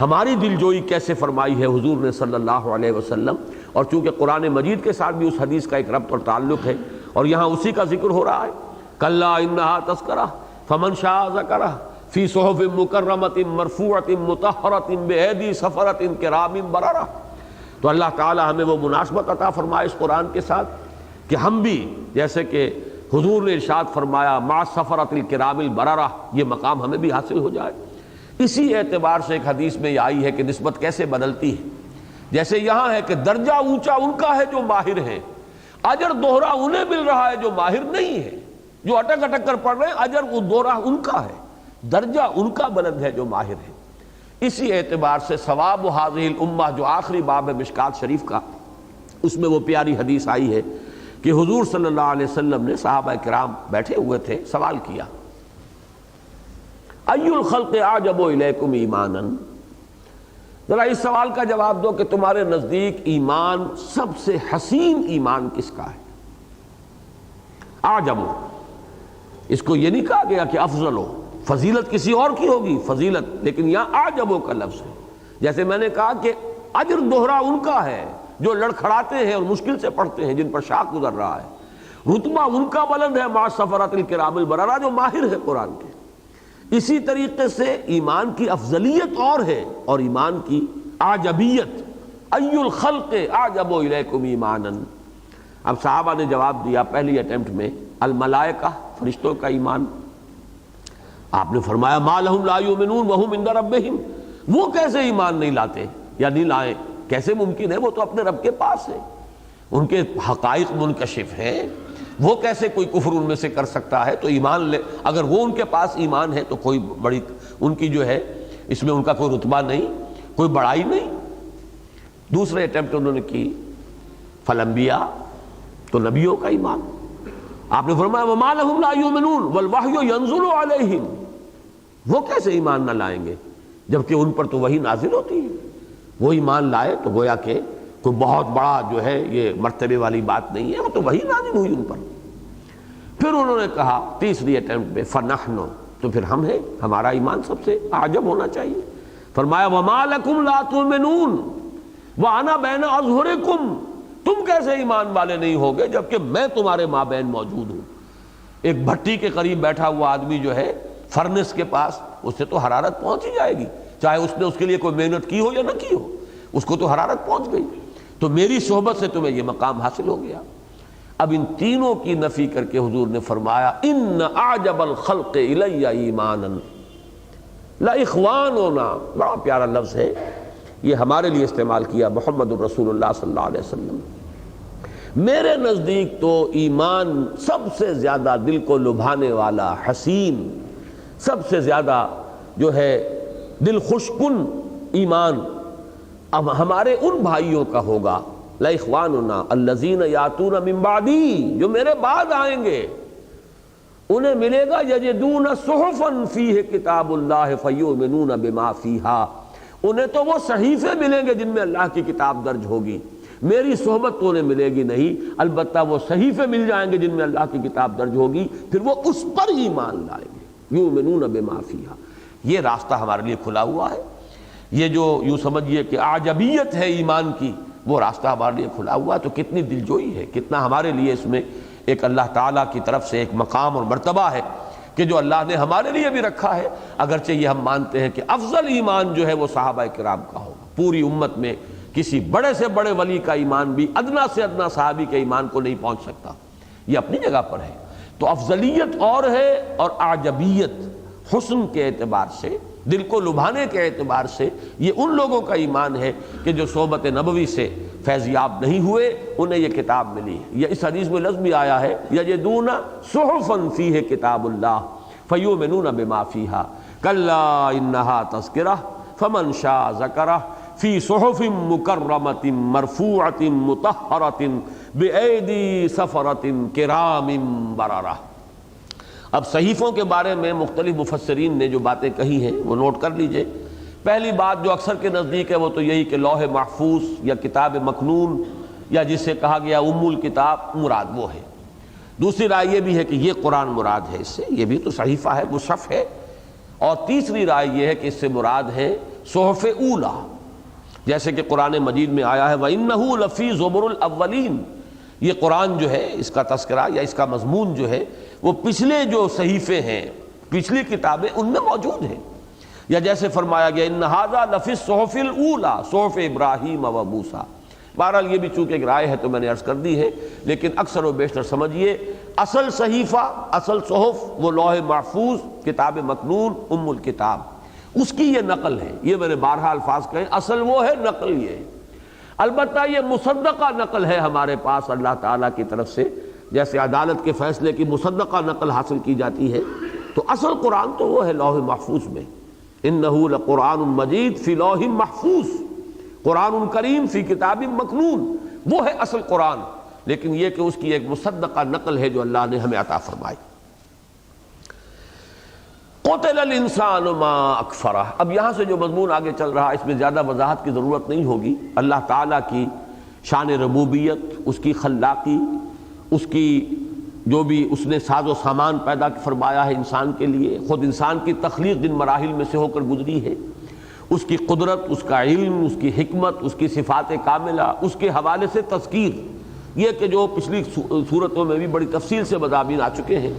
[SPEAKER 1] ہماری دلجوئی کیسے فرمائی ہے حضور نے صلی اللہ علیہ وسلم، اور چونکہ قرآن مجید کے ساتھ بھی اس حدیث کا ایک ربط اور تعلق ہے، اور یہاں اسی کا ذکر ہو رہا ہے، کلا انہا تذکرہ فمن شاء ذکرہ فی صحف مکرمۃ مرفوعۃ مطہرۃ بایدی سفرۃ کرام بررہ۔ تو اللہ تعالی ہمیں وہ مناسبت عطا فرمائے اس قرآن کے ساتھ کہ ہم بھی جیسے کہ حضور نے ارشاد فرمایا مع سفرۃ الکرام البررہ، یہ مقام ہمیں بھی حاصل ہو جائے۔ اسی اعتبار سے ایک حدیث میں یہ آئی ہے کہ نسبت کیسے بدلتی ہے، جیسے یہاں ہے کہ درجہ اونچا ان کا ہے جو ماہر ہیں، اجر دوہرا انہیں مل رہا ہے جو ماہر نہیں ہے، جو اٹک اٹک کر پڑھ رہے ہیں اجر دوہرا ان کا ہے، درجہ ان کا بلند ہے جو ماہر ہے۔ اسی اعتبار سے ثواب ہذہ الامہ جو آخری باب ہے مشکات شریف کا، اس میں وہ پیاری حدیث آئی ہے کہ حضور صلی اللہ علیہ وسلم نے صحابہ کرام بیٹھے ہوئے تھے، سوال کیا ای الخلق اعجب الیکم ایمانا، ذرا اس سوال کا جواب دو کہ تمہارے نزدیک ایمان سب سے حسین ایمان کس کا ہے؟ اعجب، اس کو یہ نہیں کہا گیا کہ افضل ہو، فضیلت کسی اور کی ہوگی فضیلت، لیکن یہاں اعجب کا لفظ ہے۔ جیسے میں نے کہا کہ اجر دوہرا ان کا ہے جو لڑکھڑاتے ہیں اور مشکل سے پڑھتے ہیں، جن پر شاق گزر رہا ہے، رتبہ ان کا بلند ہے مع سفرۃ الکرام البررہ جو ماہر ہے قرآن کے۔ اسی طریقے سے ایمان کی افضلیت اور ہے، اور ایمان کی اعجبیت، ای الخلق اعجب الیکم ایمانا۔ اب صحابہ نے جواب دیا پہلی اٹیمپٹ میں الملائکہ، فرشتوں کا ایمان۔ آپ نے فرمایا ما لہم لا یؤمنون وہم عند ربہم، وہ کیسے ایمان نہیں لاتے یا نہیں لائیں، کیسے ممکن ہے؟ وہ تو اپنے رب کے پاس ہے، ان کے حقائق منکشف ہیں، وہ کیسے کوئی کفر ان میں سے کر سکتا ہے؟ تو ایمان لے، اگر وہ ان کے پاس ایمان ہے تو کوئی بڑی ان کی جو ہے اس میں ان کا کوئی رتبہ نہیں، کوئی بڑائی نہیں۔ دوسرے اٹیمپٹ انہوں نے کی فالانبیاء، تو نبیوں کا ایمان۔ آپ نے فرمایا وما لہم لا یؤمنون والوحی ینزل علیہم، وہ کیسے ایمان نہ لائیں گے جبکہ ان پر تو وحی نازل ہوتی ہے؟ وہ ایمان لائے تو گویا کہ کوئی بہت بڑا جو ہے یہ مرتبے والی بات نہیں ہے، وہ تو وحی نازل ہوئی ان پر۔ پھر انہوں نے کہا تیسری اٹیمپٹ میں فنحن، تو پھر ہم ہیں، ہمارا ایمان سب سے اعجب ہونا چاہیے۔ فرمایا وما لکم لا تؤمنون وانا بین اظہرکم، تم کیسے ایمان والے نہیں ہوگے جبکہ میں تمہارے مابین موجود ہوں؟ ایک بھٹی کے قریب بیٹھا ہوا آدمی جو ہے فرنس کے پاس، اس سے تو حرارت پہنچ ہی جائے گی، چاہے اس نے اس کے لیے کوئی محنت کی ہو یا نہ کی ہو، اس کو تو حرارت پہنچ گئی۔ تو میری صحبت سے تمہیں یہ مقام حاصل ہو گیا۔ اب ان تینوں کی نفی کر کے حضور نے فرمایا ان اعجب الخلق الی ایمانا لاخواننا، بڑا پیارا لفظ ہے یہ، ہمارے لیے استعمال کیا محمد الرسول اللہ صلی اللہ علیہ وسلم۔ میرے نزدیک تو ایمان سب سے زیادہ دل کو لبھانے والا، حسین، سب سے زیادہ جو ہے دل خوش کن ایمان اب ہمارے ان بھائیوں کا ہوگا، لاخواننا الذین یاتون من بعدی، جو میرے بعد آئیں گے، انہیں ملے گا یجدون صحفا فیہ کتاب اللہ فیؤمنون بما فیہا، انہیں تو وہ صحیفے ملیں گے جن میں اللہ کی کتاب درج ہوگی۔ میری صحبت تو انہیں ملے گی نہیں، البتہ وہ صحیفے مل جائیں گے جن میں اللہ کی کتاب درج ہوگی، پھر وہ اس پر ایمان لائیں گے، یؤمنون بما فیہا۔ یہ راستہ ہمارے لیے کھلا ہوا ہے. یہ جو یوں سمجھیے کہ اعجبیت ہے ایمان کی، وہ راستہ ہمارے لیے کھلا ہوا ہے. تو کتنی دلجوئی ہے، کتنا ہمارے لیے اس میں ایک اللہ تعالیٰ کی طرف سے ایک مقام اور مرتبہ ہے کہ جو اللہ نے ہمارے لیے بھی رکھا ہے. اگرچہ یہ ہم مانتے ہیں کہ افضل ایمان جو ہے وہ صحابہ کرام کا ہوگا. پوری امت میں کسی بڑے سے بڑے ولی کا ایمان بھی ادنا سے ادنا صحابی کے ایمان کو نہیں پہنچ سکتا. یہ اپنی جگہ پر ہے. تو افضلیت اور ہے، اور اعجبیت حسن کے اعتبار سے، دل کو لبھانے کے اعتبار سے یہ ان لوگوں کا ایمان ہے کہ جو صحبت نبوی سے فیضیاب نہیں ہوئے، انہیں یہ کتاب ملی. یہ اس حدیث میں لفظ بھی آیا ہے یجدون صحفا فیہ کتاب اللہ فیؤمنون بما فیہا کلا انہا تذکرہ فمن شاء ذکرہ فی صحف مکرمۃ مرفوعۃ مطہرۃ بایدی سفرۃ کرام بررہ. اب صحیفوں کے بارے میں مختلف مفسرین نے جو باتیں کہی ہیں وہ نوٹ کر لیجئے. پہلی بات جو اکثر کے نزدیک ہے وہ تو یہی کہ لوح محفوظ یا کتاب مکنون یا جسے کہا گیا ام الکتاب مراد وہ ہے. دوسری رائے یہ بھی ہے کہ یہ قرآن مراد ہے، اس سے یہ بھی تو صحیفہ ہے، مصحف ہے. اور تیسری رائے یہ ہے کہ اس سے مراد ہے صحف اولا، جیسے کہ قرآن مجید میں آیا ہے وَإِنَّهُ لَفِي زُبُرِ الْأَوَّلِينَ. یہ قرآن جو ہے، اس کا تذکرہ یا اس کا مضمون جو ہے وہ پچھلے جو صحیفے ہیں، پچھلی کتابیں ان میں موجود ہیں. یا جیسے فرمایا گیا ان ھذا لفی الصحف الاولی صحف ابراہیم و موسیٰ. بہرحال یہ بھی چونکہ ایک رائے ہے تو میں نے عرض کر دی ہے، لیکن اکثر و بیشتر سمجھیے اصل صحیفہ، اصل صحف وہ لوح محفوظ، کتاب مکنون، ام الکتاب، اس کی یہ نقل ہے. یہ میں نے بارہا الفاظ کہے، اصل وہ ہے، نقل یہ ہے. البتہ یہ مصدقہ نقل ہے ہمارے پاس اللہ تعالیٰ کی طرف سے، جیسے عدالت کے فیصلے کی مصدقہ نقل حاصل کی جاتی ہے. تو اصل قرآن تو وہ ہے لوح محفوظ میں. انہ لقرآن مجید فی لوح محفوظ، قرآن کریم فی کتاب مکنون، وہ ہے اصل قرآن. لیکن یہ کہ اس کی ایک مصدقہ نقل ہے جو اللہ نے ہمیں عطا فرمائی. قتل الانسان ما اکفرہ. اب یہاں سے جو مضمون آگے چل رہا ہے اس میں زیادہ وضاحت کی ضرورت نہیں ہوگی. اللہ تعالیٰ کی شان ربوبیت، اس کی خلاقی، اس کی جو بھی اس نے ساز و سامان پیدا فرمایا ہے انسان کے لیے، خود انسان کی تخلیق جن مراحل میں سے ہو کر گزری ہے، اس کی قدرت، اس کا علم، اس کی حکمت، اس کی صفات کاملہ، اس کے حوالے سے تذکیر، یہ کہ جو پچھلی صورتوں میں بھی بڑی تفصیل سے مضامین آ چکے ہیں،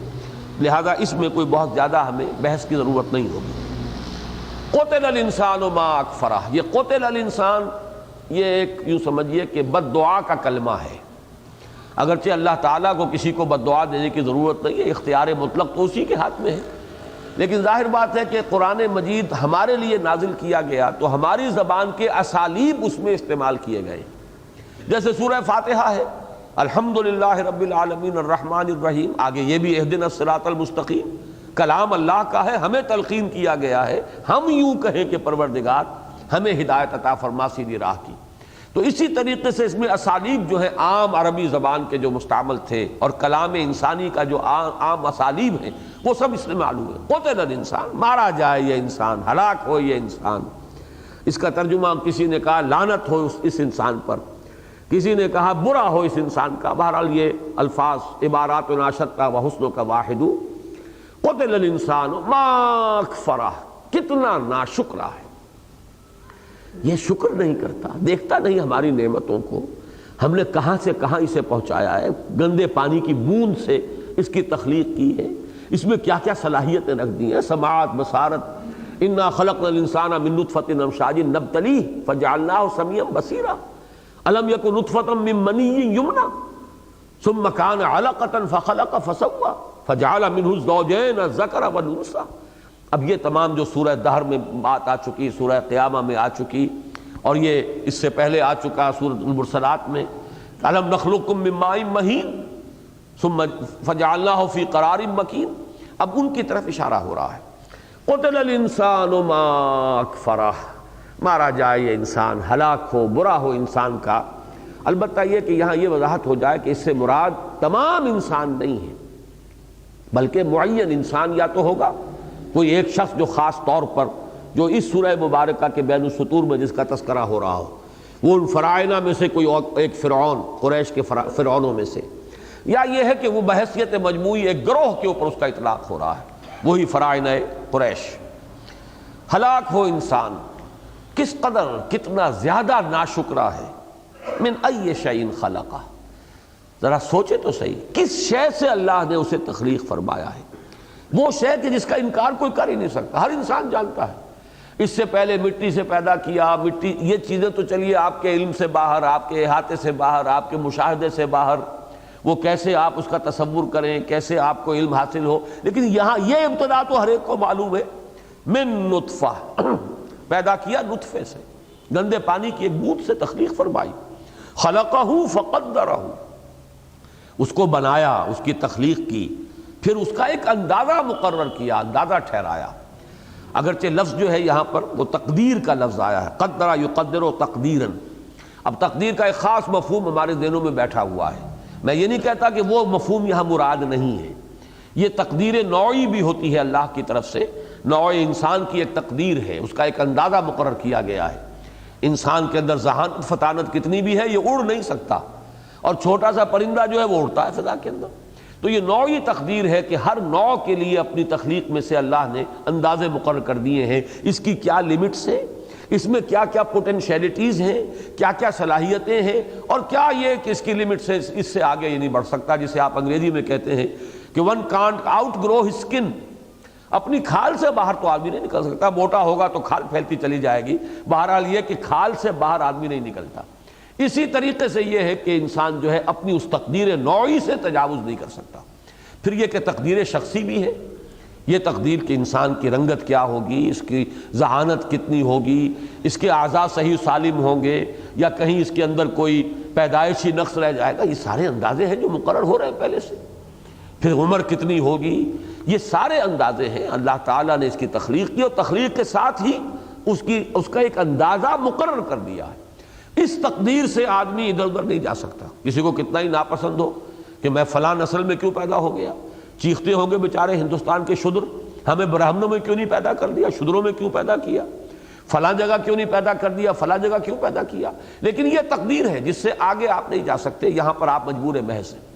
[SPEAKER 1] لہذا اس میں کوئی بہت زیادہ ہمیں بحث کی ضرورت نہیں ہوگی. قتل الانسان ما اکفرہ. یہ قتل الانسان یہ ایک یوں سمجھیے کہ بد دعا کا کلمہ ہے. اگرچہ اللہ تعالیٰ کو کسی کو بد دعا دینے کی ضرورت نہیں ہے، اختیار مطلق تو اسی کے ہاتھ میں ہے. لیکن ظاہر بات ہے کہ قرآن مجید ہمارے لیے نازل کیا گیا تو ہماری زبان کے اسالیب اس میں استعمال کیے گئے. جیسے سورہ فاتحہ ہے الحمدللہ رب العالمین الرحمن الرحیم، آگے یہ بھی اہدنا الصراط المستقیم، کلام اللہ کا ہے، ہمیں تلقین کیا گیا ہے، ہم یوں کہیں کہ پروردگار ہمیں ہدایت عطا فرما سیدھی راہ کی. تو اسی طریقے سے اس میں اسالیب جو ہے عام عربی زبان کے جو مستعمل تھے اور کلام انسانی کا جو عام اسالیب ہیں وہ سب اس میں معلوم ہے. قتل الانسان، مارا جائے یہ انسان، ہلاک ہو یہ انسان. اس کا ترجمہ کسی نے کہا لعنت ہو اس انسان پر، کسی نے کہا برا ہو اس انسان کا. بہرحال یہ الفاظ عبارات ناشتا و حسن کا واحد. قتل الانسان ما اکفرہ، کتنا ناشکرا ہے، یہ شکر نہیں کرتا، دیکھتا نہیں ہماری نعمتوں کو، ہم نے کہاں سے کہاں اسے پہنچایا ہے، گندے پانی کی بوند سے اس کی تخلیق کی ہے، اس میں کیا کیا صلاحیتیں رکھ دی ہیں، سماعت، بصارت. انا خلقنا الانسان من نطفۃ امشاج نبتلیہ فجعلناہ سمیعا بصیرا الم یکن نطفۃ من منی یمنی ثم کان علقۃ فخلق فسوی فجعل منہ الزوجین الذکر والانثی. اب یہ تمام جو سورہ دہر میں بات آ چکی، سورہ قیامہ میں آ چکی، اور یہ اس سے پہلے آ چکا سورۃ المرسلات میں الم نخلقکم من ماء مہین ثم فجعلناہ فی قرار مکین. اب ان کی طرف اشارہ ہو رہا ہے. قتل الانسان ما اکفرہ، مارا جائے یہ انسان، ہلاک ہو، برا ہو انسان کا. البتہ یہ کہ یہاں یہ وضاحت ہو جائے کہ اس سے مراد تمام انسان نہیں ہے، بلکہ معین انسان یا تو ہوگا کوئی ایک شخص جو خاص طور پر جو اس سورہ مبارکہ کے بین السطور میں جس کا تذکرہ ہو رہا ہو، وہ ان فرعونہ میں سے کوئی ایک فرعون، قریش کے فرعونوں میں سے، یا یہ ہے کہ وہ بحیثیت مجموعی ایک گروہ کے اوپر اس کا اطلاق ہو رہا ہے، وہی فرعونہ قریش. ہلاک ہو انسان، کس قدر کتنا زیادہ ناشکرا ہے، من ای شیء خلقہ، ذرا سوچے تو صحیح کس شے سے اللہ نے اسے تخلیق فرمایا ہے، وہ شے کہ جس کا انکار کوئی کر ہی نہیں سکتا، ہر انسان جانتا ہے۔ اس سے پہلے مٹی سے پیدا کیا، مٹی، یہ چیزیں تو چلیے آپ کے علم سے باہر، آپ کے احاطے سے باہر، آپ کے مشاہدے سے باہر، وہ کیسے آپ اس کا تصور کریں، کیسے آپ کو علم حاصل ہو، لیکن یہاں یہ ابتدا تو ہر ایک کو معلوم ہے، من نطفہ، پیدا کیا نطفے سے، گندے پانی کی ایک بوند سے تخلیق فرمائی، خلقہ فقدرہ، اس کو بنایا، اس کی تخلیق کی، پھر اس کا ایک اندازہ مقرر کیا، اندازہ ٹھہرایا۔ اگرچہ لفظ جو ہے یہاں پر وہ تقدیر کا لفظ آیا ہے، قدر یقدر تقدیراً، اب تقدیر کا ایک خاص مفہوم ہمارے ذہنوں میں بیٹھا ہوا ہے، میں یہ نہیں کہتا کہ وہ مفہوم یہاں مراد نہیں ہے، یہ تقدیر نوعی بھی ہوتی ہے اللہ کی طرف سے، نوع انسان کی ایک تقدیر ہے، اس کا ایک اندازہ مقرر کیا گیا ہے۔ انسان کے اندر ذہانت فطانت کتنی بھی ہے، یہ اڑ نہیں سکتا، اور چھوٹا سا پرندہ جو ہے وہ اڑتا ہے فضا کے اندر، تو یہ نوعی تقدیر ہے کہ ہر نوع کے لیے اپنی تخلیق میں سے اللہ نے اندازے مقرر کر دیے ہیں، اس کی کیا لیمٹس ہیں، اس میں کیا کیا پوٹینشیلٹیز ہیں، کیا کیا صلاحیتیں ہیں، اور کیا یہ کہ اس کی لیمٹس ہے، اس سے آگے یہ نہیں بڑھ سکتا، جسے آپ انگریزی میں کہتے ہیں کہ one can't outgrow his skin, اپنی کھال سے باہر تو آدمی نہیں نکل سکتا، موٹا ہوگا تو کھال پھیلتی چلی جائے گی، بہرحال یہ کہ کھال سے باہر آدمی نہیں نکلتا۔ اسی طریقے سے یہ ہے کہ انسان جو ہے اپنی اس تقدیر نوعی سے تجاوز نہیں کر سکتا۔ پھر یہ کہ تقدیر شخصی بھی ہے، یہ تقدیر کہ انسان کی رنگت کیا ہوگی، اس کی ذہانت کتنی ہوگی، اس کے اعضاء صحیح سالم ہوں گے یا کہیں اس کے اندر کوئی پیدائشی نقص رہ جائے گا، یہ سارے اندازے ہیں جو مقرر ہو رہے ہیں پہلے سے۔ پھر عمر کتنی ہوگی، یہ سارے اندازے ہیں، اللہ تعالیٰ نے اس کی تخلیق کی، اور تخلیق کے ساتھ ہی اس کا ایک اندازہ مقرر کر دیا ہے۔ اس تقدیر سے آدمی ادھر ادھر نہیں جا سکتا، کسی کو کتنا ہی ناپسند ہو کہ میں فلاں نسل میں کیوں پیدا ہو گیا، چیختے ہوں گے بیچارے ہندوستان کے شودر، ہمیں برہمنوں میں کیوں نہیں پیدا کر دیا، شودروں میں کیوں پیدا کیا، فلاں جگہ کیوں نہیں پیدا کر دیا، فلاں جگہ کیوں پیدا کیا، لیکن یہ تقدیر ہے جس سے آگے آپ نہیں جا سکتے، یہاں پر آپ مجبور محض ہیں۔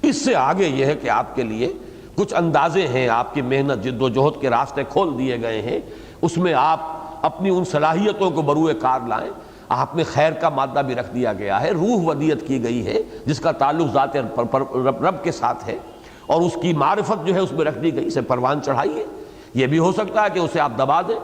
[SPEAKER 1] اس سے آگے یہ ہے کہ آپ کے لیے کچھ اندازے ہیں، آپ کی محنت جد و جہد کے راستے کھول دیے گئے ہیں، اس میں آپ اپنی ان صلاحیتوں کو بروئے کار لائیں۔ آپ میں خیر کا مادہ بھی رکھ دیا گیا ہے، روح ودیت کی گئی ہے جس کا تعلق ذات رب کے ساتھ ہے، اور اس کی معرفت جو ہے اس میں رکھ دی گئی، اسے پروان چڑھائیے۔ یہ بھی ہو سکتا ہے کہ اسے آپ دبا دیں،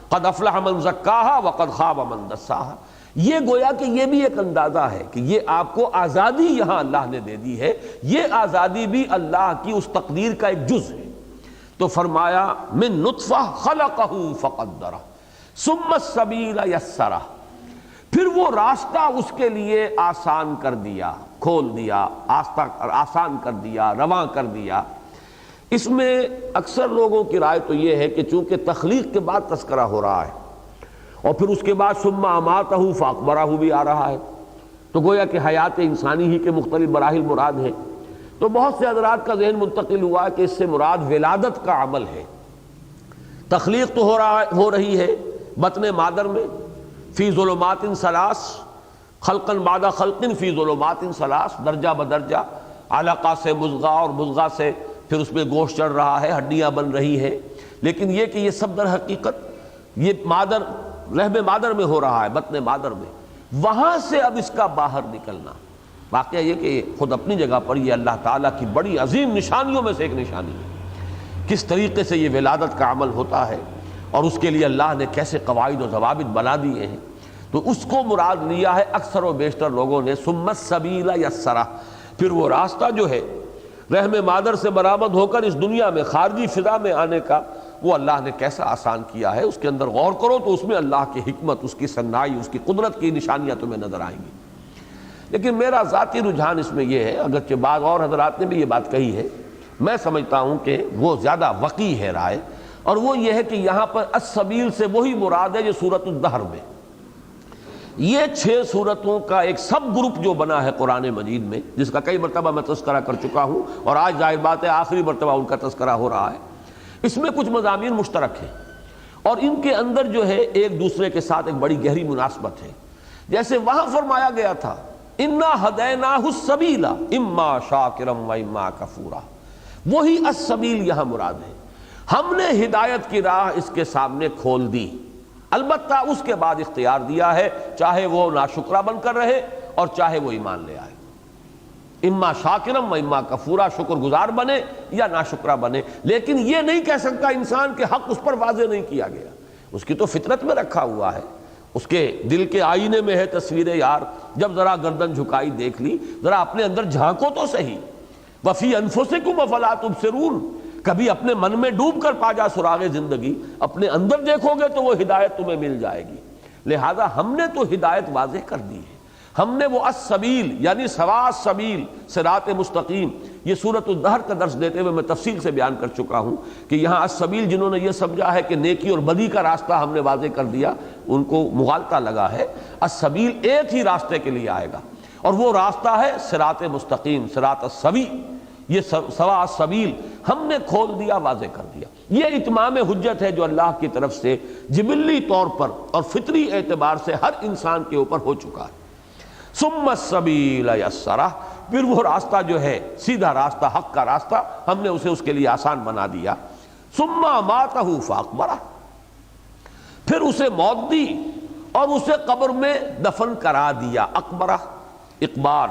[SPEAKER 1] قد افلح من زکاہا وقد خاب من دساہا، یہ گویا کہ یہ بھی ایک اندازہ ہے کہ یہ آپ کو آزادی یہاں اللہ نے دے دی ہے، یہ آزادی بھی اللہ کی اس تقدیر کا ایک جز ہے۔ تو فرمایا من نطفہ خلقہ فقدرہ ثم السبیل یسرہ، پھر وہ راستہ اس کے لیے آسان کر دیا، کھول دیا، آسان کر دیا، رواں کر دیا۔ اس میں اکثر لوگوں کی رائے تو یہ ہے کہ چونکہ تخلیق کے بعد تذکرہ ہو رہا ہے اور پھر اس کے بعد ثم اماتہ فاقبرہ بھی آ رہا ہے، تو گویا کہ حیات انسانی ہی کے مختلف مراحل مراد ہیں، تو بہت سے حضرات کا ذہن منتقل ہوا کہ اس سے مراد ولادت کا عمل ہے۔ تخلیق تو ہو رہی ہے بطن مادر میں، فی ظلمات ثلاث، خلقا بعد خلق فی ظلمات ثلاث، درجہ بدرجہ، علقہ سے مضغہ، اور مضغہ سے پھر اس میں گوشت چڑھ رہا ہے، ہڈیاں بن رہی ہیں، لیکن یہ کہ یہ سب در حقیقت یہ مادر، رحم مادر میں ہو رہا ہے، بطن مادر میں، وہاں سے اب اس کا باہر نکلنا۔ واقعہ یہ کہ خود اپنی جگہ پر یہ اللہ تعالیٰ کی بڑی عظیم نشانیوں میں سے ایک نشانی ہے، کس طریقے سے یہ ولادت کا عمل ہوتا ہے اور اس کے لیے اللہ نے کیسے قواعد و ضوابط بنا دیے ہیں، تو اس کو مراد لیا ہے اکثر و بیشتر لوگوں نے ثم السبیل یسرہ، پھر وہ راستہ جو ہے رحم مادر سے برآمد ہو کر اس دنیا میں خارجی فضا میں آنے کا، وہ اللہ نے کیسا آسان کیا ہے، اس کے اندر غور کرو تو اس میں اللہ کی حکمت، اس کی صنائی، اس کی قدرت کی نشانیاں تمہیں نظر آئیں گی۔ لیکن میرا ذاتی رجحان اس میں یہ ہے، اگرچہ بعض اور حضرات نے بھی یہ بات کہی ہے، میں سمجھتا ہوں کہ وہ زیادہ وقی ہے رائے، اور وہ یہ ہے کہ یہاں پر السبیل سے وہی مراد ہے جو سورۃ الدہر میں، یہ 6 سورتوں کا ایک سب گروپ جو بنا ہے قرآن مجید میں، جس کا کئی مرتبہ میں تذکرہ کر چکا ہوں، اور آج ظاہر بات ہے آخری مرتبہ ان کا تذکرہ ہو رہا ہے، اس میں کچھ مضامین مشترک ہیں، اور ان کے اندر جو ہے ایک دوسرے کے ساتھ ایک بڑی گہری مناسبت ہے۔ جیسے وہاں فرمایا گیا تھا انا ہدیناہ السبیل اما شاکرا و اما کفورا، وہی السبیل یہاں مراد ہے۔ ہم نے ہدایت کی راہ اس کے سامنے کھول دی، البتہ اس کے بعد اختیار دیا ہے چاہے وہ ناشکرہ بن کر رہے اور چاہے وہ ایمان لے آئے، اما شاکرم و اما کفورا، شکر گزار بنے یا ناشکرہ بنے، لیکن یہ نہیں کہہ سکتا انسان کہ حق اس پر واضح نہیں کیا گیا، اس کی تو فطرت میں رکھا ہوا ہے، اس کے دل کے آئینے میں ہے تصویر یار، جب ذرا گردن جھکائی دیکھ لی، ذرا اپنے اندر جھانکو تو صحیح، وفی انفسکم افلا تبصرون، کبھی اپنے من میں ڈوب کر پا جا سراغ زندگی، اپنے اندر دیکھو گے تو وہ ہدایت تمہیں مل جائے گی۔ لہذا ہم نے تو ہدایت واضح کر دی ہے، ہم نے وہ السبیل یعنی سواء السبیل، صراط مستقیم، یہ سورۃ الدہر کا درس دیتے ہوئے میں تفصیل سے بیان کر چکا ہوں کہ یہاں السبیل جنہوں نے یہ سمجھا ہے کہ نیکی اور بدی کا راستہ ہم نے واضح کر دیا، ان کو مغالطہ لگا ہے۔ السبیل ایک ہی راستے کے لیے آئے گا، اور وہ راستہ ہے صراط مستقیم، صراط السوی، یہ سواء السبیل ہم نے کھول دیا، واضح کر دیا۔ یہ اتمام حجت ہے جو اللہ کی طرف سے جبلی طور پر اور فطری اعتبار سے ہر انسان کے اوپر ہو چکا ہے۔ ثم السبیل یسرہ، پھر وہ راستہ جو ہے سیدھا راستہ، حق کا راستہ، ہم نے اسے اس کے لیے آسان بنا دیا۔ ثم اماتہ فاقبرہ، پھر اسے موت دی اور اسے قبر میں دفن کرا دیا۔ اقبرہ، اقبار،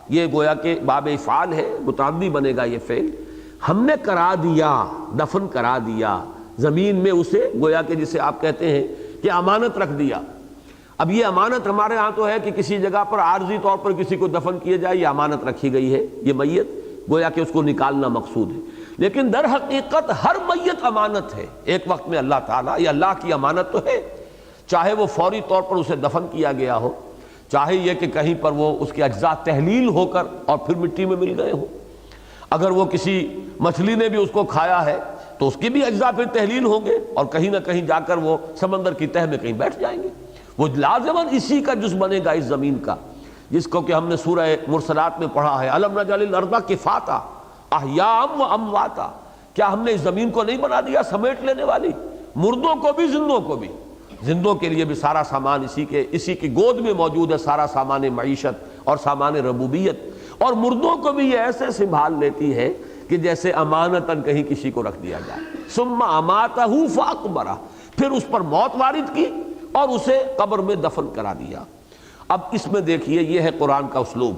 [SPEAKER 1] یہ گویا کہ باب افعال ہے، متعدی بنے گا یہ فعل، ہم نے کرا دیا، دفن کرا دیا زمین میں اسے، گویا کہ جسے آپ کہتے ہیں کہ امانت رکھ دیا۔ اب یہ امانت ہمارے ہاں تو ہے کہ کسی جگہ پر عارضی طور پر کسی کو دفن کیے جائے، یہ امانت رکھی گئی ہے، یہ میت گویا کہ اس کو نکالنا مقصود ہے، لیکن در حقیقت ہر میت امانت ہے ایک وقت میں اللہ تعالیٰ، یہ اللہ کی امانت تو ہے، چاہے وہ فوری طور پر اسے دفن کیا گیا ہو، چاہے یہ کہ کہیں پر وہ اس کے اجزاء تحلیل ہو کر اور پھر مٹی میں مل گئے ہوں، اگر وہ کسی مچھلی نے بھی اس کو کھایا ہے تو اس کی بھی اجزاء پھر تحلیل ہوں گے اور کہیں نہ کہیں جا کر وہ سمندر کی تہ میں کہیں بیٹھ جائیں گے، وہ لازماً اسی کا جز بنے گا اس زمین کا، جس کو کہ ہم نے سورہ مرسلات میں پڑھا ہے، الم نجعل الارض کفاتا احیاء و امواتا، کیا ہم نے اس زمین کو نہیں بنا دیا سمیٹ لینے والی، مردوں کو بھی زندوں کو بھی، زندوں کے لیے بھی سارا سامان اسی کی گود میں موجود ہے، سارا سامان معیشت اور سامان ربوبیت، اور مردوں کو بھی یہ ایسے سنبھال لیتی ہے کہ جیسے امانتاً کہیں کسی کو رکھ دیا جائے۔ ثم اماتہ فاقبرہ، پھر اس پر موت وارد کی اور اسے قبر میں دفن کرا دیا۔ اب اس میں دیکھیے یہ ہے قرآن کا اسلوب،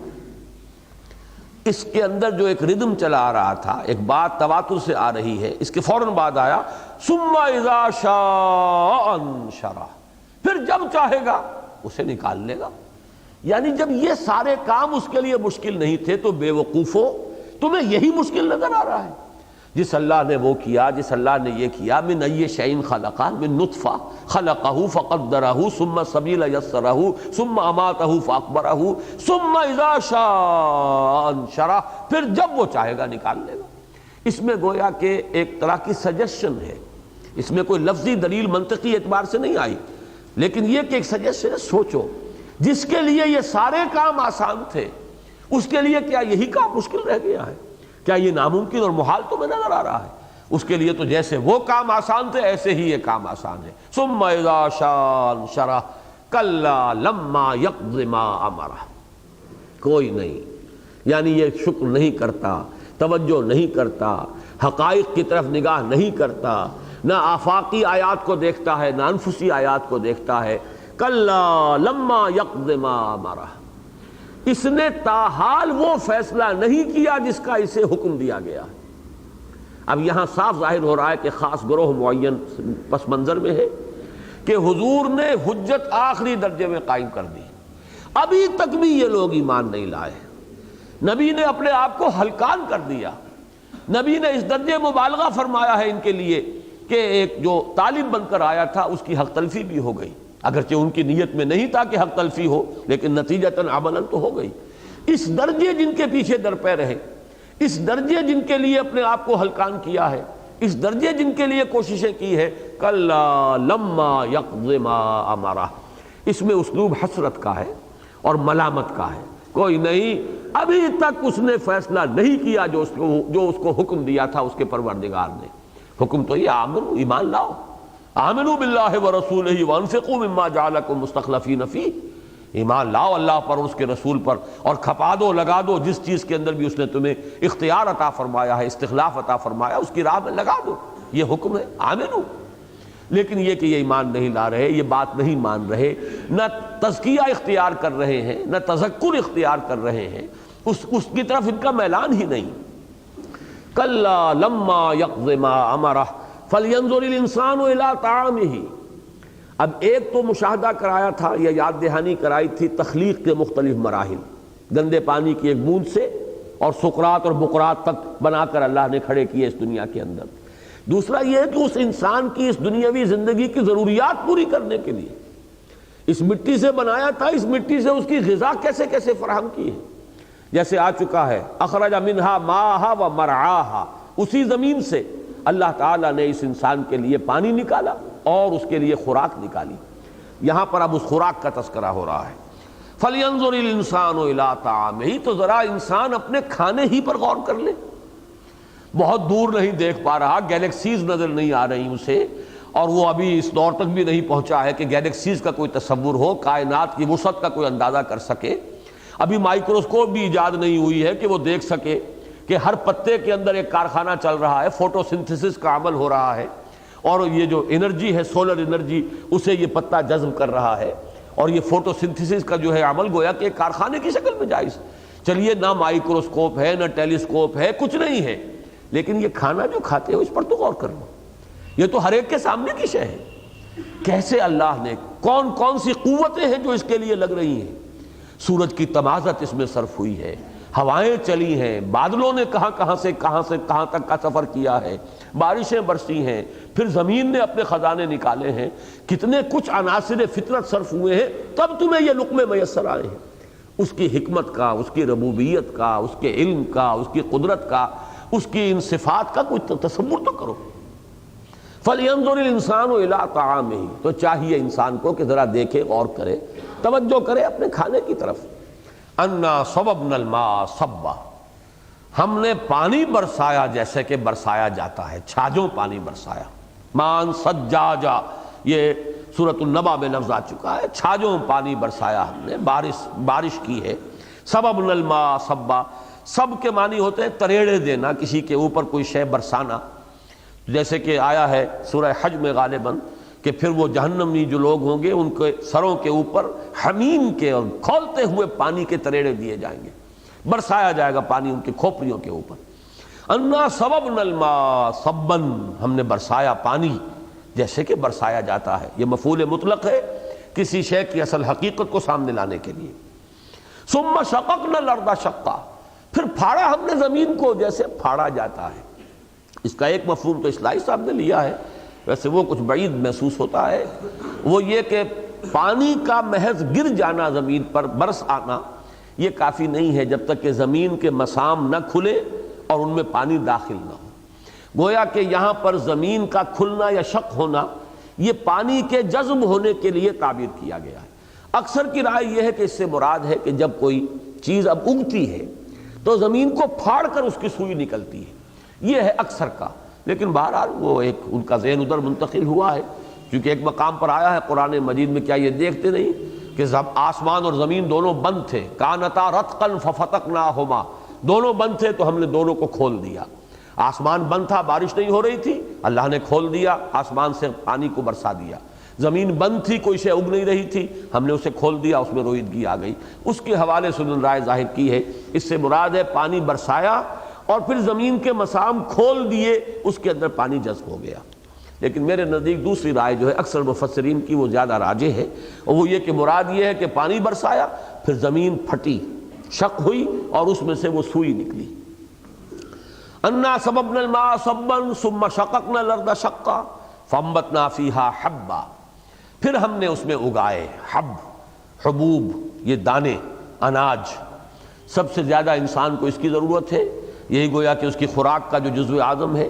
[SPEAKER 1] اس کے اندر جو ایک ردم چلا آ رہا تھا، ایک بات تواتر سے آ رہی ہے، اس کے فوراً بعد آیا ثم اذا شاء انشرہ، پھر جب چاہے گا اسے نکال لے گا۔ یعنی جب یہ سارے کام اس کے لیے مشکل نہیں تھے تو بے وقوفو تمہیں یہی مشکل نظر آ رہا ہے؟ جس اللہ نے وہ کیا، جس اللہ نے یہ کیا، من ای شیء خلقہ، من نطفہ خلقہ فقدرہ ثم السبیل یسرہ ثم اماتہ فاقبرہ ثم اذا شاء انشرہ، پھر جب وہ چاہے گا نکال لے گا۔ اس میں گویا کہ ایک طرح کی سجیشن ہے، اس میں کوئی لفظی دلیل منطقی اعتبار سے نہیں آئی، لیکن یہ کہ ایک سجیشن ہے، سوچو جس کے لیے یہ سارے کام آسان تھے اس کے لیے کیا یہی کام مشکل رہ گیا ہے؟ کیا یہ ناممکن اور محال تمہیں نظر آ رہا ہے؟ اس کے لیے تو جیسے وہ کام آسان تھے ایسے ہی یہ کام آسان ہے۔ ثم اذا شاء انشرہ کلا لما یقض ما امرہ، کوئی نہیں، یعنی یہ شکر نہیں کرتا، توجہ نہیں کرتا، حقائق کی طرف نگاہ نہیں کرتا، نہ آفاقی آیات کو دیکھتا ہے نہ انفسی آیات کو دیکھتا ہے۔ کلا لما یقض ما امرہ، اس نے تاحال وہ فیصلہ نہیں کیا جس کا اسے حکم دیا گیا۔ اب یہاں صاف ظاہر ہو رہا ہے کہ خاص گروہ معین پس منظر میں ہے کہ حضور نے حجت آخری درجے میں قائم کر دی، ابھی تک بھی یہ لوگ ایمان نہیں لائے، نبی نے اپنے آپ کو ہلکان کر دیا، نبی نے اس درجے مبالغہ فرمایا ہے ان کے لیے کہ ایک جو طالب بن کر آیا تھا اس کی حق تلفی بھی ہو گئی، اگرچہ ان کی نیت میں نہیں تھا کہ حق تلفی ہو، لیکن نتیجتاً عملاً تو ہو گئی۔ اس درجے جن کے پیچھے در پہ رہے، اس درجے جن کے لیے اپنے آپ کو ہلکان کیا ہے، اس درجے جن کے لیے کوششیں کی ہے، کلا لما یقض ما امرہ، اس میں اسلوب حسرت کا ہے اور ملامت کا ہے۔ کوئی نہیں، ابھی تک اس نے فیصلہ نہیں کیا جو اس کو حکم دیا تھا اس کے پروردگار نے۔ حکم تو یہ آمنو، ایمان لاؤ، آمنوا باللہ ورسولہ وانفقوا مما جعلکم مستخلفین فیہ، ایمان لاؤ اللہ پر اور اس کے رسول پر، اور کھپا دو، لگا دو جس چیز کے اندر بھی اس نے تمہیں اختیار عطا فرمایا ہے، استخلاف عطا فرمایا، اس کی راہ میں لگا دو۔ یہ حکم ہے آمنو، لیکن یہ کہ یہ ایمان نہیں لا رہے، یہ بات نہیں مان رہے، نہ تزکیہ اختیار کر رہے ہیں، نہ تذکر اختیار کر رہے ہیں، اس کی طرف ان کا میلان ہی نہیں۔ کلا لما یقض ما امرہ فلینظر الانسان الی طعامہ۔ اب ایک تو مشاہدہ کرایا تھا یا یاد دہانی کرائی تھی تخلیق کے مختلف مراحل، گندے پانی کی ایک بوند سے اور سقراط اور بقراط تک بنا کر اللہ نے کھڑے کیے اس دنیا کے اندر۔ دوسرا یہ ہے کہ اس انسان کی اس دنیاوی زندگی کی ضروریات پوری کرنے کے لیے اس مٹی سے بنایا تھا، اس مٹی سے اس کی غذا کیسے کیسے فراہم کی ہے، جیسے آ چکا ہے اخرج منہا ماہا و مرعاہا، اسی زمین سے اللہ تعالیٰ نے اس انسان کے لیے پانی نکالا اور اس کے لیے خوراک نکالی۔ یہاں پر اب اس خوراک کا تذکرہ ہو رہا ہے۔ فَلْيَنظُرِ الْإِنسَانُ إِلَىٰ طَعَامِهِ، تو ذرا انسان اپنے کھانے ہی پر غور کر لے۔ بہت دور نہیں دیکھ پا رہا، گیلیکسیز نظر نہیں آ رہی اسے، اور وہ ابھی اس دور تک بھی نہیں پہنچا ہے کہ گیلیکسیز کا کوئی تصور ہو، کائنات کی وسعت کا کوئی اندازہ کر سکے۔ ابھی مائکروسکوپ بھی ایجاد نہیں ہوئی ہے کہ وہ دیکھ سکے کہ ہر پتے کے اندر ایک کارخانہ چل رہا ہے، فوٹو سنتھسس کا عمل ہو رہا ہے، اور یہ جو انرجی ہے سولر انرجی اسے یہ پتا جذب کر رہا ہے، اور یہ فوٹو سنتھسس کا جو ہے عمل گویا کہ ایک کارخانے کی شکل میں جائز۔ چلیے نہ مائکروسکوپ ہے نہ ٹیلیسکوپ ہے، کچھ نہیں ہے، لیکن یہ کھانا جو کھاتے ہو اس پر تو غور کر لو، یہ تو ہر ایک کے سامنے کی شے ہے۔ کیسے اللہ نے کون کون سی قوتیں ہیں جو اس کے لیے لگ رہی ہیں، سورج کی تمازت اس میں صرف ہوئی ہے، ہوائیں چلی ہیں، بادلوں نے کہاں سے کہاں تک کا سفر کیا ہے، بارشیں برسی ہیں، پھر زمین نے اپنے خزانے نکالے ہیں، کتنے کچھ عناصر فطرت صرف ہوئے ہیں، تب تمہیں یہ لقمے میسر آئے ہیں۔ اس کی حکمت کا، اس کی ربوبیت کا، اس کے علم کا، اس کی قدرت کا، اس کی ان صفات کا کوئی تصور تو کرو۔ فَلْيَنظُرِ الْإِنسَانُ إِلَىٰ طَعَامِهِ، تو چاہیے انسان کو کہ ذرا دیکھے، غور کرے، توجہ کرے اپنے کھانے کی طرف۔ اَنَّا صَبَبْنَا الْمَاءَ صَبًّا، ہم نے پانی برسایا جیسے کہ برسایا جاتا ہے، چھاجوں پانی برسایا۔ مان سجاجا، یہ سورۃ النبا میں لفظ آ چکا ہے، چھاجوں پانی برسایا ہم نے، بارش کی ہے۔ صَبَبْنَا الْمَاءَ صَبًّا، سب کے معنی ہوتے ہیں تریڑے دینا، کسی کے اوپر کوئی شے برسانا، جیسے کہ آیا ہے سورہ حج میں غالباً کہ پھر وہ جہنمی جو لوگ ہوں گے ان کے سروں کے اوپر حمیم کے اور کھولتے ہوئے پانی کے تریڑے دیے جائیں گے، برسایا جائے گا پانی ان کے کھوپڑیوں کے اوپر۔ انا صببنا الماء صبا، ہم نے برسایا پانی جیسے کہ برسایا جاتا ہے، یہ مفعول مطلق ہے کسی شے کی اصل حقیقت کو سامنے لانے کے لیے۔ ثم شققنا الارض شقا، پھر پھاڑا ہم نے زمین کو جیسے پھاڑا جاتا ہے۔ اس کا ایک مفہوم تو اصلاحی صاحب نے لیا ہے، ویسے وہ کچھ بعید محسوس ہوتا ہے، وہ یہ کہ پانی کا محض گر جانا زمین پر، برس آنا، یہ کافی نہیں ہے جب تک کہ زمین کے مسام نہ کھلے اور ان میں پانی داخل نہ ہو۔ گویا کہ یہاں پر زمین کا کھلنا یا شق ہونا یہ پانی کے جذب ہونے کے لیے تعبیر کیا گیا ہے۔ اکثر کی رائے یہ ہے کہ اس سے مراد ہے کہ جب کوئی چیز اب اگتی ہے تو زمین کو پھاڑ کر اس کی سوئی نکلتی ہے، یہ ہے اکثر کا، لیکن بہرحال وہ ایک ان کا ذہن ادھر منتقل ہوا ہے، کیونکہ ایک مقام پر آیا ہے قرآن مجید میں، کیا یہ دیکھتے نہیں کہ آسمان اور زمین دونوں بند تھے، کانتا رتقا ففتقناہما، دونوں بند تھے تو ہم نے دونوں کو کھول دیا۔ آسمان بند تھا، بارش نہیں ہو رہی تھی، اللہ نے کھول دیا، آسمان سے پانی کو برسا دیا۔ زمین بند تھی، کوئی شے اگ نہیں رہی تھی، ہم نے اسے کھول دیا، اس میں رویدگی آ گئی۔ اس کے حوالے سے انہوں نے رائے ظاہر کی ہے، اس سے مراد ہے پانی برسایا اور پھر زمین کے مسام کھول دیے، اس کے اندر پانی جذب ہو گیا۔ لیکن میرے نزدیک دوسری رائے جو ہے اکثر مفسرین کی وہ زیادہ راجح ہے، اور وہ یہ کہ مراد یہ ہے کہ پانی برسایا، پھر زمین پھٹی، شق ہوئی اور اس میں سے وہ سوئی نکلی۔ انا صببنا الماء صبا ثم شققنا الارض شقا فانبتنا فيها حبا، پھر ہم نے اس میں اگائے حب، حبوب، یہ دانے، اناج، سب سے زیادہ انسان کو اس کی ضرورت ہے، یہی گویا کہ اس کی خوراک کا جو جزو اعظم ہے،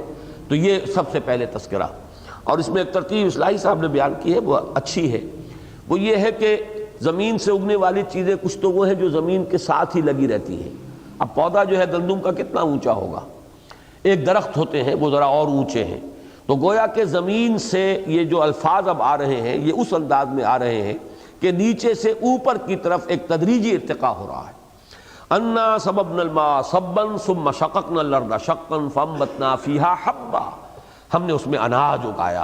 [SPEAKER 1] تو یہ سب سے پہلے تذکرہ۔ اور اس میں ایک ترتیب اصلاحی صاحب نے بیان کی ہے، وہ اچھی ہے، وہ یہ ہے کہ زمین سے اگنے والی چیزیں کچھ تو وہ ہیں جو زمین کے ساتھ ہی لگی رہتی ہیں۔ اب پودا جو ہے گندم کا کتنا اونچا ہوگا، ایک درخت ہوتے ہیں وہ ذرا اور اونچے ہیں، تو گویا کہ زمین سے یہ جو الفاظ اب آ رہے ہیں یہ اس انداز میں آ رہے ہیں کہ نیچے سے اوپر کی طرف ایک تدریجی ارتقاء ہو رہا ہے۔ انا صببنا الماء صبا ثم شققنا الارض شقا فانبتنا فيها حبا، ہم نے اس میں اناج اگایا.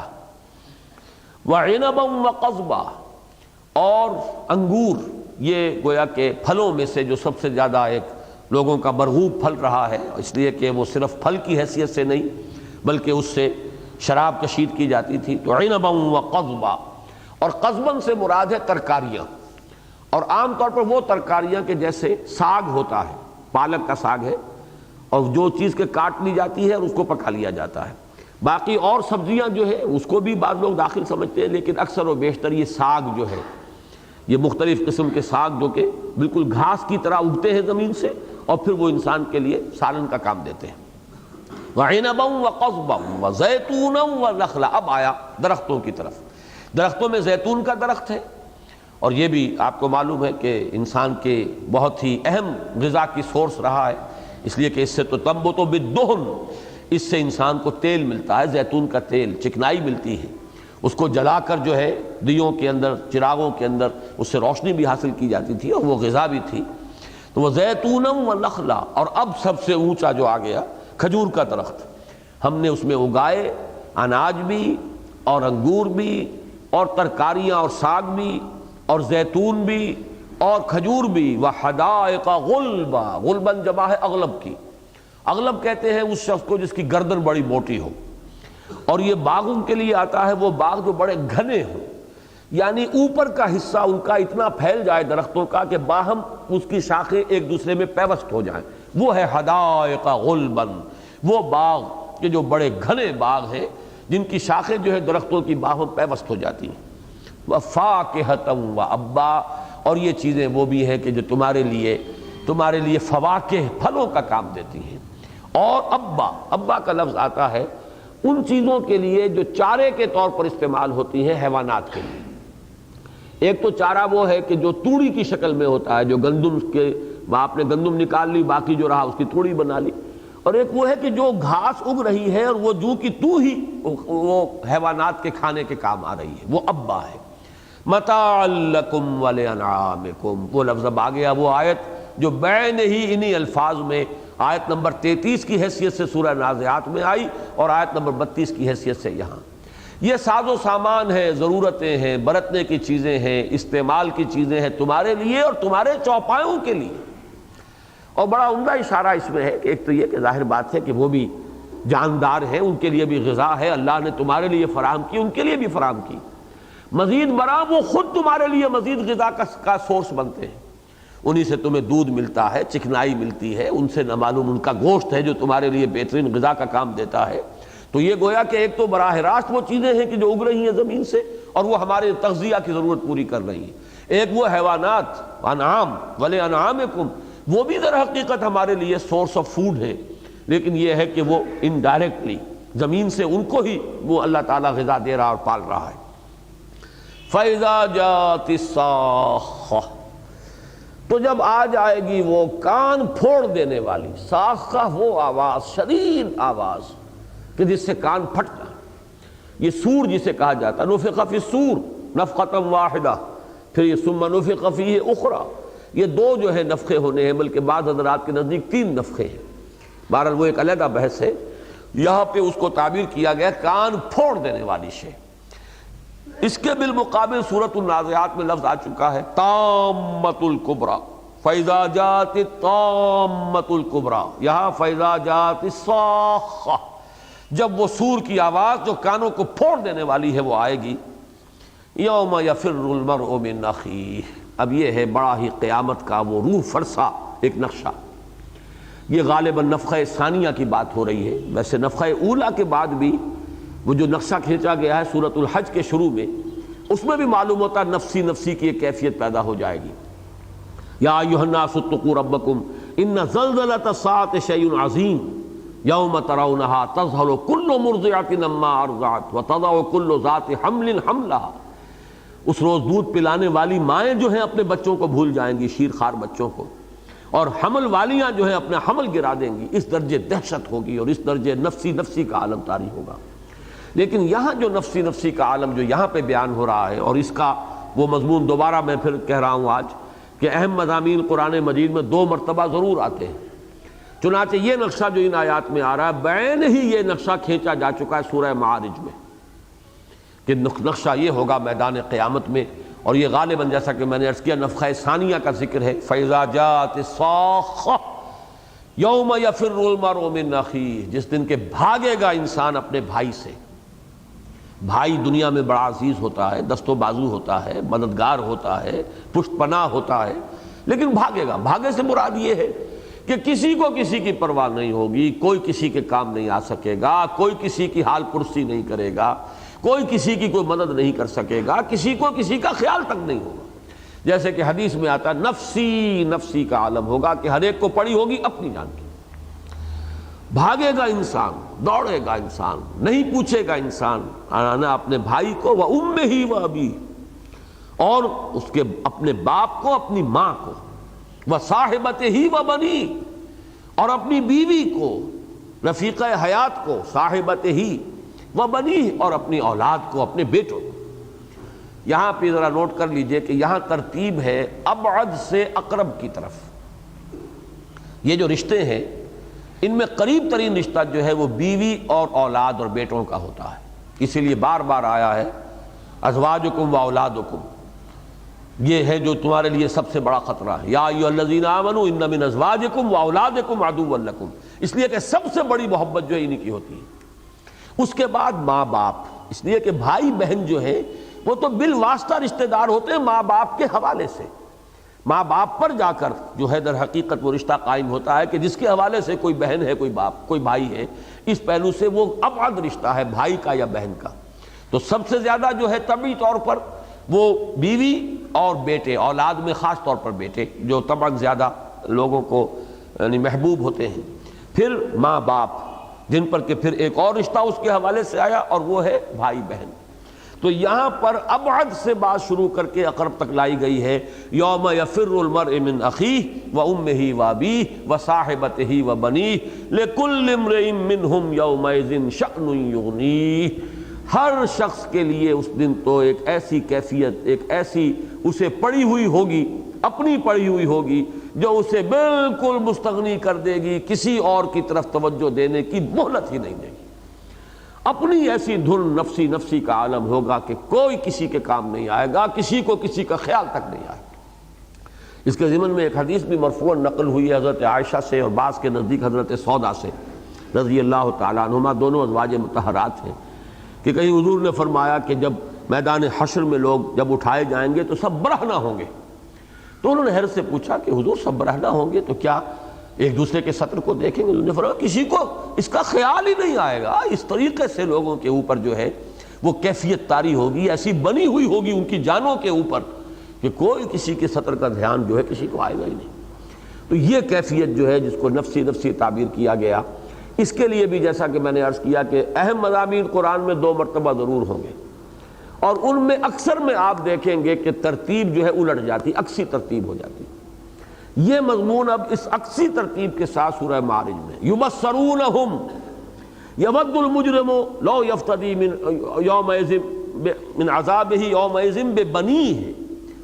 [SPEAKER 1] وعنبا وقضبا، اور انگور، یہ گویا کہ پھلوں میں سے جو سب سے زیادہ ایک لوگوں کا مرغوب پھل رہا ہے، اس لیے کہ وہ صرف پھل کی حیثیت سے نہیں بلکہ اس سے شراب کشید کی جاتی تھی. تو عنبا وقضبا، اور قضبن سے مراد ہے ترکاریاں، اور عام طور پر وہ ترکاریاں کہ جیسے ساگ ہوتا ہے، پالک کا ساگ ہے، اور جو چیز کے کاٹ لی جاتی ہے اور اس کو پکا لیا جاتا ہے. باقی اور سبزیاں جو ہے اس کو بھی بعض لوگ داخل سمجھتے ہیں، لیکن اکثر و بیشتر یہ ساگ جو ہے، یہ مختلف قسم کے ساگ جو کہ بالکل گھاس کی طرح اگتے ہیں زمین سے، اور پھر وہ انسان کے لیے سالن کا کام دیتے ہیں. وعنبا وقضبا وزیتونا ونخلا. اب آیا درختوں کی طرف. درختوں میں زیتون کا درخت ہے، اور یہ بھی آپ کو معلوم ہے کہ انسان کے بہت ہی اہم غذا کی سورس رہا ہے، اس لیے کہ اس سے تو تنبت بالدہن، اس سے انسان کو تیل ملتا ہے، زیتون کا تیل، چکنائی ملتی ہے. اس کو جلا کر جو ہے دیوں کے اندر، چراغوں کے اندر اس سے روشنی بھی حاصل کی جاتی تھی، اور وہ غذا بھی تھی. تو وہ زیتون و نخلا. اور اب سب سے اونچا جو آ گیا کھجور کا درخت. ہم نے اس میں اگائے اناج بھی اور انگور بھی اور ترکاریاں اور ساگ بھی اور زیتون بھی اور کھجور بھی. وحدائق غلبا. غلبن جمع ہے اغلب کی. اغلب کہتے ہیں اس شخص کو جس کی گردن بڑی موٹی ہو، اور یہ باغوں کے لیے آتا ہے وہ باغ جو بڑے گھنے ہوں، یعنی اوپر کا حصہ ان کا اتنا پھیل جائے درختوں کا کہ باہم اس کی شاخیں ایک دوسرے میں پیوست ہو جائیں. وہ ہے حدائق غلبن، وہ باغ کہ جو بڑے گھنے باغ ہیں جن کی شاخیں جو ہے درختوں کی باہم پیوست ہو جاتی ہیں. وفاکہۃ وابا. اور یہ چیزیں وہ بھی ہیں کہ جو تمہارے لیے فواکہ، پھلوں کا کام دیتی ہیں. اور ابا کا لفظ آتا ہے ان چیزوں کے لیے جو چارے کے طور پر استعمال ہوتی ہیں حیوانات کے لیے. ایک تو چارہ وہ ہے کہ جو توڑی کی شکل میں ہوتا ہے، جو گندم کے آپ نے گندم نکال لی، باقی جو رہا اس کی توڑی بنا لی. اور ایک وہ ہے کہ جو گھاس اگ رہی ہے اور وہ جو کی تو ہی وہ حیوانات کے کھانے کے کام آ رہی ہے، وہ ابا ہے. متاع لکم ولانعامکم. وہ لفظ اب آ گیا، وہ آیت جو بین ہی انہی الفاظ میں آیت نمبر 33 کی حیثیت سے سورہ نازعات میں آئی، اور آیت نمبر 32 کی حیثیت سے یہاں. یہ ساز و سامان ہے، ضرورتیں ہیں، برتنے کی چیزیں ہیں، استعمال کی چیزیں ہیں تمہارے لیے اور تمہارے چوپایوں کے لیے. اور بڑا عمدہ اشارہ اس میں ہے کہ ایک تو یہ کہ ظاہر بات ہے کہ وہ بھی جاندار ہیں، ان کے لیے بھی غذا ہے، اللہ نے تمہارے لیے فراہم کی، ان کے لیے بھی فراہم کی. مزید برآں وہ خود تمہارے لیے مزید غذا کا سورس بنتے ہیں. انہی سے تمہیں دودھ ملتا ہے، چکنائی ملتی ہے، ان سے نہ معلوم ان کا گوشت ہے جو تمہارے لیے بہترین غذا کا کام دیتا ہے. تو یہ گویا کہ ایک تو براہ راست وہ چیزیں ہیں کہ جو اگ رہی ہیں زمین سے اور وہ ہمارے تغذیہ کی ضرورت پوری کر رہی ہیں. ایک وہ حیوانات، انعام ولانعامکم، وہ بھی در حقیقت ہمارے لیے سورس آف فوڈ ہے، لیکن یہ ہے کہ وہ انڈائریکٹلی زمین سے ان کو ہی وہ اللہ تعالیٰ غذا دے رہا اور پال رہا ہے. فَإِذَا جَاءَتِ الصَّاخَّةُ. تو جب آ جائے گی وہ کان پھوڑ دینے والی. صاخہ وہ آواز، شدید آواز کہ جس سے کان پھٹ جائے. یہ سور جسے کہا جاتا ہے، نفخ فی الصور نفخۃ واحدہ، پھر یہ ثم نفخ فیہ اخری. یہ دو جو ہے نفخے ہونے ہیں، بلکہ بعض حضرات کے نزدیک 3 نفخے ہیں. بہرحال وہ ایک علیحدہ بحث ہے. یہاں پہ اس کو تعبیر کیا گیا کان پھوڑ دینے والی شے. اس کے بالمقابل سورۃ النازعات میں لفظ آ چکا ہے تامۃ الکبریٰ. فَإِذَا جَاءَتِ الطَّامَّةُ الْكُبْرَىٰ. یہاں فَإِذَا جَاءَتِ الصَّاخَّةُ. جب وہ سور کی آواز جو کانوں کو پھوڑ دینے والی ہے وہ آئے گی. یوم یفر المرء من اخیہ. اب یہ ہے بڑا ہی قیامت کا وہ روح فرسا ایک نقشہ. یہ غالباً نفخہ ثانیہ کی بات ہو رہی ہے. ویسے نفخہ اولا کے بعد بھی وہ جو نقشہ کھینچا گیا ہے سورۃ الحج کے شروع میں، اس میں بھی معلوم ہوتا ہے نفسی نفسی کی ایک کیفیت پیدا ہو جائے گی. یا ایھا الناس اتقوا ربکم ان زلزلۃ الساعۃ شیء عظیم یوم ترونھا تذہل کل مرضعۃ عما ارضعت وتضع کل ذات حمل حملھا. اس روز دودھ پلانے والی مائیں جو ہیں اپنے بچوں کو بھول جائیں گی، شیر خوار بچوں کو، اور حمل والیاں جو ہیں اپنا حمل گرا دیں گی. اس درجے دہشت ہوگی اور اس درجے نفسی نفسی کا عالم طاری ہوگا. لیکن یہاں جو نفسی نفسی کا عالم جو یہاں پہ بیان ہو رہا ہے، اور اس کا وہ مضمون دوبارہ میں پھر کہہ رہا ہوں آج کہ اہم مضامین قرآن مجید میں 2 مرتبہ ضرور آتے ہیں. چنانچہ یہ نقشہ جو ان آیات میں آ رہا ہے بعین ہی یہ نقشہ کھینچا جا چکا ہے سورہ معارج میں کہ نقشہ یہ ہوگا میدان قیامت میں، اور یہ غالباً جیسا کہ میں نے عرض کیا نفخہ ثانیہ کا ذکر ہے، فَإِذَا جَاءَتِ الصَّاخَّةُ یوم یفر المرء من اخیہ، جس دن کہ بھاگے گا انسان اپنے بھائی سے۔ بھائی دنیا میں بڑا عزیز ہوتا ہے، دست و بازو ہوتا ہے، مددگار ہوتا ہے، پشت پناہ ہوتا ہے، لیکن بھاگے گا۔ بھاگے سے مراد یہ ہے کہ کسی کو کسی کی پرواہ نہیں ہوگی، کوئی کسی کے کام نہیں آ سکے گا، کوئی کسی کی حال پرسی نہیں کرے گا، کوئی کسی کی کوئی مدد نہیں کر سکے گا، کسی کو کسی کا خیال تک نہیں ہوگا۔ جیسے کہ حدیث میں آتا ہے نفسی نفسی کا عالم ہوگا کہ ہر ایک کو پڑی ہوگی اپنی جان کی۔ بھاگے گا انسان، دوڑے گا انسان، نہیں پوچھے گا انسان انا اپنے بھائی کو وَأُمِّهِ وَأَبِيهِ، اور اس کے اپنے باپ کو، اپنی ماں کو، وَصَاحِبَتِهِ وَبَنِيهِ، اور اپنی بیوی کو، رفیقہ حیات کو، صاحبتہ وبنیہ، اور اپنی اولاد کو، اپنے بیٹوں کو۔ یہاں پہ ذرا نوٹ کر لیجئے کہ یہاں ترتیب ہے ابعد سے اقرب کی طرف۔ یہ جو رشتے ہیں ان میں قریب ترین رشتہ جو ہے وہ بیوی اور اولاد اور بیٹوں کا ہوتا ہے، اسی لیے بار بار آیا ہے ازواجکم و اولادکم، یہ ہے جو تمہارے لیے سب سے بڑا خطرہ ہے، یا ایھا الذین آمنوا ان من ازواجکم و اولادکم عدوا لکم، اس لیے کہ سب سے بڑی محبت جو ہے انہی کی ہوتی ہے۔ اس کے بعد ماں باپ، اس لیے کہ بھائی بہن جو ہے وہ تو بالواسطہ رشتہ دار ہوتے ہیں ماں باپ کے حوالے سے، ماں باپ پر جا کر جو ہے در حقیقت وہ رشتہ قائم ہوتا ہے کہ جس کے حوالے سے کوئی بہن ہے، کوئی باپ، کوئی بھائی ہے، اس پہلو سے وہ ابعد رشتہ ہے بھائی کا یا بہن کا۔ تو سب سے زیادہ جو ہے طبعی طور پر وہ بیوی اور بیٹے، اولاد میں خاص طور پر بیٹے جو طبعاً زیادہ لوگوں کو یعنی محبوب ہوتے ہیں، پھر ماں باپ جن پر کہ پھر ایک اور رشتہ اس کے حوالے سے آیا اور وہ ہے بھائی بہن۔ تو یہاں پر ابعد سے بات شروع کر کے اقرب تک لائی گئی ہے، یوم یفر المرء من اخیہ وامہ وابیہ وصاحبتہ وبنیہ لکل امرئ منہم یومئذ شأن یغنیہ۔ ہر شخص کے لیے اس دن تو ایک ایسی کیفیت، ایک ایسی اسے پڑی ہوئی ہوگی، اپنی پڑی ہوئی ہوگی جو اسے بالکل مستغنی کر دے گی، کسی اور کی طرف توجہ دینے کی مہلت ہی نہیں دے گی۔ اپنی ایسی دھن نفسی نفسی کا عالم ہوگا کہ کوئی کسی کے کام نہیں آئے گا، کسی کو کسی کا خیال تک نہیں آئے گا۔ اس کے ضمن میں ایک حدیث بھی مرفوعاً نقل ہوئی ہے حضرت عائشہ سے اور بعض کے نزدیک حضرت سودا سے رضی اللہ تعالیٰ عنہما، دونوں ازواج مطہرات ہیں، کہ کہیں حضور نے فرمایا کہ جب میدان حشر میں لوگ جب اٹھائے جائیں گے تو سب برہنہ ہوں گے۔ تو انہوں نے حیرت سے پوچھا کہ حضور سب برہنہ ہوں گے تو کیا ایک دوسرے کے سطر کو دیکھیں گے؟ انہوں نے فرمایا کسی کو اس کا خیال ہی نہیں آئے گا۔ اس طریقے سے لوگوں کے اوپر جو ہے وہ کیفیت طاری ہوگی، ایسی بنی ہوئی ہوگی ان کی جانوں کے اوپر کہ کوئی کسی کے سطر کا دھیان جو ہے کسی کو آئے گا ہی نہیں۔ تو یہ کیفیت جو ہے جس کو نفسی نفسی تعبیر کیا گیا، اس کے لیے بھی جیسا کہ میں نے عرض کیا کہ اہم مضامین قرآن میں 2 مرتبہ ضرور ہوں گے، اور ان میں اکثر میں آپ دیکھیں گے کہ ترتیب جو ہے الٹ جاتی، عکسی ترتیب ہو جاتی۔ یہ مضمون اب اس عکسی ترتیب کے ساتھ سورہ معارج میں یبصرونہم یود المجرم لو یفتدی من عذابہ یومئذ ببنیہ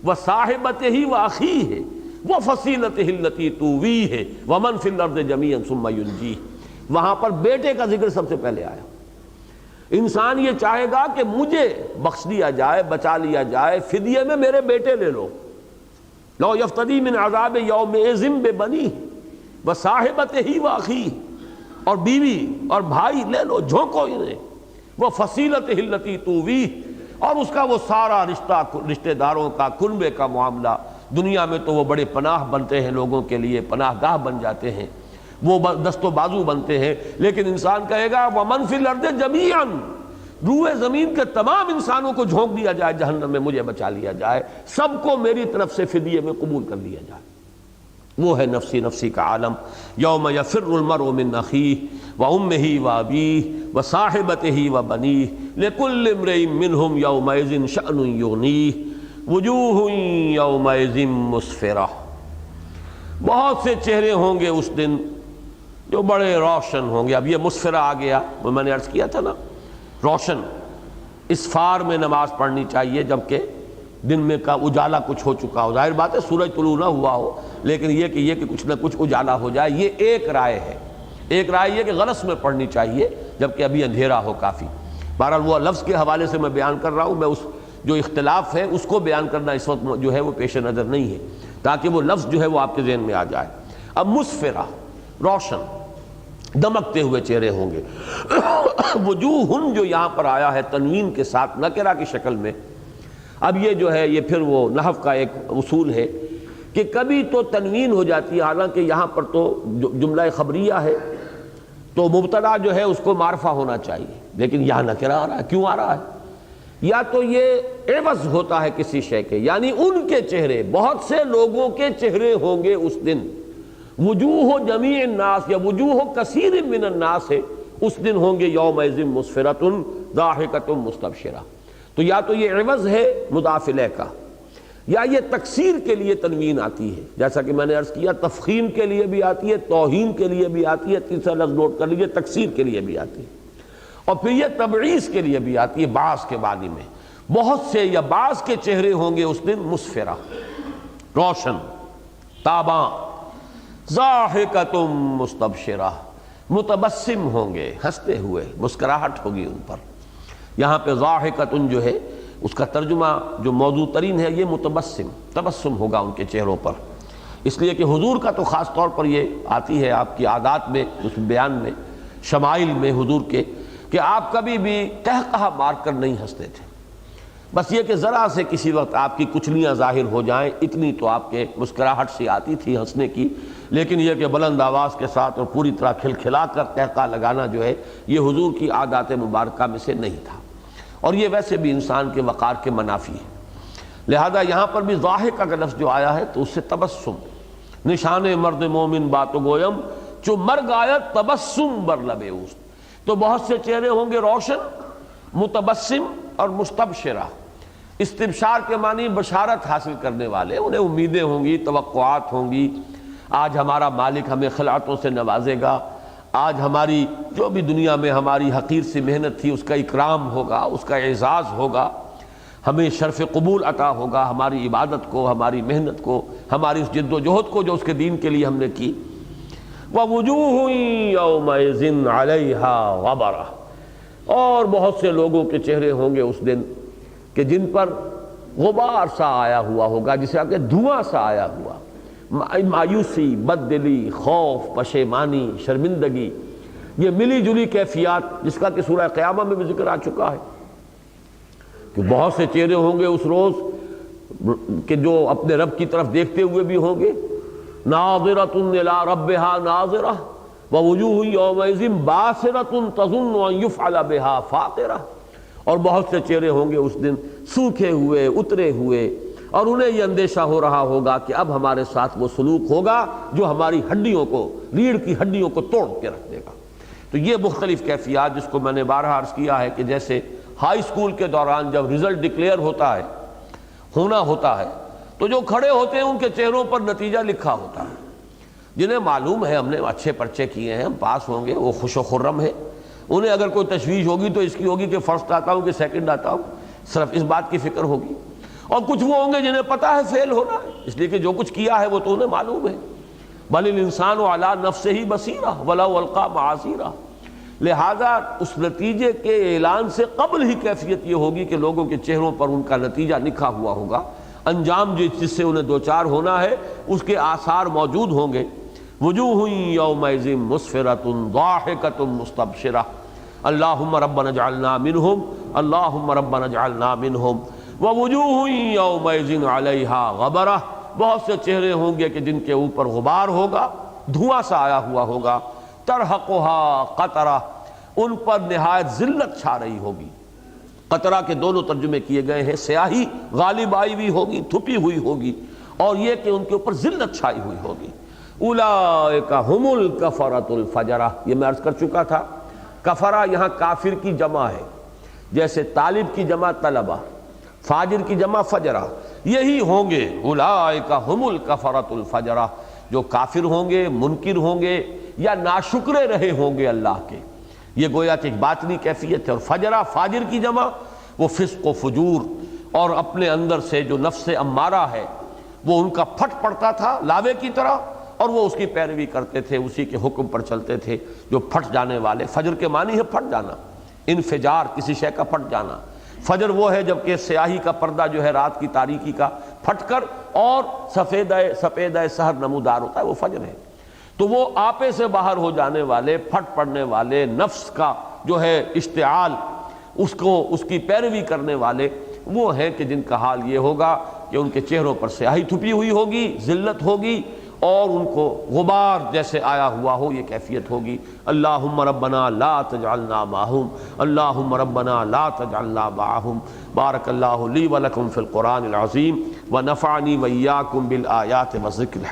[SPEAKER 1] وصاحبتہ واخیہ وفصیلتہ التی تؤویہ ومن فی الارض جمیعا ثم ینجیہ۔ وہاں پر بیٹے کا ذکر سب سے پہلے آیا۔ انسان یہ چاہے گا کہ مجھے بخش دیا جائے، بچا لیا جائے، فدیے میں میرے بیٹے لے لو، لو یفتدی من عذاب یومئذ ببنیہ وصاحبتہ واخیہ، اور بیوی اور بھائی لے لو، جھونکو انہیں، وفصیلتہ التی تؤویہ، اور اس کا وہ سارا رشتہ داروں کا، کنبے کا معاملہ۔ دنیا میں تو وہ بڑے پناہ بنتے ہیں، لوگوں کے لیے پناہ گاہ بن جاتے ہیں، وہ دست و بازو بنتے ہیں، لیکن انسان کہے گا ومن فی الارض جمیعا، روئے زمین کے تمام انسانوں کو جھونک دیا جائے جہنم میں، مجھے بچا لیا جائے، سب کو میری طرف سے فدیے میں قبول کر لیا جائے۔ وہ ہے نفسی نفسی کا عالم۔ یوم یفر المرء من اخیہ وامہ وابیہ وصاحبتہ وبنیہ لکل امرئ منہم یومئذ شأن یغنیہ وجوہ یومئذ مسفرہ۔ بہت سے چہرے ہوں گے اس دن جو بڑے روشن ہوں گے۔ اب یہ مسفرہ آ گیا، وہ میں نے عرض کیا تھا نا، روشن، اسفار میں نماز پڑھنی چاہیے جبکہ دن میں کا اجالا کچھ ہو چکا ہو۔ ظاہر بات ہے سورج طلوع نہ ہوا ہو لیکن یہ کہ کچھ نہ کچھ اجالا ہو جائے، یہ ایک رائے ہے۔ ایک رائے یہ کہ غلس میں پڑھنی چاہیے جبکہ ابھی اندھیرا ہو کافی۔ بہرحال وہ لفظ کے حوالے سے میں بیان کر رہا ہوں، میں اس جو اختلاف ہے اس کو بیان کرنا اس وقت جو ہے وہ پیش نظر نہیں ہے، تاکہ وہ لفظ جو ہے وہ آپ کے ذہن میں آ جائے۔ اب مسفرہ، روشن، دمکتے ہوئے چہرے ہوں گے۔ وجوہن جو یہاں پر آیا ہے تنوین کے ساتھ نکرہ کی شکل میں، اب یہ جو ہے یہ پھر وہ نحو کا ایک اصول ہے کہ کبھی تو تنوین ہو جاتی ہے، حالانکہ یہاں پر تو جملہ خبریہ ہے تو مبتدا جو ہے اس کو معرفہ ہونا چاہیے، لیکن یہاں نکرہ آ رہا ہے۔ کیوں آ رہا ہے؟ یا تو یہ عوض ہوتا ہے کسی شے کے، یعنی ان کے چہرے، بہت سے لوگوں کے چہرے ہوں گے اس دن، وجوہ جمیع الناس یا وجوہ کثیر من الناس ہے، اس دن ہوں گے یومئذ مسفرۃ ضاحکۃ مستبشرہ۔ تو یا تو یہ عوض ہے مضاف الیہ کا، یا یہ تکسیر کے لیے تنوین آتی ہے، جیسا کہ میں نے عرض کیا تفخیم کے لیے بھی آتی ہے، توہین کے لیے بھی آتی ہے، تیسرا لفظ نوٹ کر لیجیے تکسیر کے لیے بھی آتی ہے، اور پھر یہ تبعیض کے لیے بھی آتی ہے بعض کے معنی میں۔ بہت سے یا بعض کے چہرے ہوں گے اس دن مسفرہ، روشن، تاباں، ضاحکۃ مستبشرہ، متبسم ہوں گے، ہنستے ہوئے، مسکراہٹ ہوگی ان پر۔ یہاں پہ ضاحکۃ جو ہے اس کا ترجمہ جو موضوع ترین ہے یہ متبسم، تبسم ہوگا ان کے چہروں پر، اس لیے کہ حضور کا تو خاص طور پر یہ آتی ہے آپ کی عادات میں، اس بیان میں، شمائل میں حضور کے، کہ آپ کبھی بھی قہقہہ مار کر نہیں ہنستے تھے، بس یہ کہ ذرا سے کسی وقت آپ کی کچلیاں ظاہر ہو جائیں اتنی تو آپ کے مسکراہٹ سے آتی تھی ہنسنے کی، لیکن یہ کہ بلند آواز کے ساتھ اور پوری طرح کھلکھلا کر قہقہہ لگانا جو ہے یہ حضور کی عادات مبارکہ میں سے نہیں تھا، اور یہ ویسے بھی انسان کے وقار کے منافی ہے۔ لہذا یہاں پر بھی ضاحکہ کا لفظ جو آیا ہے تو اس سے تبسم، نشان مرد مومن بات و گویم چو مرگ آیت تبسم بر لب اوست۔ تو بہت سے چہرے ہوں گے روشن، متبسم اور مستبشرہ۔ استبشار کے معنی بشارت حاصل کرنے والے، انہیں امیدیں ہوں گی، توقعات ہوں گی، آج ہمارا مالک ہمیں خلعتوں سے نوازے گا، آج ہماری جو بھی دنیا میں ہماری حقیر سی محنت تھی اس کا اکرام ہوگا، اس کا اعزاز ہوگا، ہمیں شرف قبول عطا ہوگا، ہماری عبادت کو، ہماری محنت کو، ہماری اس جد و جہد کو جو اس کے دین کے لیے ہم نے کی۔ وَوُجُوهٌ يَوْمَئِذٍ عَلَيْهَا غَبَرَةٌ، اور بہت سے لوگوں کے چہرے ہوں گے اس دن کہ جن پر غبار سا آیا ہوا ہوگا، جسے آپ کہ دھواں سا آیا ہوا، مایوسی، بد دلی، خوف، پشیمانی، شرمندگی، یہ ملی جلی کیفیات جس کا کہ سورہ قیامہ میں بھی ذکر آ چکا ہے کہ بہت سے چہرے ہوں گے اس روز کہ جو اپنے رب کی طرف دیکھتے ہوئے بھی ہوں گے، ناظرۃ الی ربہا ناظرہ ووجوہ یومئذ باسرۃ تظن ان یفعل بہا فاقرہ، اور بہت سے چہرے ہوں گے اس دن سوکھے ہوئے، اترے ہوئے، اور انہیں یہ اندیشہ ہو رہا ہوگا کہ اب ہمارے ساتھ وہ سلوک ہوگا جو ہماری ہڈیوں کو، ریڑھ کی ہڈیوں کو توڑ کے رکھ دے گا۔ تو یہ مختلف کیفیات جس کو میں نے بارہا عرض کیا ہے کہ جیسے ہائی اسکول کے دوران جب رزلٹ ڈکلیئر ہوتا ہے تو جو کھڑے ہوتے ہیں ان کے چہروں پر نتیجہ لکھا ہوتا ہے، جنہیں معلوم ہے ہم نے اچھے پرچے کیے ہیں، ہم پاس ہوں گے، وہ خوش و خرم ہے۔ انہیں اگر کوئی تشویش ہوگی تو اس کی ہوگی کہ فرسٹ آتا ہوں کہ سیکنڈ آتا ہوں، صرف اس بات کی فکر ہوگی۔ اور کچھ وہ ہوں گے جنہیں پتہ ہے فیل ہونا ہے، اس لیے کہ جو کچھ کیا ہے وہ تو انہیں معلوم ہے۔ بل الانسان علی نفسہ بصیرہ ولو القی معاذیرہ، لہذا اس نتیجے کے اعلان سے قبل ہی کیفیت یہ ہوگی کہ لوگوں کے چہروں پر ان کا نتیجہ لکھا ہوا ہوگا، انجام جس سے انہیں دوچار ہونا ہے اس کے آثار موجود ہوں گے۔ وجوہ یومئذ مسفرۃ ضاحکۃ مستبشرہ، اللہم ربنا اجعلنا منہم، اللہم ربنا اجعلنا منہم۔ ووجوہ یومئذ علیہا غبرہ، بہت سے چہرے ہوں گے کہ جن کے اوپر غبار ہوگا، دھواں سا آیا ہوا ہوگا، ترہقھا قطرہ، ان پر نہایت ذلت چھا رہی ہوگی۔ قطرہ کے دونوں ترجمے کیے گئے ہیں، سیاہی غالب آئی ہوئی ہوگی، تھپی ہوئی ہوگی، اور یہ کہ ان کے اوپر ذلت چھائی ہوئی ہوگی۔ اولئک ھم الکفرۃ الفجرہ، یہ میں عرض کر چکا تھا، کفرہ یہاں کافر کی جمع ہے، جیسے طالب کی جمع طلبہ، فاجر کی جمع فجرہ، یہی ہوں گے اولئک ھم الکفرۃ الفجرہ، جو کافر ہوں گے، منکر ہوں گے، یا ناشکرے رہے ہوں گے اللہ کے۔ یہ گویا کہ ایک باطنی کیفیت ہے۔ اور فجرہ، فاجر کی جمع، وہ فسق و فجور اور اپنے اندر سے جو نفس امارہ ہے وہ ان کا پھٹ پڑتا تھا لاوے کی طرح، اور وہ اس کی پیروی کرتے تھے، اسی کے حکم پر چلتے تھے جو پھٹ جانے والے۔ فجر کے معنی ہے پھٹ جانا، انفجار، کسی شے کا پھٹ جانا۔ فجر وہ ہے جب کہ سیاہی کا پردہ جو ہے رات کی تاریکی کا پھٹ کر اور سفیدہ سحر نمودار ہوتا ہے، وہ فجر ہے۔ تو وہ آپے سے باہر ہو جانے والے، پھٹ پڑنے والے، نفس کا جو ہے اشتعال، اس کی پیروی کرنے والے وہ ہیں کہ جن کا حال یہ ہوگا کہ ان کے چہروں پر سیاہی تھپی ہوئی ہوگی، ذلت ہوگی، اور ان کو غبار جیسے آیا ہوا ہو یہ کیفیت ہوگی۔ اللہم ربنا لا تجعلنا معہم، اللہم ربنا لا تجعلنا معہم۔ بارک اللہ لی ولکم فی القرآن العظیم ونفعنی وإیاکم بالآیات والذکر الحکیم۔